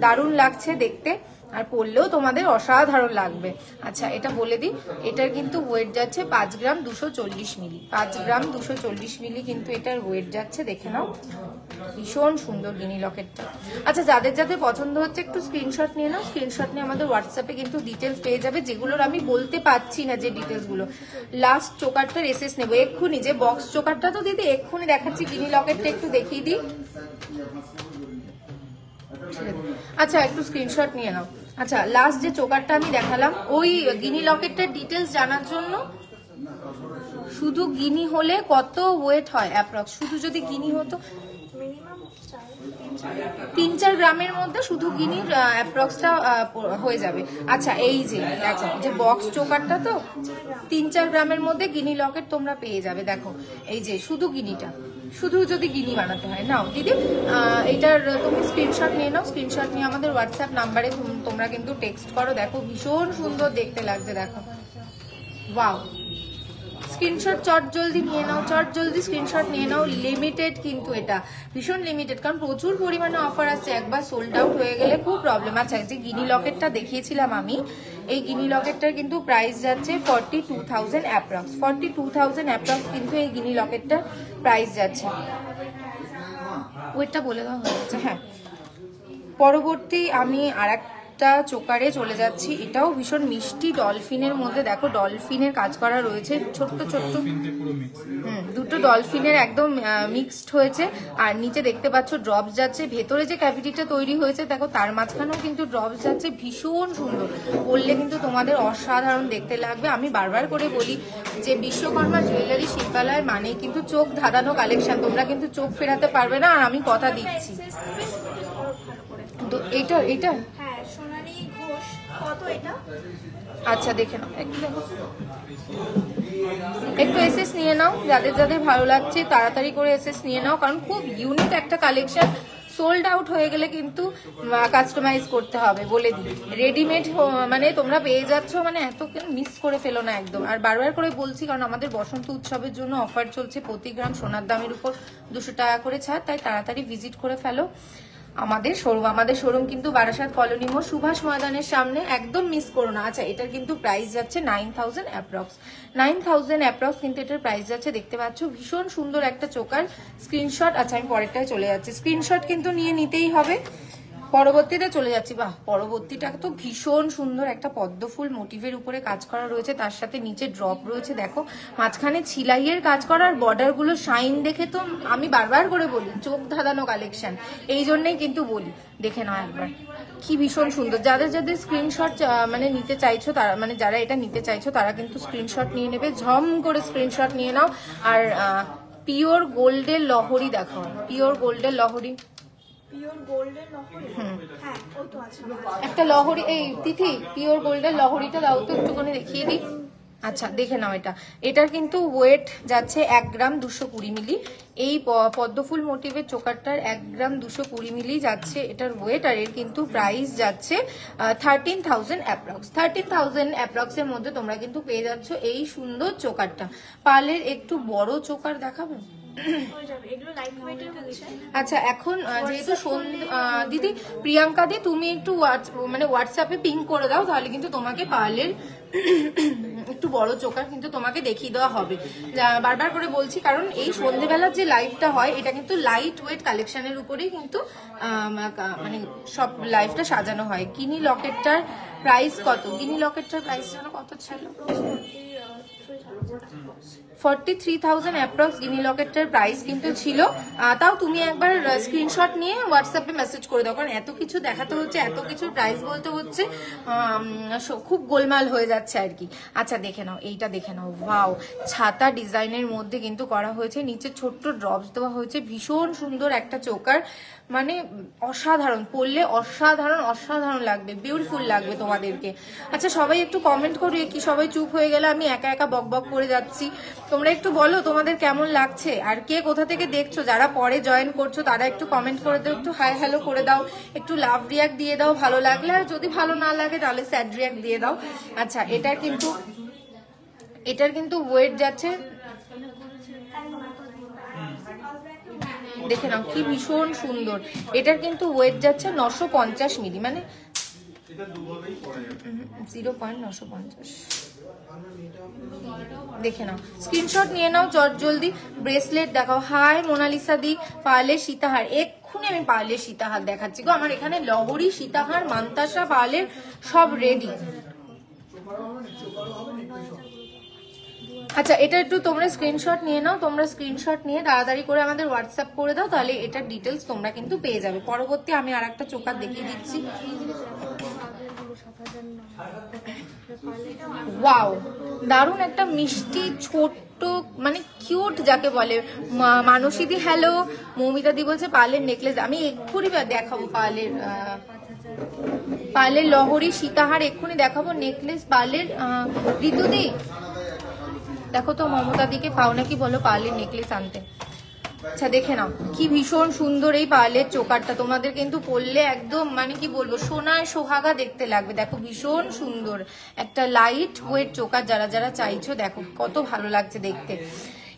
দারুণ লাগছে দেখতে, আর পরলেও তোমাদের অসাধারণ লাগবে। আচ্ছা এটা বলে দিই, এটার কিন্তু ওয়েট যাচ্ছে 5 গ্রাম 240 মিলি, 5 গ্রাম 240 মিলি কিন্তু এটার ওয়েট যাচ্ছে, দেখে নাও। ভীষণ সুন্দর গিনি লকেটটা। আচ্ছা যাদের যাদের পছন্দ হচ্ছে একটু স্ক্রিনশট নিয়ে নাও, স্ক্রিনশট নিয়ে আমাদের হোয়াটসঅ্যাপে কিন্তু ডিটেলস পেয়ে যাবে, যেগুলোর আমি বলতে পারছি না যে ডিটেলস গুলো। লাস্ট চোকারটার এসএস নেবো এক্ষুনি, যে বক্স চোকারটা তো দিদি এক্ষুনি দেখাচ্ছি, গিনি লকেটটা একটু দেখিয়ে দিই। আচ্ছা একটু স্ক্রিনশট নিয়ে নাও। আচ্ছা লাস্ট যে চোকারটা আমি দেখালাম, ওই গিনি লকেটটার ডিটেলস জানার জন্য, শুধু গিনি হলে কত ওয়েট হয় অ্যাপ্রক্স, শুধু যদি গিনি হতো 3-4 গ্রামের মধ্যে শুধু গিনির অ্যাপ্রক্সটা হয়ে যাবে। আচ্ছা এই যে দেখো, যে বক্স চোকারটা তো 3-4 গ্রামের মধ্যে গিনি লকেট তোমরা পেয়ে যাবে। দেখো এই যে শুধু গিনিটা, শুধু যদি গিনি বানাতে হয়। নাও দিদি এটার তুমি স্ক্রিনশট নিয়ে নাও, স্ক্রিনশট নিয়ে আমাদের হোয়াটসঅ্যাপ নাম্বারে তোমরা কিন্তু টেক্সট করো। দেখো ভীষণ সুন্দর দেখতে লাগছে, দেখো ওয়াও। স্ক্রিনশট চট জলদি নিয়ে নাও, চট জলদি স্ক্রিনশট নিয়ে নাও। লিমিটেড কিন্তু এটা, ভীষণ লিমিটেড, কারণ প্রচুর পরিমাণে অফার আছে, একবার সোল্ড আউট হয়ে গেলে খুব প্রবলেম। আচ্ছা যে গিনি লকেটটা দেখিয়েছিলাম আমি, এই গিনি লকেটটার কিন্তু প্রাইস যাচ্ছে 42,000 অ্যাপ্রক্স, 42,000 অ্যাপ্রক্স কিন্তু এই গিনি লকেটটার প্রাইস যাচ্ছে। ওইটা বলে দেওয়া হয়েছে। হ্যাঁ, পরবর্তী আমি আরেকটা চোকারে চলে যাচ্ছি, এটাও ভীষণ মিষ্টি ডলফিনের মধ্যে। দেখো ডলফিনের কাজ করা রয়েছে, ছোট্ট ছোট্ট দুটো ডলফিনের একদম মিক্সড হয়েছে, আর নিচে দেখতে পাচ্ছ ড্রপস যাচ্ছে। ভেতরে যে ক্যাভিটিটা তৈরি হয়েছে দেখো, তার মাঝখানেও কিন্তু ড্রপস যাচ্ছে, ভীষণ সুন্দর। বললে কিন্তু তোমাদের অসাধারণ দেখতে লাগবে। আমি বারবার করে বলি যে বিশ্বকর্মা জুয়েলারি শিল্পালয় মানে কিন্তু চোখ ধাঁধানো কালেকশন, তোমরা কিন্তু চোখ ফেরাতে পারবে না, আর আমি কথা দিচ্ছি। এটা এটা হ্যাঁ সোনালী ঘোষ, কত এটা? আচ্ছা দেখে নাও, একটু এসএস নিয়ে নাও, যাদের যাদের ভালো লাগছে তাড়াতাড়ি করে এসএস নিয়ে নাও, কারণ খুব ইউনিক একটা কালেকশন। সোল্ড আউট হয়ে গেলে কিন্তু কাস্টমাইজ করতে হবে, বলে দিই। রেডিমেড মানে তোমরা পেয়ে যাচ্ছ, মানে এত মিস করে ফেলো না একদম। আর বারবার করে বলছি, কারণ আমাদের বসন্ত উৎসবের জন্য অফার চলছে, প্রতি গ্রাম সোনার দামের উপর 200 টাকা করে ছাড়, তাই তাড়াতাড়ি ভিজিট করে ফেলো আমাদের শোরুম। আমাদের শোরুম কিন্তু বারাসাত কলোনি মোড়, সুভাষ ময়দানের সামনে, একদম মিস করো না। আচ্ছা এটার কিন্তু প্রাইস যাচ্ছে 9,000 অ্যাপ্রক্স, 9,000 অ্যাপ্রক্স কিন্তু এটার প্রাইস যাচ্ছে, দেখতে পাচ্ছ। ভীষণ সুন্দর একটা চোকার। স্ক্রিনশট, আচ্ছা আমি পরেরটায় চলে যাচ্ছি, স্ক্রিনশট কিন্তু নিয়ে নিতেই হবে। পরবর্তীতে চলে যাচ্ছি, বাহ পরবর্তীটা তো ভীষণ সুন্দর, একটা পদ্ম ফুল মোটিভের উপরে কাজ করা রয়েছে, তার সাথে নিচে ড্রপ রয়েছে। দেখো মাঝখানে ছিলাইয়ের কাজ করা, আর বর্ডার গুলো শাইন দেখে তো আমি বারবার করে বলি চোখ ধাঁধানো কালেকশন, এই জন্যই কিন্তু বলি। দেখে নাও একবার, কি ভীষণ সুন্দর। যাদের যাদের স্ক্রিনশট মানে নিতে চাইছো, তারা মানে যারা এটা নিতে চাইছো তারা কিন্তু স্ক্রিনশট নিয়ে নেবে, ঝম করে স্ক্রিনশট নিয়ে নাও। আর পিওর গোল্ডের লহরি দেখো, পিওর গোল্ডের লহরি, পিওর গোল্ডের লহরি। হ্যাঁ ওই তো আছে একটা লহরি। এই তিথি পিওর গোল্ডের লহরিটা দাও তো একটুখানি দেখিয়ে দিই। আচ্ছা দেখে নাও, এটার কিন্তু ওয়েট যাচ্ছে 1 গ্রাম 220 মিলি। এই পদ্মফুল মোটিভের চোকারটার 1 গ্রাম 220 মিলি যাচ্ছে এটার ওয়েট। আর এর কিন্তু প্রাইস যাচ্ছে 13,000 অ্যাপ্রক্স। 13,000 অ্যাপ্রক্স এর মধ্যে তোমরা কিন্তু পেয়ে যাচ্ছ এই সুন্দর চোকারটা। পার্লের একটু বড় চোকার দেখাবেন? আচ্ছা এখন যেহেতু দিদি প্রিয়াঙ্কা দি তুমি একটু হোয়াটসঅ্যাপে পিং করে দাও, তাহলে কিন্তু তোমাকে পার্লের একটু বড় চোকার কিন্তু তোমাকে দেখিয়ে দেওয়া হবে। বারবার করে বলছি কারণ এই সন্ধ্যেবেলার যে লাইভটা হয় এটা কিন্তু লাইট ওয়েট কালেকশনের উপরেই কিন্তু মানে সব লাইভটা সাজানো হয়। গিনি লকেটটার প্রাইস কত? গিনি লকেটটার প্রাইস যেন কত ছিল? 43,000 অ্যাপ্রক্স গিনি লকেটটার প্রাইস কিন্তু ছিল। তাও তুমি একবার স্ক্রিনশট নিয়ে হোয়াটসঅ্যাপে মেসেজ করে দাও, কারণ এত কিছু দেখাতে হচ্ছে, এত কিছু প্রাইস বলতে হচ্ছে, খুব গোলমাল হয়ে যাচ্ছে আর কি। আচ্ছা দেখে নাও, এইটা দেখে নাও, ওয়াও, ছাতা ডিজাইনের মধ্যে কিন্তু করা হয়েছে, নিচে ছোট্ট ড্রপস দেওয়া হয়েছে, ভীষণ সুন্দর একটা চোকার, মানে অসাধারণ, পরলে অসাধারণ অসাধারণ লাগবে, বিউটিফুল লাগবে তোমাদেরকে। আচ্ছা সবাই একটু কমেন্ট করো, কি সবাই চুপ হয়ে গেলে, আমি একা একা বক বক করে যাচ্ছি। তোমরা একটু বলো তোমাদের কেমন লাগছে, আর কে কোথা থেকে দেখছো, যারা পরে জয়েন করছো তারা একটু কমেন্ট করে দাও, একটু হাই হ্যালো করে দাও, একটু লাভ রিয়াক্ট দিয়ে দাও ভালো লাগলে, আর যদি ভালো না লাগে তাহলে স্যাড রিয়াক্ট দিয়ে দাও। আচ্ছা এটার কিন্তু ওয়েট যাচ্ছে, দেখে নাও কি ভীষণ সুন্দর, এটার কিন্তু ওয়েট যাচ্ছে 950 মিলি, মানে 0.950। দেখে নাও, স্ক্রিনশট নিয়ে নাও চট জলদি। ব্রেসলেট দেখাও। হাই মোনালিসা দি, পার্লের সীতাহার, এক্ষুনি আমি পার্লের সীতাহার দেখাচ্ছি গো, আমার এখানে লহরি, সীতাহার, মান্তাসা, পার্লের সব রেডি। আচ্ছা এটা একটু তোমরা স্ক্রিনশট নিয়ে নাও, তোমরা স্ক্রিনশট নিয়ে তাড়াতাড়ি করে আমাদের হোয়াটসঅ্যাপ করে দাও, তাহলে এটার ডিটেলস তোমরা কিন্তু পেয়ে যাবে। পরবর্তী আমি আর একটা চোকার দেখিয়ে দিচ্ছি। ওয়াও, দারুণ একটা মিষ্টি ছোট্ট মানে কিউট যাকে বলে। মানসীদি হ্যালো, মৌমিতা দি বলছে পার্লের নেকলেস, আমি এক্ষুনি দেখাবো পার্লের লহরি সীতাহার এক্ষুনি দেখাবো, নেকলেস পার্লের। ঋতুদি দেখো তো মমতা দিকে পাও নাকি বলো পার্লের নেকলেস আনতে। আচ্ছা দেখে নাও কি ভীষণ সুন্দর এই পার্লের চোকারটা, তোমাদের কিন্তু পরলে একদম মানে কি বলবো সোনায় সোহাগা দেখতে লাগবে। দেখো ভীষণ সুন্দর একটা লাইট ওয়েট চোকার, যারা যারা চাইছো দেখো কত ভালো লাগছে দেখতে।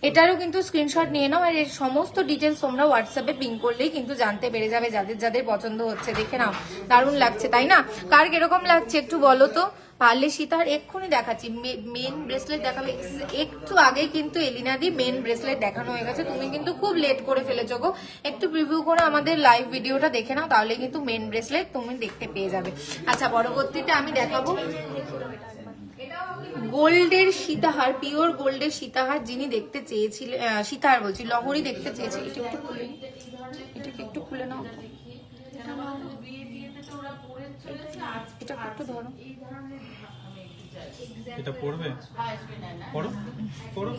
এটারও কিন্তু স্ক্রিনশট নিয়ে নাও, আর এর সমস্ত ডিটেলস তোমরা হোয়াটসঅ্যাপে পিং করলেই কিন্তু জানতে পেরে যাবে, যাদের যাদের পছন্দ হচ্ছে। দেখে নাও দারুণ লাগছে তাই না? কার কিরকম লাগছে একটু বলো তো। পার্লে সীতাহার এক্ষুনি দেখাচ্ছি, মেন ব্রেসলেট দেখাবে একটু আগে, কিন্তু এলিনা দি মেন ব্রেসলেট দেখানো হয়ে গেছে, তুমি কিন্তু খুব লেট করে ফেলেছো গো। একটু প্রিভিউ করে আমাদের লাইভ ভিডিওটা দেখে নাও, তাহলে কিন্তু মেন ব্রেসলেট তুমি দেখতে পেয়ে যাবে। আচ্ছা পরবর্তীতে আমি দেখাবো গোল্ডের সীতাহার, পিওর গোল্ডের সীতাহার, যিনি দেখতে চেয়েছিলেন, সীতাহার বলছি লহরি দেখতে চেয়েছি, এটাকে একটু খুলে নাও, এটা একটু ধরো, এটা পড়বে, পড়ো পড়ো।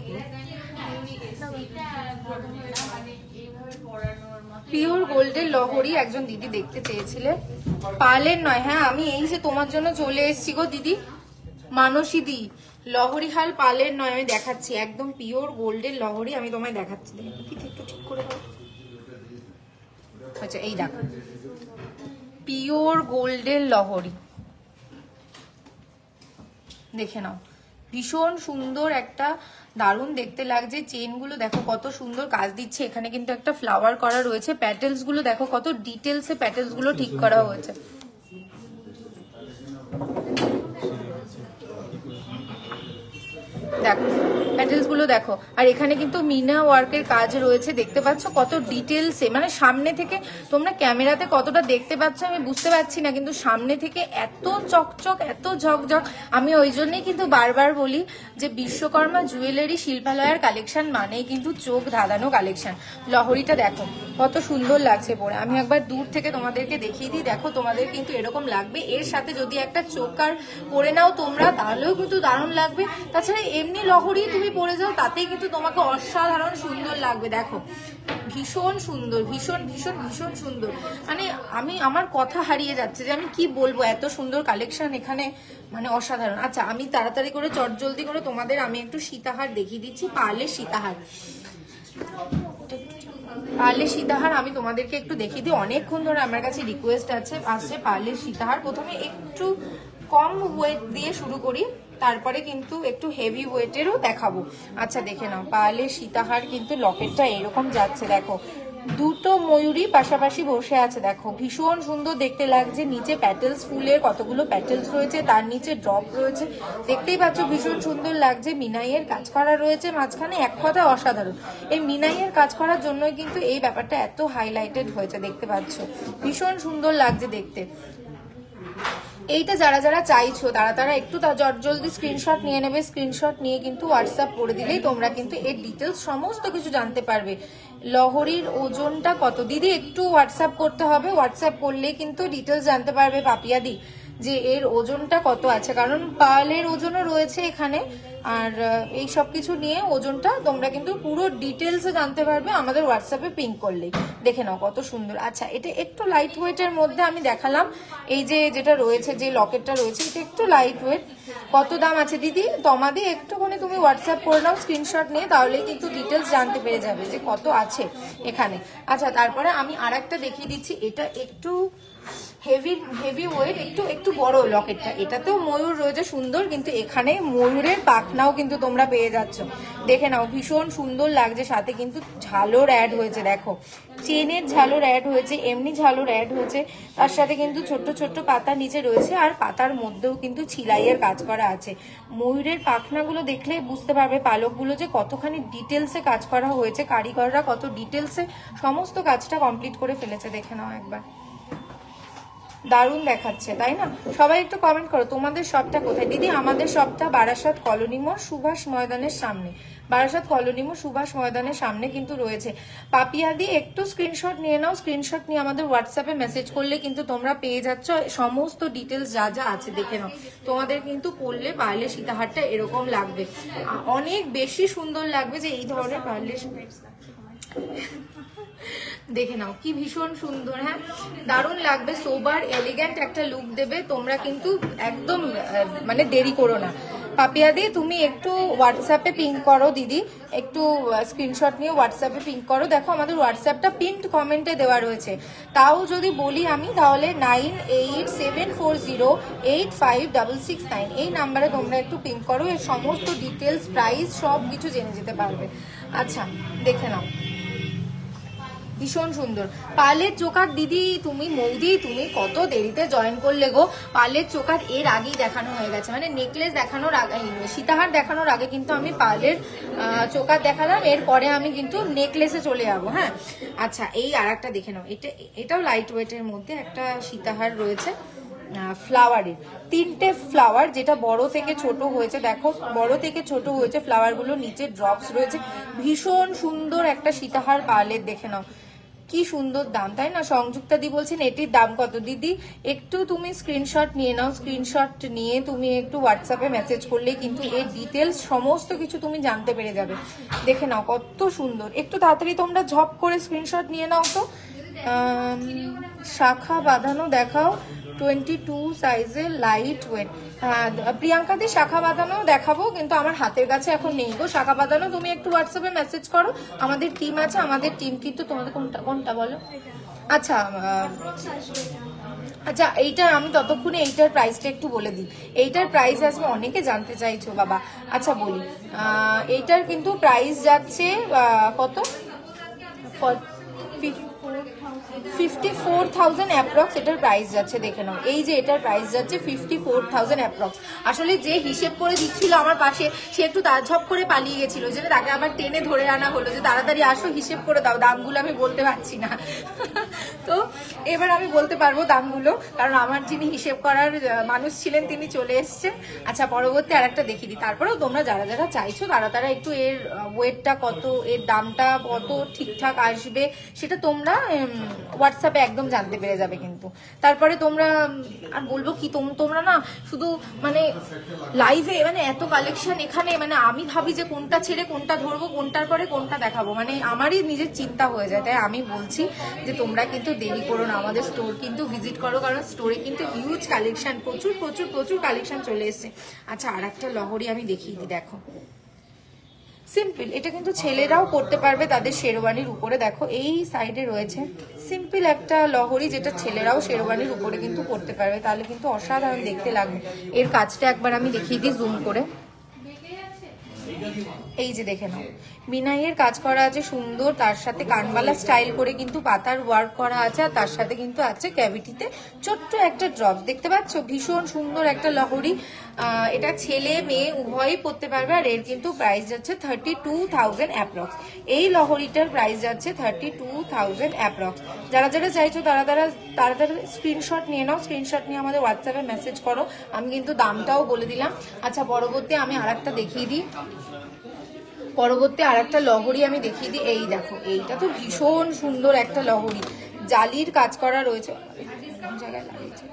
পিওর গোল্ডের লহরি একজন দিদি দেখতে চেয়েছিলে, পার্লের নয়, হ্যাঁ আমি এই যে তোমার জন্য চলে এসেছি গো দিদি মানসী দি, লহরি হাল পার্লের নয়, আমি দেখাচ্ছি একদম পিওর গোল্ডের লহরি, আমি তোমায় দেখাচ্ছি, একটু ঠিক করে দাও। আচ্ছা এই দেখো পিওর গোল্ডের লহরি, দেখে নাও ভীষণ সুন্দর একটা, দারুণ দেখতে লাগছে। চেন গুলো দেখো কত সুন্দর কাজ দিচ্ছে, এখানে কিন্তু একটা ফ্লাওয়ার করা রয়েছে, প্যাটেলস গুলো দেখো কত ডিটেলসে প্যাটেলস গুলো ঠিক করা হয়েছে। দেখো প্যাটেলস গুলো দেখো, আর এখানে কিন্তু মিনা ওয়ার্কের কাজ রয়েছে, দেখতে পাচ্ছ কত ডিটেলসে, মানে সামনে থেকে তোমরা ক্যামেরাতে কতটা দেখতে পাচ্ছ আমি বুঝতে পারছি না, কিন্তু সামনে থেকে এত চকচক এত ঝকঝক। আমি ওই জন্যই কিন্তু বারবার বলি যে বিশ্বকর্মা জুয়েলারি শিল্পালয়ের কালেকশন মানেই কিন্তু চোখ ধাঁধানো কালেকশন। লহরিটা দেখো কত সুন্দর লাগছে পরে, আমি একবার দূর থেকে তোমাদেরকে দেখিয়ে দিই, দেখো তোমাদের কিন্তু এরকম লাগবে, এর সাথে যদি একটা চোকার পরে নাও তোমরা তাহলেও কিন্তু দারুণ লাগবে। তাছাড়া এমনি লহরি তুমি পরে যাও তাতেই কিন্তু তোমাকে অসাধারণ সুন্দর লাগবে। দেখো ভীষণ সুন্দর, ভীষণ ভীষণ ভীষণ সুন্দর। মানে আমার কথা হারিয়ে যাচ্ছে যে আমি কি বলবো, এত সুন্দর কালেকশন এখানে, মানে অসাধারণ। আচ্ছা আমি তাড়াতাড়ি করে চটজলদি করে তোমাদের আমি একটু সীতাহার দেখিয়ে দিচ্ছি, পার্লের সীতাহার। পার্লের সীতাহার আমি তোমাদেরকে একটু দেখিয়ে দিই, অনেকক্ষণ ধরে আমার কাছে রিকোয়েস্ট আসছে পার্লের সীতাহার। প্রথমে একটু কম ওয়েট দিয়ে শুরু করি, তারপরে কিন্তু একটু হেভি ওয়েটেরও দেখাবো। আচ্ছা দেখে নাও, পার্লের সীতাহার কিন্তু লকেটটা এরকম যাচ্ছে, দেখো দুটো ময়ূরী পাশাপাশি বসে আছে, দেখো ভীষণ সুন্দর দেখতে লাগছে। নিচে প্যাটেলস, ফুলের কতগুলো প্যাটেলস রয়েছে, তার নিচে ড্রপ রয়েছে, দেখতেই পাচ্ছ ভীষণ সুন্দর লাগছে। মিনাইয়ের কাজ করা রয়েছে মাঝখানে, এক কথা অসাধারণ। এই মিনাইয়ের কাজ করার জন্যই কিন্তু এই ব্যাপারটা এত হাইলাইটেড হয়েছে, দেখতে পাচ্ছ ভীষণ সুন্দর লাগছে দেখতে। এইটা যারা যারা চাইছো তারা একটু জলদি স্ক্রিনশট নিয়ে নেবে, স্ক্রিনশট নিয়ে কিন্তু হোয়াটসঅ্যাপ করে দিলেই তোমরা কিন্তু এর ডিটেলস সমস্ত কিছু জানতে পারবে। লহরীর ওজনটা কত দিদি, একটু হোয়াটসঅ্যাপ করতে হবে, হোয়াটসঅ্যাপ করলে কিন্তু ডিটেলস জানতে পারবে পাপিয়াদি যে এর ওজনটা কত আছে, কারণ পার্লের ওজনও রয়েছে এখানে। আর এই সব কিছু নিয়ে ওজনটা তোমরা কিন্তু পুরো ডিটেলসে জানতে পারবে আমাদের হোয়াটসঅ্যাপে পিং করলেই। দেখে নাও কত সুন্দর। আচ্ছা এটা একটু লাইট ওয়েটের মধ্যে আমি দেখালাম, এই যে যেটা রয়েছে, যে লকেটটা রয়েছে এটা একটু লাইট ওয়েট। কত দাম আছে দিদি, তমাদি একটুখানি তুমি হোয়াটসঅ্যাপ করে নাও স্ক্রিনশট নিয়ে, তাহলেই কিন্তু ডিটেলস জানতে পেরে যাবে যে কত আছে এখানে। আচ্ছা তারপরে আমি আর একটা দেখিয়ে দিচ্ছি, এটা একটু হেভি ওয়েট, একটু বড় লকেটটা। এটাতেও ময়ূর রয়েছে সুন্দর, কিন্তু এখানে ময়ূরের পাখনাও কিন্তু তোমরা পেয়ে যাচ্ছ। দেখে নাও ভীষণ সুন্দর লাগছে, সাথে কিন্তু ঝালর অ্যাড হয়েছে, দেখো চেনের ঝালর অ্যাড হয়েছে, এমনি ঝালর অ্যাড হয়েছে, তার সাথে কিন্তু ছোট্ট ছোট্ট পাতা নিচে রয়েছে, আর পাতার মধ্যেও কিন্তু ছিলাইয়ের কাজ করা আছে। ময়ূরের পাখনাগুলো দেখলে বুঝতে পারবে পালকগুলো যে কতখানি ডিটেলসে কাজ করা হয়েছে, কারিগররা কত ডিটেলসে সমস্ত কাজটা কমপ্লিট করে ফেলেছে। দেখে নাও একবার, দারুণ দেখাচ্ছে তাই না? সবাই একটু কমেন্ট করো তোমাদের শপটা কোথায়। দিদি আমাদের শপটা বারাসাত কলোনি মোড় সুভাষ ময়দানের সামনে, বারাসাত কলোনি মোড় সুভাষ ময়দানের সামনে কিন্তু রয়েছে। পাপিয়াদি একটু স্ক্রিনশট নিয়ে নাও, স্ক্রিনশট নিয়ে আমাদের হোয়াটসঅ্যাপে মেসেজ করলে কিন্তু তোমরা পেয়ে যাচ্ছ সমস্ত ডিটেলস যা যা আছে। দেখে নাও তোমাদের কিন্তু পরলে পার্লের সীতাহারটা এরকম লাগবে, অনেক বেশি সুন্দর লাগবে যে এই ধরনের পার্লের। দেখে নাও কি ভীষণ সুন্দর, হ্যাঁ দারুণ লাগবে, সোবার এলিগেন্ট একটা লুক দেবে। তোমরা কিন্তু একদম মানে দেরি করো না। পাপিয়াদি তুমি একটু হোয়াটসঅ্যাপে পিং করো দিদি, একটু স্ক্রিনশট নিয়ে হোয়াটসঅ্যাপে পিং করো। দেখো আমাদের হোয়াটসঅ্যাপটা পিন্ড কমেন্টে দেওয়া রয়েছে, তাও যদি বলি আমি তাহলে 9874085669 এই নাম্বারে তোমরা একটু পিং করো, এর সমস্ত ডিটেলস প্রাইস সব কিছু জেনে যেতে পারবে। আচ্ছা দেখে নাও ভীষণ সুন্দর পার্লের চোকার। দিদি তুমি মৌদি তুমি কত দেরিতে জয়েন করলে গো, পার্লের চোকার এর আগেই দেখানো হয়ে গেছে, মানে নেকলেস দেখানোর আগে, সীতাহার দেখানোর আগে কিন্তু আমি পার্লের চোকার দেখালাম, এরপরে আমি কিন্তু নেকলেসে চলে যাবো। হ্যাঁ আচ্ছা এই আর একটা দেখে নাও, এটাও লাইট ওয়েটের মধ্যে একটা সীতাহার রয়েছে ফ্লাওয়ারের, 3টে ফ্লাওয়ার, যেটা বড় থেকে ছোট হয়েছে, দেখো বড় থেকে ছোট হয়েছে ফ্লাওয়ার গুলো, নিচে ড্রপস রয়েছে, ভীষণ সুন্দর একটা সীতাহার পার্লের। দেখে নাও কি সুন্দর দাম তাই না? সংযুক্তা দি বলছেন এটির দাম কত। দিদি একটু তুমি স্ক্রিনশট নিয়ে নাও, স্ক্রিনশট নিয়ে তুমি একটু হোয়াটসঅ্যাপে মেসেজ করলেই কিন্তু এর ডিটেলস সমস্ত কিছু তুমি জানতে পেরে যাবে। দেখে নাও কত সুন্দর, একটু তাড়াতাড়ি তোমরা ঝপ করে স্ক্রিনশট নিয়ে নাও তো। শাখা বাঁধানো দেখাও, 22 সাইজের লাইট ওয়েট। প্রিয়াঙ্কা দি শাখা বাঁধানো দেখাবো, কিন্তু আমার হাতের কাছে এখন নেই গো শাখা বাঁধানো। তুমি একটু হোয়াটসঅ্যাপে মেসেজ করো, আমাদের টিম আছে, আমাদের টিম কিন্তু তোমাদের কোনটা বলো। আচ্ছা আচ্ছা এইটা আমি ততক্ষণে এইটার প্রাইসটা একটু বলে দিই। এইটার প্রাইস আসবে, অনেকে জানতে চাইছো বাবা। আচ্ছা বলি, এইটার কিন্তু প্রাইস যাচ্ছে কত, 54,000 অ্যাপ্রক্স এটার প্রাইস যাচ্ছে। দেখে নাও এই যে এটার প্রাইস যাচ্ছে 54,000 অ্যাপ্রক্স। আসলে যে হিসেব করে দিচ্ছিল আমার পাশে সে একটু তাড়াঝপ করে পালিয়ে গেছিল, যে তাকে আবার টেনে ধরে আনা হলো যে তাড়াতাড়ি আসো হিসেব করে দাও, দামগুলো আমি বলতে পারছি না। তো এবার আমি বলতে পারবো দামগুলো, কারণ আমার যিনি হিসেব করার মানুষ ছিলেন তিনি চলে এসছেন। আচ্ছা পরবর্তী আর একটা দেখিয়ে দিই, তারপরেও তোমরা যারা যারা চাইছো তারা একটু এর ওয়েটটা কত, এর দামটা কত ঠিকঠাক আসবে সেটা তোমরা হোয়াটসঅ্যাপে একদম জানতে পেরে যাবে কিন্তু। তারপরে তোমরা আর বলবো কি, তোমরা না শুধু মানে লাইভে মানে এত কালেকশন এখানে, মানে আমি ভাবি যে কোনটা ছেড়ে কোনটা ধরবো, কোনটার পরে কোনটা দেখাবো, মানে আমারই নিজের চিন্তা হয়ে যায়। তাই আমি বলছি যে তোমরা কিন্তু দেরি করো না, আমাদের স্টোর কিন্তু ভিজিট করো, কারণ স্টোরে কিন্তু হিউজ কালেকশন, প্রচুর প্রচুর প্রচুর কালেকশন চলে এসছে। আচ্ছা, আর একটা লহরি আমি দেখিয়ে দিই, দেখো সিম্পল, এটা কিন্তু ছেলেরাও পরতে পারবে তাদের শেরওয়ানির উপরে। দেখো এই সাইডে রয়েছে সিম্পল একটা লহরি, যেটা ছেলেরাও শেরওয়ানির উপরে কিন্তু পরতে পারবে, তাহলে কিন্তু অসাধারণ দেখতে লাগবে। এর কাজটা একবার আমি দেখিয়ে দিই জুম করে। এই যে দেখে নাও, মিনাইয়ের কাজ করা আছে সুন্দর, তার সাথে কানবালা স্টাইল করে কিন্তু পাতার ওয়ার্ক করা আছে, আর তার সাথে কিন্তু আছে ক্যাভিটিতে ছোট্ট একটা ড্রপ, দেখতে পাচ্ছ? ভীষণ সুন্দর একটা লহরি। এটা ছেলে মেয়ে উভয়ই পরতে পারবে, আর এর কিন্তু প্রাইস যাচ্ছে 32,000 অ্যাপ্রক্স। এই লহরিটার প্রাইস যাচ্ছে 32,000 অ্যাপ্রক্স। যারা যারা চাইছো তারা স্ক্রিনশট নিয়ে নাও, স্ক্রিনশট নিয়ে আমাদের হোয়াটসঅ্যাপে মেসেজ করো, আমি কিন্তু দামটাও বলে দিলাম। আচ্ছা, পরবর্তী আমি আরেকটা দেখিয়ে দিই, পরবর্তী আরেকটা লহরি আমি দেখিয়ে দিই। এই দেখো, এইটা তো ভীষণ সুন্দর একটা লহরি, জালির কাজ করা রয়েছে। জায়গায় লাগিয়েছে,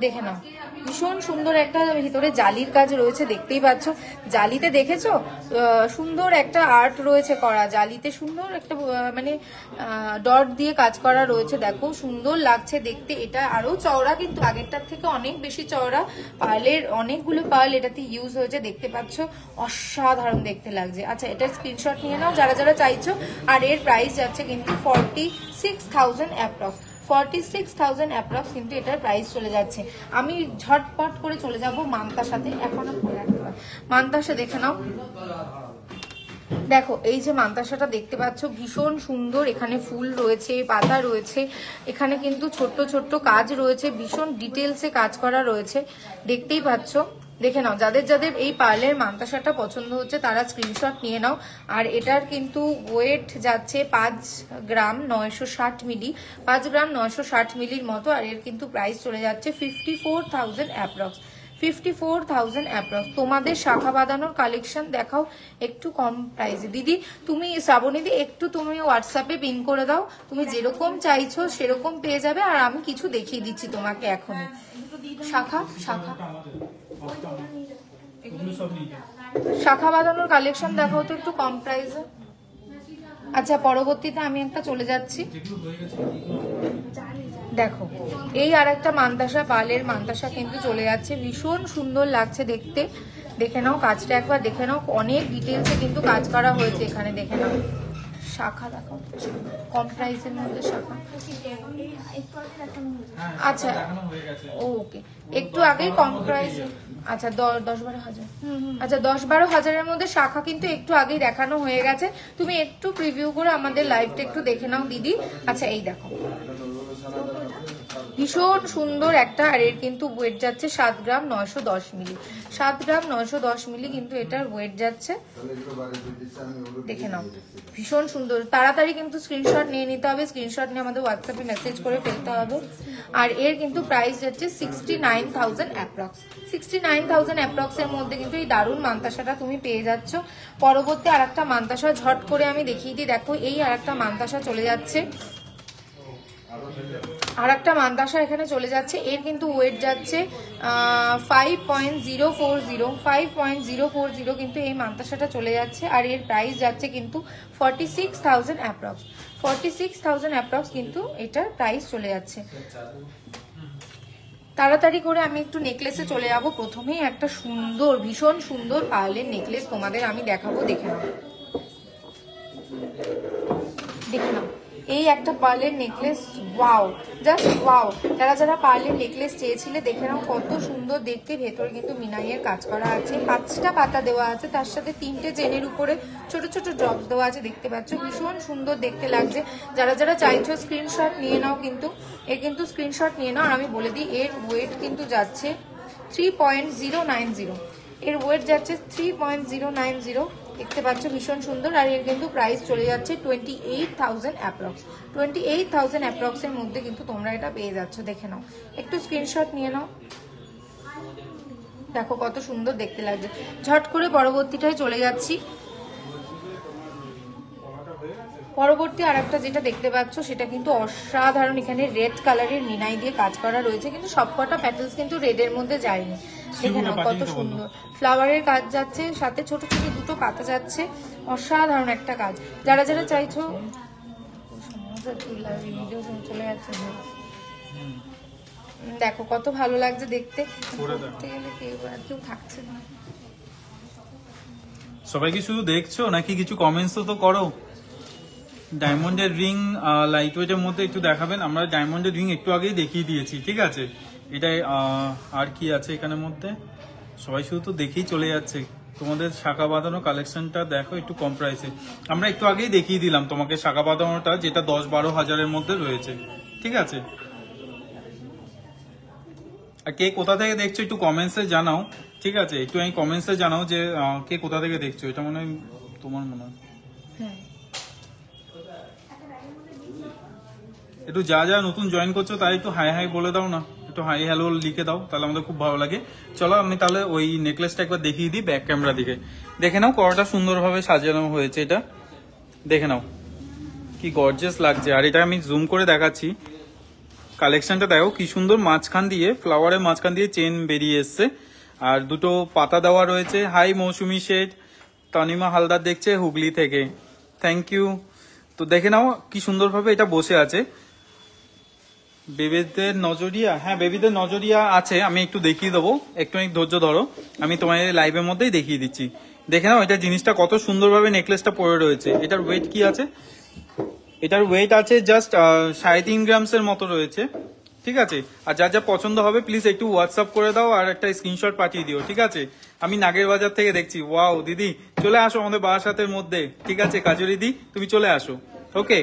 দেখে নাও, ভীষণ সুন্দর একটা ভিতরে জালির কাজ রয়েছে, দেখতেই পাচ্ছ। জালিতে দেখেছো সুন্দর একটা আর্ট রয়েছে করা, জালিতে সুন্দর একটা মানে ডট দিয়ে কাজ করা রয়েছে, দেখো সুন্দর লাগছে দেখতে। এটা আরো চওড়া, কিন্তু আগেরটার থেকে অনেক বেশি চওড়া, পার্লের অনেকগুলো পার্ল এটাতে ইউজ হয়েছে, দেখতে পাচ্ছ, অসাধারণ দেখতে লাগছে। আচ্ছা, এটার স্ক্রিনশট নিয়ে নাও যারা যারা চাইছো। আর এর প্রাইস যাচ্ছে কিন্তু 46,000 অ্যাপ্রক্স, 46,000 অ্যাপ্রক্স কিন্তু এটার প্রাইস চলে যাচ্ছে। আমি ঝটপট করে চলে যাব মান্তার সাথে, এখনো পরে রাখতে পারি। মান্তাসা দেখে নাও, দেখো এই যে মান্তাসাটা দেখতে পাচ্ছ, ভীষণ সুন্দর, এখানে ফুল রয়েছে, পাতা রয়েছে, এখানে কিন্তু ছোট্ট ছোট্ট কাজ রয়েছে, ভীষণ ডিটেলসে কাজ করা রয়েছে, দেখতেই পাচ্ছ। দেখে নাও, যাদের যাদের এই পার্লের মান্তাসাটা পছন্দ হচ্ছে তারা স্ক্রিনশট নিয়ে নাও। আর এটার কিন্তু ওয়েট যাচ্ছে 5 গ্রাম 960 মিলি, 5 গ্রাম 960 মিলির মতো, আর এর কিন্তু প্রাইস চলে যাচ্ছে 54,000 অ্যাপ্রক্স, 54,000 অ্যাপ্রক্স। তোমাদের শাখা বাঁধানোর কালেকশন দেখাও একটু কম প্রাইসে। দিদি তুমি, শ্রাবণীদি একটু তুমি হোয়াটসঅ্যাপে পিন করে দাও, তুমি যেরকম চাইছো সেরকম পেয়ে যাবে। আর আমি কিছু দেখিয়ে দিচ্ছি তোমাকে এখনই। শাখা শাখা বাঁধানোর কালেকশন দেখাও তো একটু কম প্রাইসে। আচ্ছা, পরবর্তীতে আমি একটা চলে যাচ্ছি, দেখো এই আর একটা মান্তাসা, পার্লের মান্তাসা কিন্তু চলে যাচ্ছে, ভীষণ সুন্দর লাগছে দেখতে। দেখে নাও কাজটা একবার, দেখে নাও, অনেক ডিটেলসে কিন্তু কাজ করা হয়েছে এখানে, দেখে নাও। শাখা দেখো, কম প্রাইসের মধ্যে শাখা। আচ্ছা, ওকে, একটু আগেই কম প্রাইস। আচ্ছা, 10-12 হাজার, আচ্ছা 10-12 হাজারের মধ্যে শাখা কিন্তু একটু আগেই দেখানো হয়ে গেছে। তুমি একটু প্রিভিউ করে আমাদের লাইভটা একটু দেখে নাও দিদি। আচ্ছা, এই দেখো, ভীষণ সুন্দর একটা, আর এর কিন্তু ওয়েট যাচ্ছে 7 গ্রাম 910 মিলি, 7 গ্রাম 910 মিলি কিন্তু এটার ওয়েট যাচ্ছে, দেখে নাও, ভীষণ সুন্দর। তাড়াতাড়ি কিন্তু স্ক্রিনশট নিয়ে নিতে হবে, স্ক্রিনশট নিয়ে আমাদের হোয়াটসঅ্যাপে মেসেজ করে ফেলতে হবে। আর এর কিন্তু প্রাইস যাচ্ছে 69,000 অ্যাপ্রক্স, 69,000 অ্যাপ্রক্স এর মধ্যে কিন্তু এই দারুণ মান্তাসাটা তুমি পেয়ে যাচ্ছ। পরবর্তী আর একটা মান্তাসা ঝট করে আমি দেখিয়ে দিই, দেখো এই আর একটা মান্তাসা চলে যাচ্ছে, আর একটা মান্তাসা এখানে চলে যাচ্ছে, এর কিন্তু ওয়েট যাচ্ছে 5.040 কিন্তু এই মান্তাসাটা চলে যাচ্ছে। আর এর প্রাইস যাচ্ছে কিন্তু 46,000 অ্যাপ্রক্স, 46,000 অ্যাপ্রক্স কিন্তু এটার প্রাইস চলে যাচ্ছে। তাড়াতাড়ি করে আমি একটু নেকলেসে চলে যাব। প্রথমেই একটা সুন্দর, ভীষণ সুন্দর পার্লের নেকলেস তোমাদের আমি দেখাবো, দেখে নাও, দেখে নাও, এই একটা পার্লের নেকলেস, ওয়াও, জাস্ট ওয়াও। যারা যারা পার্লের নেকলেস চেয়েছিলে দেখে নাও, কত সুন্দর দেখতে। ভেতরে কিন্তু মিনাইয়ের কাজ করা আছে, 5টা পাতা দেওয়া আছে, তার সাথে 3টে চেনের উপরে ছোট ছোট ড্রপস দেওয়া আছে, দেখতে পাচ্ছ, ভীষণ সুন্দর দেখতে লাগছে। যারা যারা চাইছো স্ক্রিনশট নিয়ে নাও, কিন্তু এর কিন্তু স্ক্রিনশট নিয়ে নাও। আর আমি বলে দিই, এর ওয়েট কিন্তু যাচ্ছে 3.090, এর ওয়েট যাচ্ছে 3.090, দেখতে পাচ্ছ, ভীষণ সুন্দর। আর এর কিন্তু প্রাইস চলে যাচ্ছে 28,000 অ্যাপ্রক্স, 28,000 অ্যাপ্রক্স এর মধ্যে কিন্তু তোমরা এটা পেয়ে যাচ্ছ, দেখে নাও, একটু স্ক্রিনশট নিয়ে নাও। দেখো কত সুন্দর দেখতে লাগছে। ঝট করে পরবর্তীটায় চলে যাচ্ছি, পরবর্তী আরেকটা যেটা দেখতে পাচ্ছ সেটা কিন্তু অসাধারণ, এখানে রেড কালারের মিনাই দিয়ে কাজ করা রয়েছে, কিন্তু সবকটা প্যাটেলস কিন্তু রেডের মধ্যে যায়নি। দেখে নাও কত সুন্দর ফ্লাওয়ারের কাজ যাচ্ছে, সাথে ছোট ছোট দুটো পাতা যাচ্ছে, অসাধারণ একটা কাজ। যারা যারা চাইছো চলে যাচ্ছে, দেখো কত ভালো লাগছে দেখতে, করতে গেলে কেউ থাকছে না। সবাই কি শুধু দেখছো নাকি কিছু কমেন্টস তো করো? ডায়মন্ডের রিং লাইট ওয়েটের মধ্যে একটু দেখাবেন? আমরা ডায়মন্ডের রিং একটু আগেই দেখিয়ে দিয়েছি, ঠিক আছে। এটাই আর কি আছে এখানের মধ্যে, সবাই শুধু তো দেখেই চলে যাচ্ছে। তোমাদের শাখা বাঁধানো কালেকশনটা দেখো একটু কম প্রাইসে, আমরা একটু আগেই দেখিয়ে দিলাম তোমাকে শাখা বাঁধানোটা, যেটা 10-12 হাজারের মধ্যে রয়েছে, ঠিক আছে। আর কে কোথা থেকে দেখছো একটু কমেন্টসে জানাও, ঠিক আছে। একটু আমি কমেন্টসে জানাও যে কে কোথা থেকে দেখছো, এটা মনে হয় তোমার মনে হয়। একটু যা যা নতুন জয়েন করছো তাই একটু হাই হাই বলে দাও না, একটু হাই হ্যালো লিখে দাও, তাহলে আমাদের খুব ভালো লাগে। চলো আমি তাহলে ওই নেকলেসটা একবার দেখিয়ে দিই ব্যাক ক্যামেরা দিকে। দেখে নাও কতটা সুন্দরভাবে সাজানো হয়েছে, এটা দেখে নাও কি গর্জিয়াস লাগছে। আর এটা আমি জুম করে দেখাচ্ছি, কালেকশনটা দেখো কি সুন্দর, মাঝখান দিয়ে ফ্লাওয়ারের মাঝখান দিয়ে চেন বেরিয়ে এসছে, আর দুটো পাতা দেওয়া রয়েছে। হাই মৌসুমি শেড, তানিমা হালদার দেখছে হুগলি থেকে, থ্যাংক ইউ। তো দেখে নাও কি সুন্দরভাবে এটা বসে আছে। বেবিদের নজরিয়া, হ্যাঁ বেবিদের নজরিয়া আছে, আমি একটু দেখিয়ে দেবো, একটু ধৈর্য ধরো, আমি তোমার লাইভের মধ্যেই দেখিয়ে দিচ্ছি। দেখে নাও এটা জিনিসটা কত সুন্দরভাবে নেকলেসটা পরে রয়েছে। এটার ওয়েট কি আছে? এটার ওয়েট আছে জাস্ট 3.5 গ্রামসের মতো রয়েছে, ঠিক আছে। আর যা যা পছন্দ হবে প্লিজ একটু হোয়াটসঅ্যাপ করে দাও আর একটা স্ক্রিনশট পাঠিয়ে দিও, ঠিক আছে। আমি নাগের বাজার থেকে দেখছি। ওয়াও দিদি চলে আসো আমাদের বারাসাতের মধ্যে, ঠিক আছে। কাজরি দি তুমি চলে আসো, ওকে।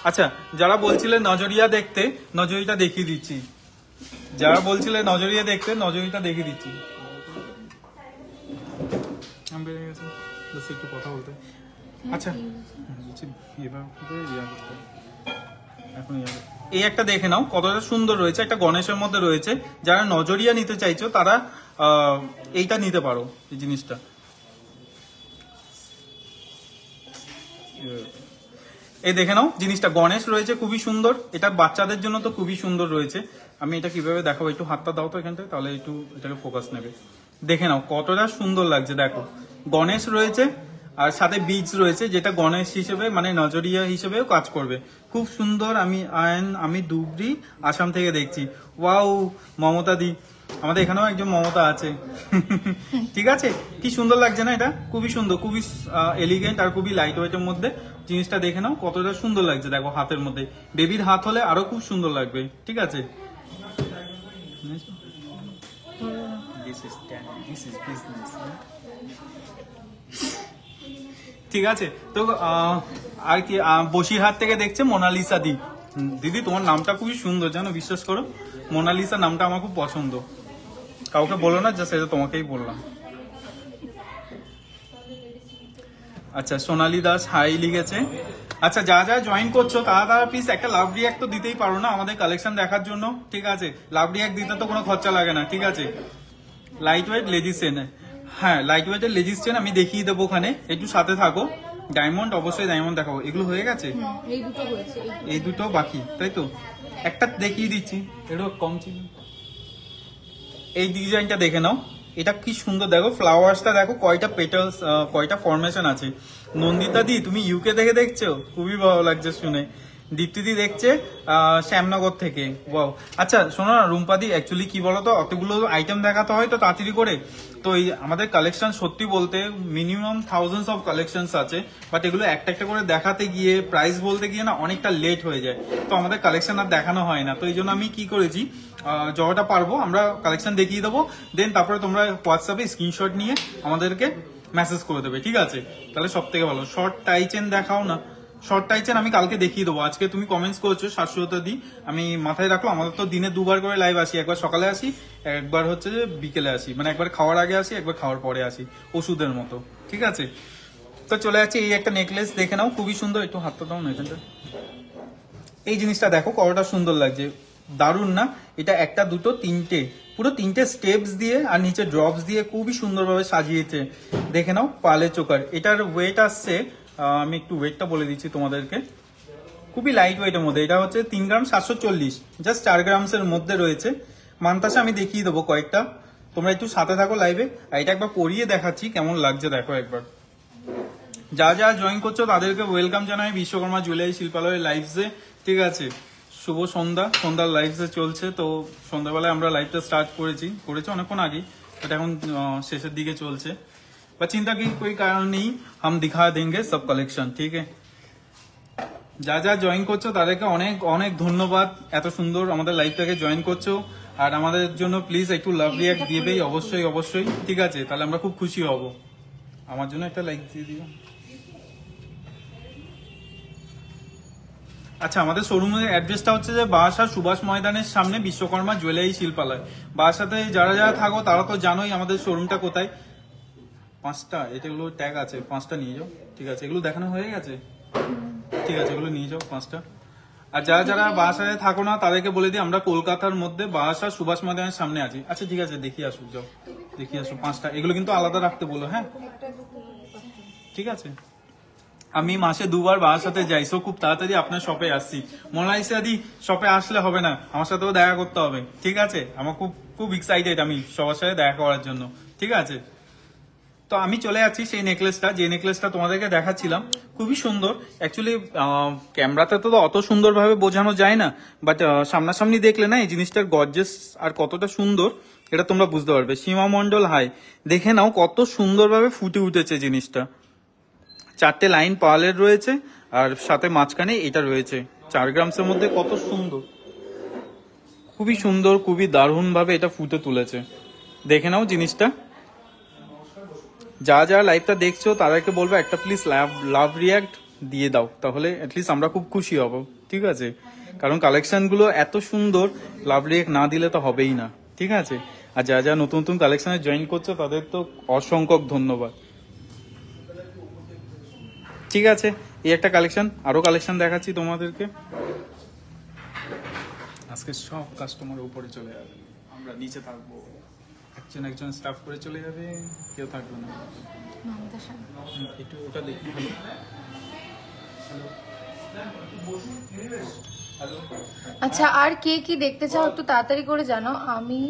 আচ্ছা যারা বলছিলেন নজরিয়া দেখতে, নজরিটা দেখিয়ে দিচ্ছি। যারা বলছিলেন নজরিয়া দেখতে, নজরিটা দেখিয়ে দিচ্ছি। একটু কথা বলতে, আচ্ছা এখন এই একটা দেখে নাও কতটা সুন্দর রয়েছে, একটা গণেশের মধ্যে রয়েছে। যারা নজরিয়া নিতে চাইছো তারা এইটা নিতে পারো, এই জিনিসটা। এই দেখে নাও জিনিসটা গণেশ রয়েছে, খুবই সুন্দর। এটা বাচ্চাদের জন্য তো খুবই সুন্দর রয়েছে। আমি এটা কিভাবে দেখাবো, একটু হাতটা দাও তো এখানটায়, তাহলে একটু এটাকে ফোকাস নেবে। দেখে নাও কতটা সুন্দর লাগছে, দেখো গণেশ রয়েছে আর সাথে বীজ রয়েছে, যেটা গণেশ হিসেবে মানে নজরিয়া হিসেবেও কাজ করবে। খুব সুন্দর। আমি ধুবড়ি আসাম থেকে দেখছি। ওয়াও মমতা দি, আমাদের এখানেও একজন মমতা আছে ঠিক আছে। কি সুন্দর লাগছে না এটা, খুবই সুন্দর, খুবই এলিগেন্ট আর খুবই লাইট ওয়েটের মধ্যে। জিনিসটা দেখে নাও কতটা সুন্দর লাগছে, দেখো হাতের মধ্যে। বেবির হাত হলে আরো খুব সুন্দর লাগবে, ঠিক আছে। ঠিক আছে। তো আর কি বসিরহাট থেকে দেখছে মোনালিসা দি। দিদি তোমার নামটা খুবই সুন্দর জানো, বিশ্বাস করো মোনালিসা নামটা আমার খুব পছন্দ। কাউকে বলো না, জাস্ট এটা তোমাকেই বললাম। আচ্ছা সোনালী দাস হাই লিখেছে। আচ্ছা যা যা জয়েন করছো তারা প্লিজ একটা লাভ রিয়াক্ট তো দিতেই পারো না আমাদের কালেকশন দেখার জন্য, ঠিক আছে। লাভ রিয়াক্ট দিতে তো কোনো খরচা লাগে না, ঠিক আছে। লাইট ওয়েট লেডিস চেন, হ্যাঁ লাইট ওয়েটের লেডিস চেন আমি দেখিয়ে দেবো ওখানে, একটু সাথে থাকো। ডায়মন্ড অবশ্যই ডায়মন্ড দেখাবো। এগুলো হয়ে গেছে, এই দুটো বাকি, তাই তো। একটা দেখিয়ে দিচ্ছি, এটা কম ছিল। এই ডিজাইনটা দেখে নাও, এটা কি সুন্দর, দেখো ফ্লাওয়ার্সটা দেখো কয়টা পেটালস, কয়টা ফরমেশন আছে। নন্দিতা দি তুমি ইউকে থেকে দেখছো, খুবই ভালো লাগছে শুনে। দীপ্তিদি দেখছে শ্যামনগর থেকে, ওয়াও। আচ্ছা শোনো না রুম্পাদি, অ্যাকচুয়ালি কি বলতো, অতগুলো আইটেম দেখাতে হয় তো তাড়াতাড়ি করে, তো এই আমাদের কালেকশন সত্যি বলতে মিনিমাম থাউজেন্ডস অফ কালেকশনস আছে, বাট এগুলো একটা একটা করে দেখাতে গিয়ে প্রাইস বলতে গিয়ে না অনেকটা লেট হয়ে যায়, তো আমাদের কালেকশন আর দেখানো হয় না। তো এই জন্য আমি কি করেছি, যতটা পারবো আমরা কালেকশন দেখিয়ে দেবো, দেন তারপরে তোমরা হোয়াটসঅ্যাপে স্ক্রিনশট নিয়ে আমাদেরকে মেসেজ করে দেবে, ঠিক আছে। তাহলে সব থেকে ভালো। শর্ট টাই চেন দেখাও না, শর্ট টাই চেন আমি কালকে দেখিয়ে দেবো। আজকে তুমি কমেন্টস করছো শাশ্বত দি, আমি মাথায় রাখলো। আমাদের তো দিনে দুবার করে লাইভ আসি, একবার সকালে আসি, একবার হচ্ছে যে বিকেলে আসি, মানে একবার খাওয়ার আগে আসি, একবার খাওয়ার পরে আসি, ওষুধের মতো, ঠিক আছে। তো চলে যাচ্ছে এই একটা নেকলেস দেখে নাও, খুবই সুন্দর। একটু হাতটা দাও না এখানটা। এই জিনিসটা দেখো কতটা সুন্দর লাগছে, দারুণ না? এটা একটা দুটো তিনটে, পুরো তিনটে স্টেপস দিয়ে আর নিচে ড্রপস দিয়ে খুবই সুন্দরভাবে সাজিয়েছে, দেখে নাও। পালে চোকার, এটার ওয়েট আসছে আমি একটু ওয়েটটা বলে দিচ্ছি তোমাদেরকে। খুবই লাইট ওয়েটের মধ্যে, এটা হচ্ছে 3 গ্রাম 740, জাস্ট 4 গ্রামসের মধ্যে রয়েছে। মানতাসা আমি দেখিয়ে দেবো কয়েকটা, তোমরা একটু সাথে থাকো লাইভে। আর এটা একবার পরিয়ে দেখাচ্ছি কেমন লাগছে, দেখো একবার। যা যা জয়েন করছো তাদেরকে ওয়েলকাম জানাই বিশ্বকর্মা জুয়েলারি শিল্পালয়ের লাইভসে। ঠিক আছে, শুভ সন্ধ্যা, সন্ধ্যার লাইভসে চলছে। তো সন্ধ্যাবেলায় আমরা লাইভটা স্টার্ট করেছি অনেকক্ষণ আগে, বাট এখন শেষের দিকে চলছে। বা চিন্তা কি কোई কারণ নেই, हम दिखा देंगे सब कलेक्शन। ठीक है, যা যা জয়েন করছো তাদেরকে অনেক অনেক ধন্যবাদ, এত সুন্দর আমাদের লাইভটাকে জয়েন করছো। আর আমাদের জন্য প্লিজ একটু লাভ রিয়াক্ট দিবেই, অবশ্যই অবশ্যই। ঠিক আছে, তাহলে আমরা খুব খুশি হব। আমার জন্য একটা লাইক দিয়ে দিও। আচ্ছা, আমাদের শোরুমের অ্যাড্রেসটা হচ্ছে যে বারাসাত সুভাষ ময়দানের সামনে বিশ্বকর্মা জুয়েলারি শিল্পালয়। বারাসাতে যারা যারা থাকো তারা তো জানোই আমাদের শোরুমটা কোথায়। 5টা এগুলো ট্যাগ আছে, 5টা নিয়ে যাও। ঠিক আছে, এগুলো দেখানো হয়ে গেছে। ঠিক আছে, এগুলো নিয়ে যাও 5টা। আর যারা যারা বারাসাতে থাকো না তাদেরকে বলে দিই আমরা কলকাতার মধ্যে বারাসাত সুভাষ ময়দানের সামনে আছি। আচ্ছা ঠিক আছে, দেখিয়ে আসুক, যাও দেখিয়ে আসো 5টা। এগুলো কিন্তু আলাদা রাখতে বলো, হ্যাঁ ঠিক আছে। আমি মাসে 2 বার বারাসাতে যাই, সো খুব তাড়াতাড়ি আপনার শপে আসছি। মোনালিসা দি শপে আসলে হবে না, আমার সাথেও দেখা করতে হবে। ঠিক আছে, আমার খুব খুব এক্সাইটেড আমি সবার সাথে দেখা করার জন্য। ঠিক আছে, তো আমি চলে যাচ্ছি সেই নেকলেসটা, যে নেকলেসটা তোমাদেরকে দেখাচ্ছিলাম, খুবই সুন্দর। অ্যাকচুয়ালি ক্যামেরাতে তো অত সুন্দরভাবে বোঝানো যায় না, বাট সামনাসামনি দেখলে না এই জিনিসটার গর্জেস আর কতটা সুন্দর এটা তোমরা বুঝতে পারবে। সীমা মন্ডল হাই, দেখে নাও কত সুন্দরভাবে ফুটে উঠেছে জিনিসটা। 4টে লাইন পার্লের রয়েছে আর সাথে মাঝখানে এটা রয়েছে 4 গ্রামসের মধ্যে, কত সুন্দর, খুবই সুন্দর, খুবই দারুণ ভাবে এটা ফুটে তুলেছে। দেখে নাও জিনিসটা। যা যা লাইভটা দেখছো তাদেরকে বলবো একটা প্লিজ লাভ রিয়াক্ট দিয়ে দাও, তাহলে অ্যাটলিস্ট আমরা খুব খুশি হব। ঠিক আছে, কারণ কালেকশন গুলো এত সুন্দর, লাভ রিয়াক্ট না দিলে তো হবেই না। ঠিক আছে, আর যা যা নতুন নতুন কালেকশনে জয়েন করছো তাদের তো অসংখ্য ধন্যবাদ। ঠিক আছে, এই একটা কালেকশন, আরো কালেকশন দেখাচ্ছি তোমাদেরকে। আজকে সব কাস্টমার উপরে চলে যাবে, আমরা নিচে থাকবো, একজন একজন স্টাফ করে চলে যাবে, কেউ থাকবে না। একটু ওটা দেখি। আচ্ছা, আর কে কি দেখতে চাও একটু তাড়াতাড়ি করে জানো। আমি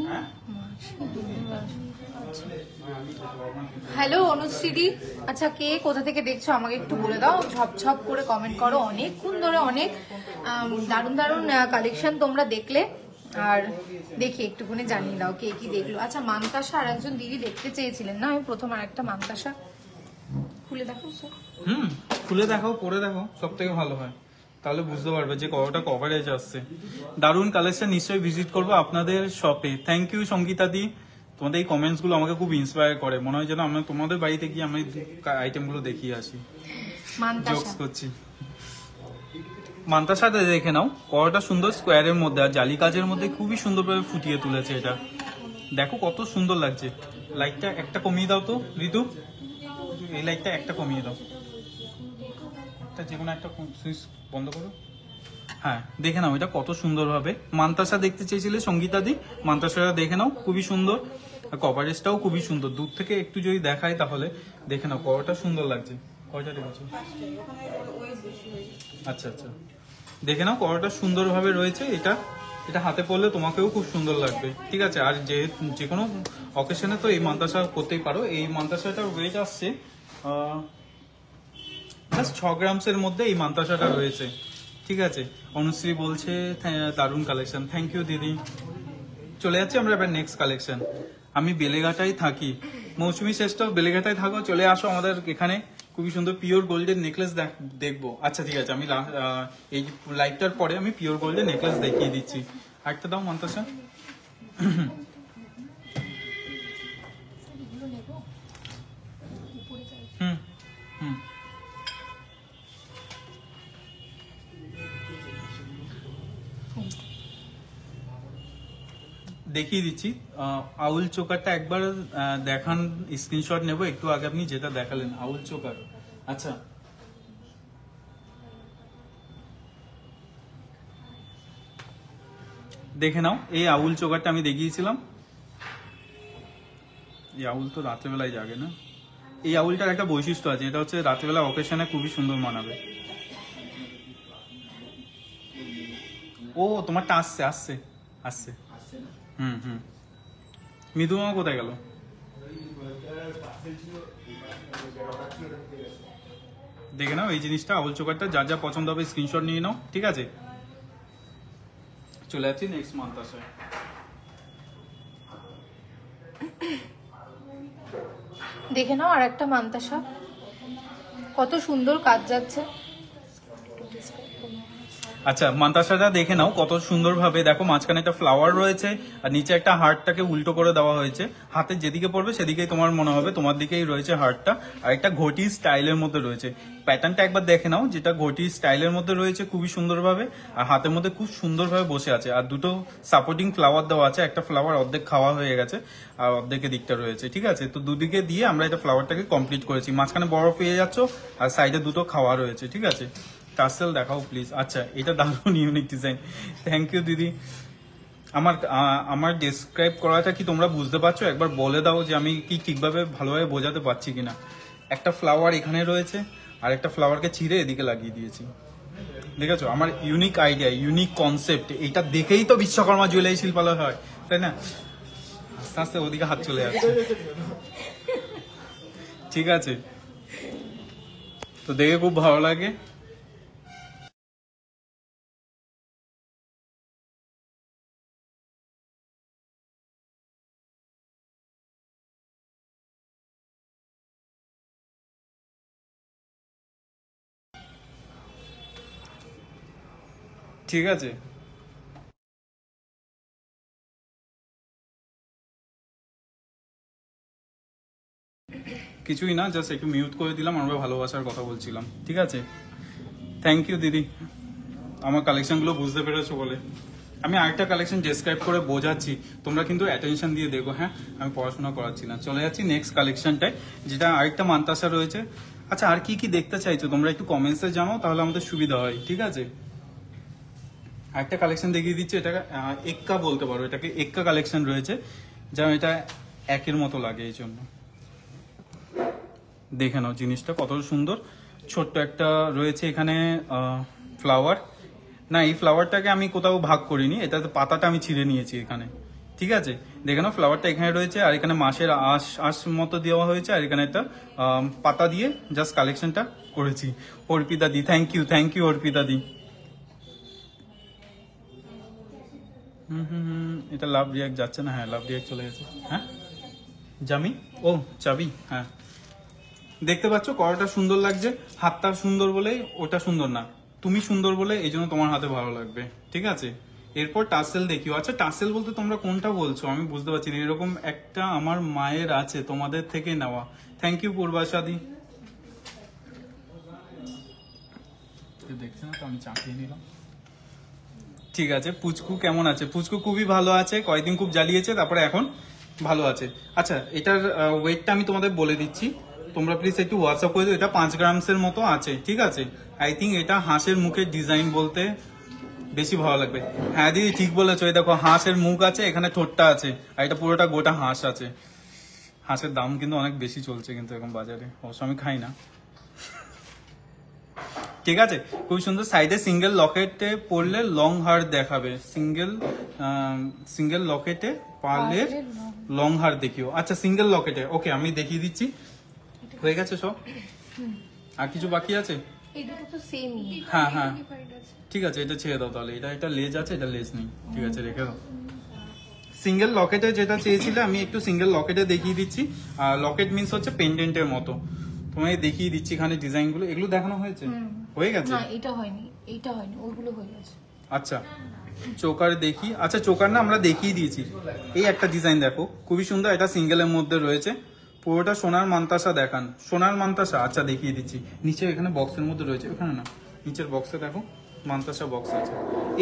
হ্যালো অনুশ্রীদি, আচ্ছা কে কোথা থেকে দেখছো আমাকে একটু বলে দাও, ঝপঝপ করে কমেন্ট করো। অনেকক্ষণ ধরে অনেক দারুণ দারুণ কালেকশন তোমরা দেখলে, আর দেখি একটুখানি জানিয়ে দাও কে কি দেখলো। আচ্ছা, মানতাসা আর একজন দিদি দেখতে চেয়েছিলেন না, আমি প্রথম আর একটা মানতাসা খুলে দেখো স্যার। খুলে দেখো, পরে দেখো, সব থেকে ভালো হয়, তাহলে বুঝতে পারবে যে কতটা কভারেজ আসছে। দারুণ কালেকশন, নিশ্চয়ই ভিজিট করবো আপনাদের শপে। থ্যাংক ইউ সঙ্গীতা দি, তোমাদের এই কমেন্টস গুলো আমাকে খুব ইন্সপায়ার করে, মনে হয় যেন আমরা তোমাদের বাড়িতে গিয়ে আমি আইটেম গুলো দেখিয়ে আসি। জোকস করছি। মানতাসাতে দেখে নাও কতটা সুন্দর স্কোয়ারের মধ্যে আর জালি কাজের মধ্যে খুবই সুন্দরভাবে ফুটিয়ে তুলেছে এটা। দেখো কত সুন্দর লাগছে। লাইটটা একটা কমিয়ে দাও তো ঋতু, এই লাইটটা একটা কমিয়ে দাও, একটা যে কোনো একটা সুইচ বন্ধ করো। হ্যাঁ, দেখে নাও এটা কত সুন্দর ভাবে। মানতাসা দেখতে চেয়েছিলে সঙ্গীতা দি, মানতাসাটা দেখে নাও, খুবই সুন্দর। আর কভারেজটাও খুবই সুন্দর, দূর থেকে একটু যদি দেখাই তাহলে দেখে নাও কতটা সুন্দর লাগছে। কয়টা দেখেছো? আচ্ছা আচ্ছা, দেখে নাও কতটা সুন্দর ভাবে রয়েছে এটা। এটা হাতে পরলে তোমাকেও খুব সুন্দর লাগবে। ঠিক আছে, আর যে কোনো অকেশনে তো এই মানতাসা করতেই পারো। এই মানতাসাটার ওয়েট আসছে 6 গ্রামসের মধ্যে এই মানতাসাটা রয়েছে। ঠিক আছে, অনুশ্রী বলছে দারুণ কালেকশন, থ্যাংক ইউ দিদি। চলে যাচ্ছি আমরা এবার নেক্সট কালেকশন। আমি বেলেঘাটায় থাকি, মৌসুমী শ্রেষ্ঠ বেলেঘাটায় থাকো, চলে আসো আমাদের এখানে, খুবই সুন্দর পিওর গোল্ডের নেকলেস দেখবো। আচ্ছা ঠিক আছে, আমি এই লাইভটার পরে আমি পিওর গোল্ডের নেকলেস দেখিয়ে দিচ্ছি। আরেকটা দাও মানতাসা। হুম হুম, দেখিয়ে দিচ্ছি। আউল চোকারটা একবার দেখান, স্ক্রিনশট নেব। একটু আগে আপনি যেটা দেখালেন আউল চোকার, আচ্ছা দেখে নাও। এই আউল চোকারটা আমি দেখিয়েছিলাম। এই আউল তো রাত্রেবেলায় জাগে না, এই আউলটার একটা বৈশিষ্ট্য আছে, এটা হচ্ছে রাত্রিবেলা অকেশনে খুবই সুন্দর মানাবে। ও তোমারটা আসছে আসছে আসছে। হুম। মৃদু মামা কোথায় গেল? দেখে নাও এই জিনিসটা, আউল চোকারটা যার যা পছন্দ হবে স্ক্রিনশট নিয়ে নাও, ঠিক আছে? চলে যাচ্ছি নেক্সট মান্তাসায়। দেখে নাও আর একটা মান্তাসা, কত সুন্দর কাজ যাচ্ছে। আচ্ছা মান্তাসাটা দেখে নাও কত সুন্দর ভাবে, দেখো মাঝখানে একটা ফ্লাওয়ার রয়েছে আর নিচে একটা হার্টটাকে উল্টো করে দেওয়া হয়েছে। হাতের যেদিকে পড়বে সেদিকেই তোমার মনে হবে তোমার দিকেই রয়েছে হার্টটা, আর একটা ঘটি স্টাইলের মধ্যে রয়েছে। প্যাটার্নটা একবার দেখে নাও, যেটা ঘটি স্টাইলের মধ্যে রয়েছে খুবই সুন্দরভাবে, আর হাতের মধ্যে খুব সুন্দরভাবে বসে আছে। আর দুটো সাপোর্টিং ফ্লাওয়ার দেওয়া আছে, একটা ফ্লাওয়ার অর্ধেক খাওয়া হয়ে গেছে আর অর্ধেকের দিকটা রয়েছে, ঠিক আছে? তো দুদিকে দিয়ে আমরা এটা ফ্লাওয়ারটাকে কমপ্লিট করেছি। মাঝখানে বড় পেয়ে যাচ্ছ আর সাইডে দুটো খাওয়া রয়েছে, ঠিক আছে? টাসেল দেখাও প্লিজ। আচ্ছা এটা দারুণ ইউনিক ডিজাইন, থ্যাংক ইউ দিদি। আমার ডেসক্রাইব করাটা কি তোমরা বুঝতে পারছো? একবার বলে দাও যে আমি কি ঠিকভাবে ভালোভাবে বোঝাতে পারছি কিনা। একটা ফ্লাওয়ার এখানে রয়েছে আর একটা ফ্লাওয়ারকে ছিঁড়ে এদিকে লাগিয়ে দিয়েছি, দেখেছো? আমার ইউনিক আইডিয়া, ইউনিক কনসেপ্ট, এটা দেখেই তো বিশ্বকর্মা জুয়েলারি শিল্পালয় হয়, তাই না? আস্তে আস্তে ওদিকে হাত চলে যাচ্ছে, ঠিক আছে? তো দেখে খুব ভালো লাগে। ঠিক আছে, কিছুই না, জাস্ট একটু মিউট করে দিলাম, আমরা ভালোবাসার কথা বলছিলাম, ঠিক আছে? থ্যাংক ইউ দিদি, আমার কালেকশনগুলো বুঝতে পেরেছো বলে। আমি আরেকটা কালেকশন ডেসক্রাইব করে বোঝাচ্ছি, তোমরা কিন্তু অ্যাটেনশন দিয়ে দেখো, হ্যাঁ? আমি পড়াশোনা করাচ্ছি না। চলে যাচ্ছি নেক্সট কালেকশনটায়, যেটা আরেকটা মান্তাসা রয়েছে। আচ্ছা আর কি কি দেখতে চাইছো তোমরা একটু কমেন্টসে জানাও, তাহলে আমাদের সুবিধা হয়, ঠিক আছে? আরেকটা কালেকশন দেখিয়ে দিচ্ছি, এটাকে এক্কা বলতে পারো, এটাকে এক্কা কালেকশন রয়েছে, যেমন এটা একের মতো লাগে, এই জন্য দেখে নাও জিনিসটা কত সুন্দর। ছোট্ট একটা রয়েছে এখানে ফ্লাওয়ার, না এই ফ্লাওয়ারটাকে আমি কোথাও ভাগ করিনি, এটাতে পাতাটা আমি ছিঁড়ে নিয়েছি এখানে, ঠিক আছে? দেখে নাও ফ্লাওয়ারটা এখানে রয়েছে, আর এখানে মাসের আঁশ মতো দেওয়া হয়েছে, আর এখানে একটা পাতা দিয়ে জাস্ট কালেকশনটা করেছি। অর্পিতা দি, থ্যাংক ইউ অর্পিতা দি। এটা লাভ রিয়াক্ট যাচ্ছে না, হ্যাঁ লাভ রিয়াক্ট চলে গেছে, হ্যাঁ জামি, ও চাবি, হ্যাঁ দেখতে পাচ্ছ কড়াটা সুন্দর লাগছে, হাতটা সুন্দর বলেই ওটা সুন্দর না, তুমি সুন্দর বলে এই জন্য তোমার হাতে ভালো লাগবে, ঠিক আছে? এরপর টাসেল দেখিও। আচ্ছা টাসেল বলতে তোমরা কোনটা বলছো আমি বুঝতে পারছি না। এরকম একটা আমার মায়ের আছে, তোমাদের থেকে নেওয়া। থ্যাংক ইউ পূর্বাশাদি। দেখছি না তো, আমি চাপিয়ে নিলাম। ঠিক আছে, পুচকু কেমন আছে? পুচকু খুবই ভালো আছে, কয়েকদিন খুব জ্বালিয়েছে, তারপরে এখন ভালো আছে। আচ্ছা এটার ওয়েটটা আমি তোমাদের বলে দিচ্ছি, তোমরা প্লিজ একটু হোয়াটসঅ্যাপ করে দিও। এটা 5 গ্রামসের মতো আছে, ঠিক আছে? আই থিঙ্ক এটা হাঁসের মুখের ডিজাইন বলতে বেশি ভালো লাগবে। হ্যাঁ দিদি ঠিক বলেছো, এই দেখো হাঁসের মুখ আছে, এখানে ঠোঁটটা আছে, আর এটা পুরোটা গোটা হাঁস আছে। হাঁসের দাম কিন্তু অনেক বেশি চলছে কিন্তু এখন বাজারে, অবশ্য আমি খাই না, ঠিক আছে? খুব সুন্দর। সাইডে সিঙ্গেল লকেটে পরলে লং হার দেখাবে, সিঙ্গেল লকেটে পারলে লং হার দেখিও। আচ্ছা সিঙ্গেল লকেটে, ওকে আমি দেখিয়ে দিচ্ছি। হয়ে গেছে সব? আর কিছু বাকি আছে? এই দুটো তো সেমই। হ্যাঁ ঠিক আছে, এটা ছেড়ে দাও তাহলে। এটা লেজ আছে, এটা লেজ নেই, ঠিক আছে রেখে দাও। সিঙ্গেল লকেটে যেটা চেয়েছিলে আমি একটু সিঙ্গেল লকেটে দেখিয়ে দিচ্ছি। আর লকেট মিন্স হচ্ছে পেন্ডেন্টের মতো, তোমায় দেখিয়ে দিচ্ছি এখানে ডিজাইনগুলো। এগুলো দেখানো হয়েছে? হয়ে গেছে? না এটা হয়নি, এইটা হয়নি, ওইগুলো হয়ে গেছে। আচ্ছা চোকার দেখি। আচ্ছা চোকার না আমরা দেখিয়ে দিয়েছি। এই একটা ডিজাইন দেখো খুবই সুন্দর, এটা সিঙ্গেলের মধ্যে রয়েছে, পুরোটা সোনার মান্তাসা দেখান। সোনার মান্তাসা, আচ্ছা দেখিয়ে দিচ্ছি। নিচে এখানে বক্সের মধ্যে রয়েছে, ওখানে না নিচের বক্সে দেখো মান্তাসা বক্স আছে।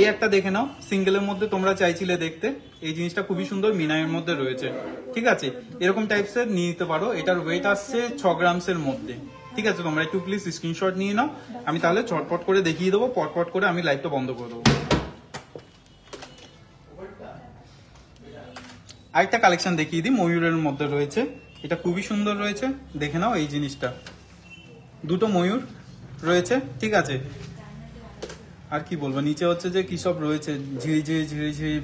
এই একটা দেখে নাও, সিঙ্গেলের মধ্যে তোমরা চাইছিলে দেখতে, এই জিনিসটা খুবই সুন্দর, মিনায়ের মধ্যে রয়েছে, ঠিক আছে? এরকম টাইপসের নিয়ে নিতে পারো। এটার ওয়েট আসছে 6 গ্রামসের মধ্যে, ঠিক আছে? তোমরা একটু প্লিজ স্ক্রিনশট নিয়ে নাও, আমি তাহলে চটপট করে দেখিয়ে দেবো, পটপট করে আমি লাইভটা বন্ধ করে দেবো। আরেকটা কালেকশন দেখিয়ে দিই, ময়ূরের মধ্যে রয়েছে, এটা খুবই সুন্দর রয়েছে, দেখে নাও এই জিনিসটা, দুটো ময়ূর রয়েছে, ঠিক আছে। আর কি বলবো, নিচে হচ্ছে যে কি সব রয়েছে, ঝিরিঝিরি ঝিরিঝিরি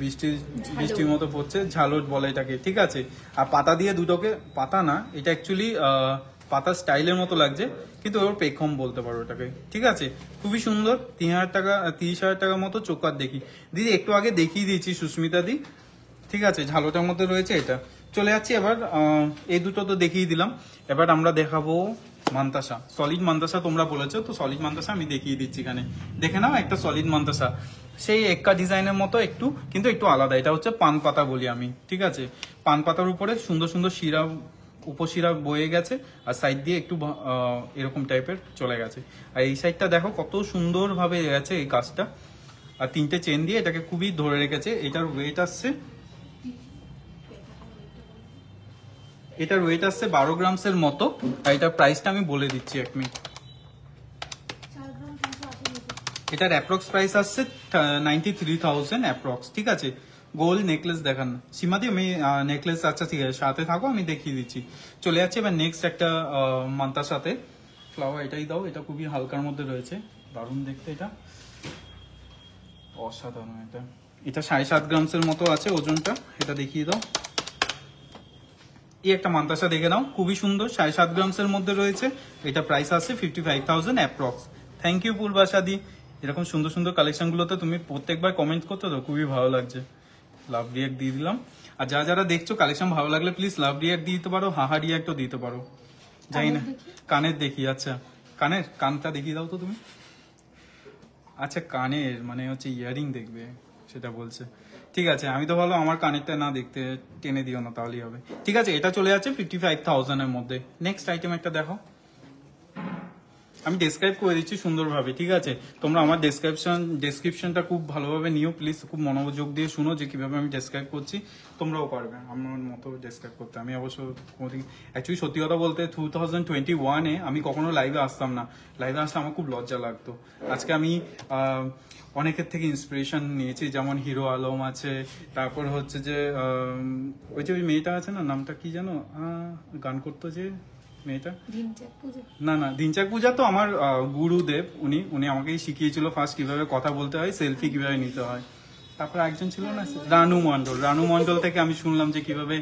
বৃষ্টির মতো পড়ছে, ঝালট বলে এটাকে, ঠিক আছে। আর পাতা দিয়ে দুটোকে, পাতা না এটা অ্যাকচুয়ালি পাতা স্টাইলের মতো লাগছে, কিন্তু ওর পেখম বলতে পারো এটাকে, ঠিক আছে। খুবই সুন্দর, 30,000 টাকার মতো চোকার দেখি দিদি, একটু আগে দেখিয়ে দিয়েছি সুস্মিতা দি, ঠিক আছে। ঝালোটার মধ্যে রয়েছে এটা। চলে যাচ্ছি এবার, এই দুটো তো দেখিয়ে দিলাম, এবার আমরা দেখাবো মান্তাসা, সলিড মান্তাসা তোমরা বলেছো, তো সলিড মান্তাসা আমি দেখিয়ে দিচ্ছি এখানে, দেখে নাও একটা সলিড মান্তাসা, সেই এক্কা ডিজাইনের মতো একটু, কিন্তু একটু আলাদা। এটা হচ্ছে পান পাতা বলি আমি, ঠিক আছে। পান পাতার উপরে সুন্দর সুন্দর শিরা, উপশিরা বয়ে গেছে, আর সাইড দিয়ে একটু এরকম টাইপের চলে গেছে। আর এই সাইডটা দেখো কত সুন্দর ভাবে গেছে এই কাজটা, আর 3টে চেন দিয়ে এটাকে খুবই ধরে রেখেছে। এটার ওয়েট আসছে, এটার ওয়েট আসছে 12 গ্রামসের মতো, আর এটার প্রাইসটা আমি বলে দিচ্ছি 1 মিনিট। এটার অ্যাপ্রক্স প্রাইস আসছে 93,000 অ্যাপ্রক্স, ঠিক আছে। গোল্ড নেকলেস দেখান সীমাদি, আমি নেকলেস, আচ্ছা ঠিক আছে সাথে থাকো, আমি দেখিয়ে দিচ্ছি। চলে যাচ্ছে এবার নেক্সট একটা মান্তার সাথে ফ্লাওয়ার, এটাই দাও, এটা খুবই হালকার মধ্যে রয়েছে, দারুণ দেখতে, এটা অসাধারণ। এটা 7.5 গ্রামসের মতো আছে ওজনটা, এটা দেখিয়ে দাও। এই একটা মান্তাসা দেখে নাও, খুবই সুন্দর, 7.5 গ্রামসের মধ্যে রয়েছে, এটা প্রাইস আছে 55,000 অ্যাপ্রক্স। থ্যাংক ইউ পূর্বাশাদি, এরকম সুন্দর সুন্দর কালেকশন গুলোতে তুমি প্রত্যেকবার কমেন্ট করতে তো খুবই ভালো লাগছে। লাভ রিয়াক্ট দিয়ে দিলাম, আর যারা দেখছো কালেকশন ভালো লাগলে প্লিজ লাভ রিয়াক্ট দিতে পারো, হাহা রিয়াক্টও দিতে পারো, জানি না। কানের দেখি, আচ্ছা কানটা দেখিয়ে দাও তো তুমি। আচ্ছা কানের মানে হচ্ছে ইয়ারিং দেখবে সেটা বলছে, ঠিক আছে। আমি তো ভালো আমার কানেরটা না দেখতে, টেনে দিও না তাহলেই হবে, ঠিক আছে। এটা চলে যাচ্ছে 55,000 এর মধ্যে। নেক্সট আইটেম একটা দেখো, আমি ডেসক্রাইব করে দিচ্ছি সুন্দরভাবে, ঠিক আছে। তোমরা আমার ডেসক্রিপশনটা খুব ভালোভাবে নিও প্লিজ, খুব মনোযোগ দিয়ে শুনো যে কিভাবে আমি ডেসক্রাইব করছি, তোমরাও পারবে আমার মতো ডেসক্রাইব করতে। আমি অবশ্য অ্যাকচুয়ালি সত্যি কথা বলতে 2021-এ আমি কখনো লাইভে আসতাম না, লাইভে আসলে আমার খুব লজ্জা লাগতো। আজকে আমি অনেকের থেকে ইন্সপিরেশন নিয়েছি, যেমন হিরো আলম আছে, তারপর হচ্ছে যে ওই যে ওই মেয়েটা আছে না, নামটা কি জানো, গান করতো যে মেয়েটা, না দিনচাক পূজা তো আমার গুরুদেব, উনি আমাকেই শিখিয়েছিল ফার্স্ট কিভাবে কথা বলতে হয়, সেলফি কিভাবে নিতে হয়। তারপর একজন ছিল না রানু মন্ডল থেকে আমি শুনলাম যে কিভাবে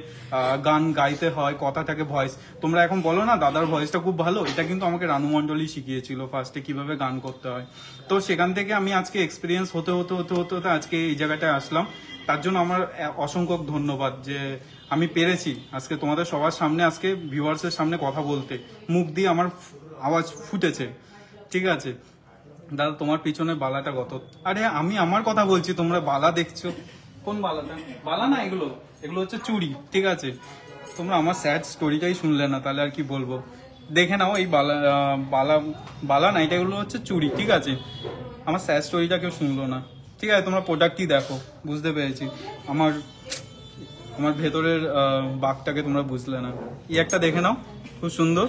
গান গাইতে হয়, কথাটাকে ভয়েস, তোমরা এখন বলো না দাদার ভয়েসটা খুব ভালো, এটা কিন্তু আমাকে রানু মন্ডলই শিখিয়েছিল ফার্স্টে কিভাবে গান করতে হয়। তো সেখান থেকে আমি আজকে এক্সপিরিয়েন্স হতে আজকে এই জায়গাটায় আসলাম। তার জন্য আমার অসংখ্য ধন্যবাদ যে আমি পেরেছি আজকে তোমাদের সবার সামনে, আজকে ভিউয়ার্সের সামনে কথা বলতে, মুখ দিয়ে আমার আওয়াজ ফুটেছে, ঠিক আছে। দাদা তোমার পিছনে বালাটা কত, আরে আমি আমার কথা বলছি, তোমরা বালা দেখছো, কোন বালাটা, বালা না এগুলো হচ্ছে চুড়ি, ঠিক আছে। তোমরা আমার স্যাড স্টোরিটাই শুনলে না, তাহলে আর কি বলবো। দেখে নাও এই বালা না, এগুলো হচ্ছে চুড়ি, ঠিক আছে। আমার স্যাড স্টোরিটা কেউ শুনলো না, ঠিক আছে। তোমরা প্রোডাক্টই দেখো, বুঝতে পেরেছি আমার ভেতরের বাঘটাকে তোমরা বুঝলে না। এই একটা দেখে নাও, খুব সুন্দর।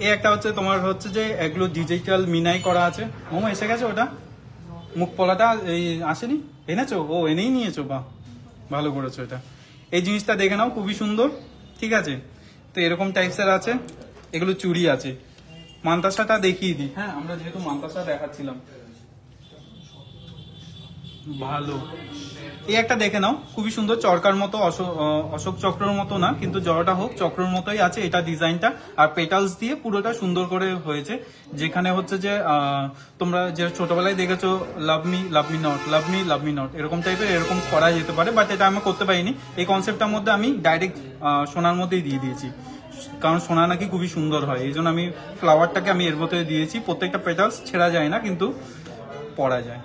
এই একটা হচ্ছে তোমার হচ্ছে যে এগুলো ডিজিটাল মিনাই করা আছে। মোমো এসে গেছে, ওটা মুখ পলাটা এই আসেনি, এনেছো? ও এনেই নিয়েছো, বাহ ভালো করেছো। এটা এই জিনিসটা দেখে নাও, খুবই সুন্দর, ঠিক আছে। তো এরকম টাইপসের আছে, এগুলো চুড়ি আছে। মান্তাসাটা দেখিয়ে দিই, হ্যাঁ আমরা যেহেতু মান্তাসা দেখাচ্ছিলাম, ভালো। এই একটা দেখে নাও, খুবই সুন্দর, চরকার মতো, অশোক চক্রের মতো না, কিন্তু জড়টা হোক চক্রের মতোই আছে এটা ডিজাইনটা, আর পেটালস দিয়ে পুরোটা সুন্দর করে হয়েছে। যেখানে হচ্ছে যে তোমরা যে ছোটবেলায় দেখেছো লাভ মি নট এরকম টাইপের, এরকম করা যেতে পারে, বাট এটা আমি করতে পারিনি। এই কনসেপ্টটার মধ্যে আমি ডাইরেক্ট সোনার মধ্যেই দিয়ে দিয়েছি, কারণ সোনা নাকি খুবই সুন্দর হয়, এই জন্য আমি ফ্লাওয়ারটাকে আমি এর মধ্যে দিয়েছি। প্রত্যেকটা পেটালস ছেঁড়া যায় না, কিন্তু পরা যায়।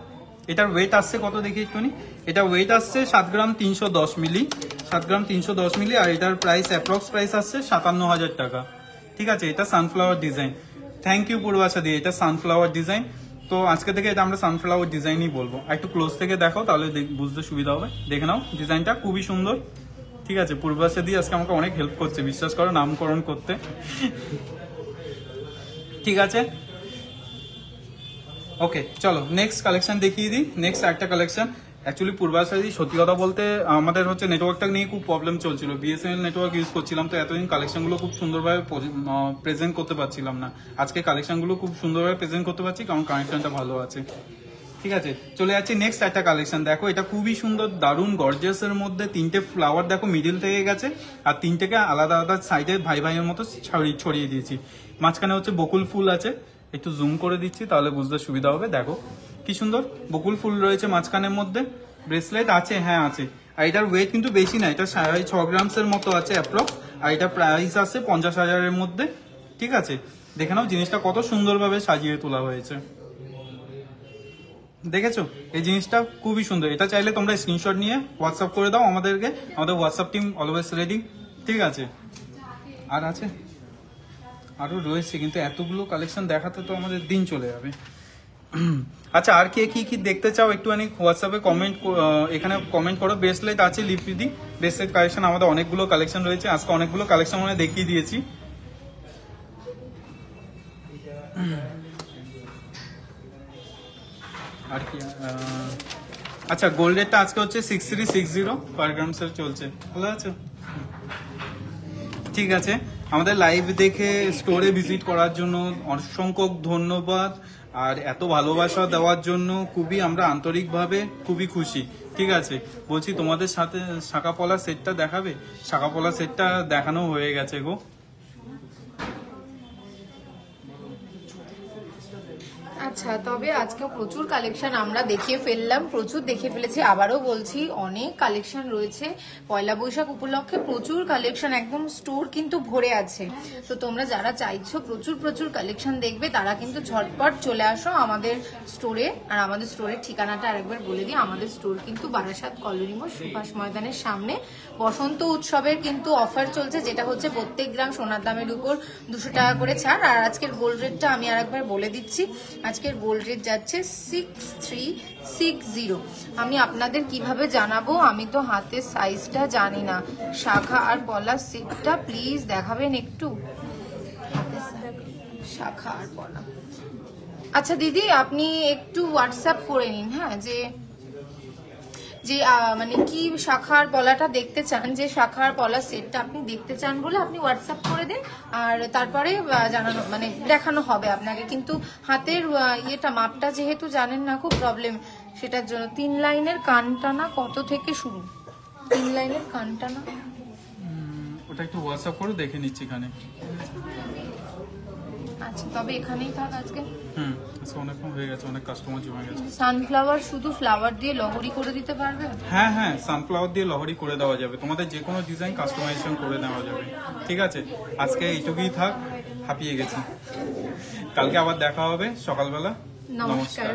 এটার ওয়েট আসছে কত দেখি একটুনি, এটা ওয়েট আসছে 7 গ্রাম 310 মিলি, 7 গ্রাম 310 মিলি, আর এটার প্রাইস অ্যাপ্রক্স প্রাইস আসছে 57,000 টাকা, ঠিক আছে। এটা সানফ্লাওয়ার ডিজাইন, থ্যাংক ইউ পূর্বাশা দিয়ে, এটা সানফ্লাওয়ার ডিজাইন। তো আজকে থেকে এটা আমরা সানফ্লাওয়ার ডিজাইনই বলবো। একটু ক্লোজ থেকে দেখো, তাহলে বুঝতে সুবিধা হবে। দেখে নাও ডিজাইনটা খুবই সুন্দর, ঠিক আছে। পূর্বাশা দিয়ে আজকে আমাকে অনেক হেল্প করছে, বিশ্বাস করো, নামকরণ করতে, ঠিক আছে। ওকে চলো নেক্সট কালেকশন দেখিয়ে দিই। নেক্সট একটা কালেকশন, অ্যাকচুয়ালি পূর্বাশারি সত্যি কথা বলতে আমাদের হচ্ছে নেটওয়ার্কটা নিয়ে খুব প্রবলেম চলছিল, বিএসএনএল নেটওয়ার্ক ইউজ করছিলাম, তো এতদিন কালেকশনগুলো খুব সুন্দরভাবে প্রেজেন্ট করতে পারছিলাম না। আজকে কালেকশনগুলো খুব সুন্দরভাবে প্রেজেন্ট করতে পারছি কারণ কানেকশনটা ভালো আছে। ঠিক আছে, চলে যাচ্ছি নেক্সট একটা কালেকশন। দেখো এটা খুবই সুন্দর, দারুণ গর্জিয়াস এর মধ্যে 3টে ফ্লাওয়ার দেখো মিডিল থেকে গেছে, আর 3টেকে আলাদা আলাদা সাইডে ভাই ভাইয়ের মতো ছড়িয়ে দিয়েছি। মাঝখানে হচ্ছে বকুল ফুল আছে, একটু জুম করে দিচ্ছি তাহলে বুঝতে সুবিধা হবে। দেখো কি সুন্দর বকুল ফুল রয়েছে মাঝখানের মধ্যে। ব্রেসলেট আছে, হ্যাঁ আছে। আর এটার ওয়েট কিন্তু বেশি না, এটা 6.5 গ্রামসের মতো আছে অ্যাপ্রক্স। আর এটা প্রাইস আছে 50,000-এর মধ্যে। ঠিক আছে, দেখে নাও জিনিসটা কত সুন্দরভাবে সাজিয়ে তোলা হয়েছে। দেখেছো এই জিনিসটা খুবই সুন্দর। এটা চাইলে তোমরা স্ক্রিনশট নিয়ে হোয়াটসঅ্যাপ করে দাও আমাদেরকে, আমাদের হোয়াটসঅ্যাপ টিম অলওয়েজ রেডি। ঠিক আছে, আর আছে আরো রয়েছে, কিন্তু এতগুলো কালেকশন দেখাতে তো আমাদের দিন চলে যাবে। আচ্ছা, আর কে কি কি দেখতে চাও একটুখানি হোয়াটসঅ্যাপে এখানে কমেন্ট করো। ব্রেসলেট আছে লিপিদি, ব্রেসলেট কালেকশন আমাদের অনেকগুলো কালেকশন রয়েছে, আজকে অনেকগুলো কালেকশন মানে দেখিয়ে দিয়েছি। আর কি আচ্ছা, গোল্ড রেটটা আজকে হচ্ছে 6360 পার গ্রামসের চলছে। ভালো আছো? ঠিক আছে, আমাদের লাইভ দেখে স্টোরে ভিজিট করার জন্য অসংখ্য ধন্যবাদ, আর এত ভালোবাসা দেওয়ার জন্য খুবই আমরা আন্তরিকভাবে খুবই খুশি। ঠিক আছে, বলছি তোমাদের সাথে শাঁখা পলা সেটটা দেখাবে? শাঁখা পলা সেটটা দেখানো হয়ে গেছে গো। আচ্ছা, তবে আজকে প্রচুর কালেকশন আমরা দেখিয়ে ফেললাম, প্রচুর দেখে ফেলেছি। আবারও বলছি অনেক কালেকশন রয়েছে পয়লা বৈশাখ উপলক্ষে, প্রচুর কালেকশন, একদম স্টোর কিন্তু ভরে আছে। তো তোমরা যারা চাইছো প্রচুর প্রচুর কালেকশন দেখবে তারা কিন্তু ঝটপট চলে আসো আমাদের স্টোরে। আর আমাদের স্টোরের ঠিকানাটা আরেকবার বলে দিই, আমাদের স্টোর কিন্তু বারাসাত কলোনি মোড় সুভাষ ময়দানের সামনে। বসন্ত উৎসবের কিন্তু অফার চলছে, যেটা হচ্ছে প্রত্যেক গ্রাম সোনার দামের উপর 200 টাকা করে ছাড়। আর আজকের গোল্ড রেটটা আমি আরেকবার বলে দিচ্ছি, আজকের গোল্ড রেট যাচ্ছে 6360। আমি আপনাদের কিভাবে জানাবো, আমি তো হাতের সাইজটা জানি না। শাখা আর পলা সেটটা প্লিজ দেখাবেন একটু, শাখা আর পলা। আচ্ছা দিদি, আপনি একটু হোয়াটসঅ্যাপ করে নিন, হ্যাঁ, যে মানে কি শাখার পলাটা দেখতে চান, যে শাখার পলা সেটটা আপনি দেখতে চান বলে আপনি হোয়াটসঅ্যাপ করে দিন, আর তারপরে জানানো মানে দেখানো হবে আপনাকে। কিন্তু হাতের ইয়েটা মাপটা যেহেতু জানেন না, খুব প্রবলেম সেটার জন্য। 3 লাইনের কানটানা কত থেকে শুরু? 3 লাইনের কানটানা ওটা একটু হোয়াটসঅ্যাপ করে দেখে নিচ্ছি এখানে। আচ্ছা, তবে এখানেই থাক আজকে। আজকে অনেকক্ষণ হয়ে গেছে, অনেক কাস্টমার জমে গেছে। সানফ্লাওয়ার শুধু ফ্লাওয়ার দিয়ে লহরি করে দিতে পারবে? হ্যাঁ হ্যাঁ, সানফ্লাওয়ার দিয়ে লহরি করে দেওয়া যাবে, তোমাদের যে কোনো ডিজাইন কাস্টমাইজেশন করে দেওয়া যাবে। ঠিক আছে, আজকে এইটুকুই থাক, হাঁপিয়ে গেছি। কালকে আবার দেখা হবে সকালবেলা। নমস্কার।